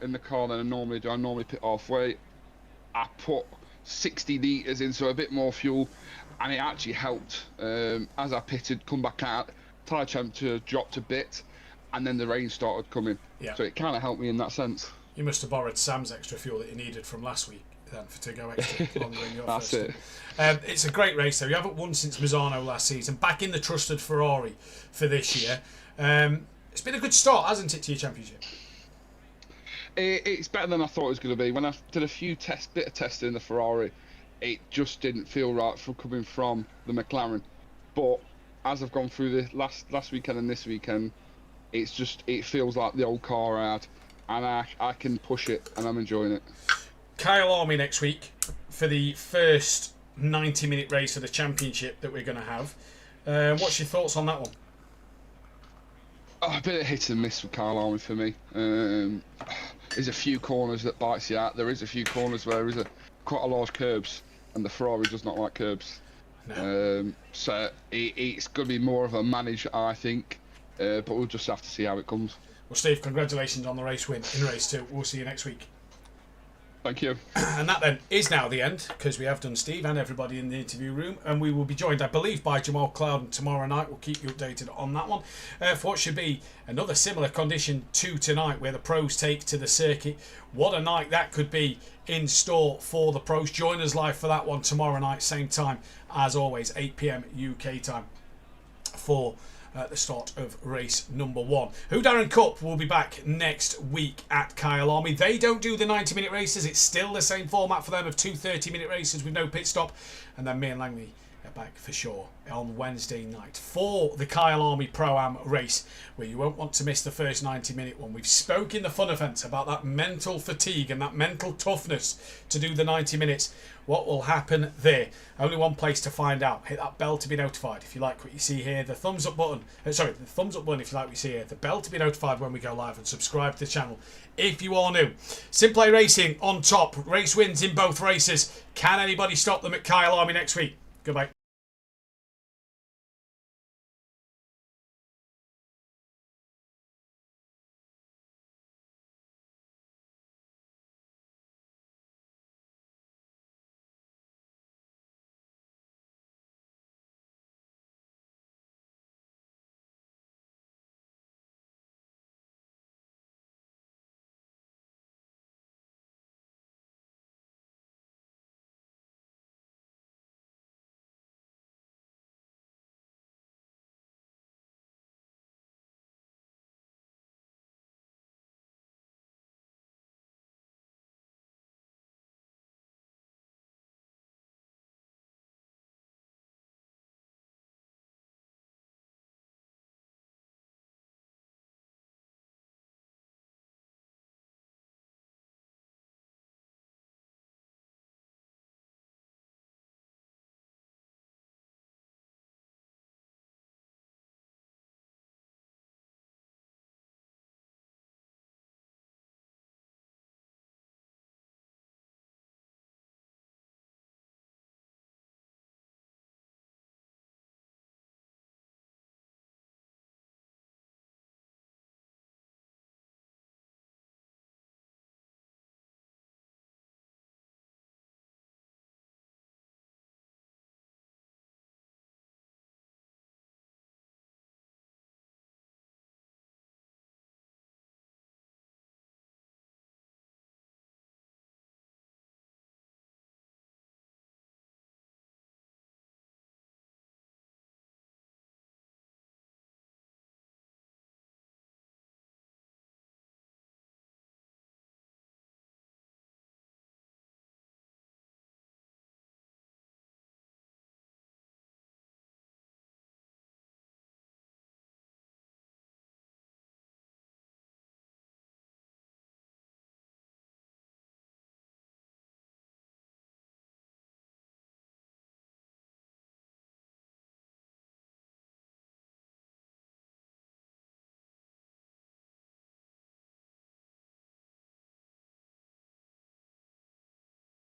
in the car than I normally do. I normally pit halfway. I put 60 litres in, so a bit more fuel, and it actually helped. As I pitted, come back out, tyre temperature dropped a bit, and then the rain started coming. Yeah. So it kind of helped me in that sense. You must have borrowed Sam's extra fuel that you needed from last week then to go extra longer in your That's first. It's a great race though. You haven't won since Mazzano last season. Back in the trusted Ferrari for this year. It's been a good start, hasn't it, to your championship? It's better than I thought it was going to be. When I did a few bit of testing in the Ferrari, it just didn't feel right for coming from the McLaren. But as I've gone through the last weekend and this weekend, it feels like the old car I had, and I can push it, and I'm enjoying it. Kyle Army next week for the first 90-minute race of the championship that we're going to have. What's your thoughts on that one? A bit of hit and miss with Kyle Army for me. There's a few corners that bites you out. There is a few corners where there is quite a large curbs, and the Ferrari does not like curbs. No. So it's going to be more of a manage, I think. But we'll just have to see how it comes. Well, Steve, congratulations on the race win in race 2. We'll see you next week. Thank you. And that then is now the end, because we have done Steve and everybody in the interview room, and we will be joined, I believe, by Jamal Clouden tomorrow night. We'll keep you updated on that one. For what should be another similar condition to tonight, where the pros take to the circuit. What a night that could be in store for the pros. Join us live for that one tomorrow night, same time as always, 8 PM UK time, for the start of race number 1. Who Darren Cup will be back next week at Kyle Army. They don't do the 90-minute races. It's still the same format for them of 2 30-minute races with no pit stop. And then me and Langley are back for sure on Wednesday night for the Kyle Army Pro-Am race, where you won't want to miss the first 90-minute one. We've spoken in the fun event about that mental fatigue and that mental toughness to do the 90 minutes. What will happen there? Only one place to find out. Hit that bell to be notified if you like what you see here. The thumbs up button. The thumbs up button if you like what you see here. The bell to be notified when we go live, and subscribe to the channel if you are new. SimPlay Racing on top. Race wins in both races. Can anybody stop them at Kyle Army next week? Goodbye.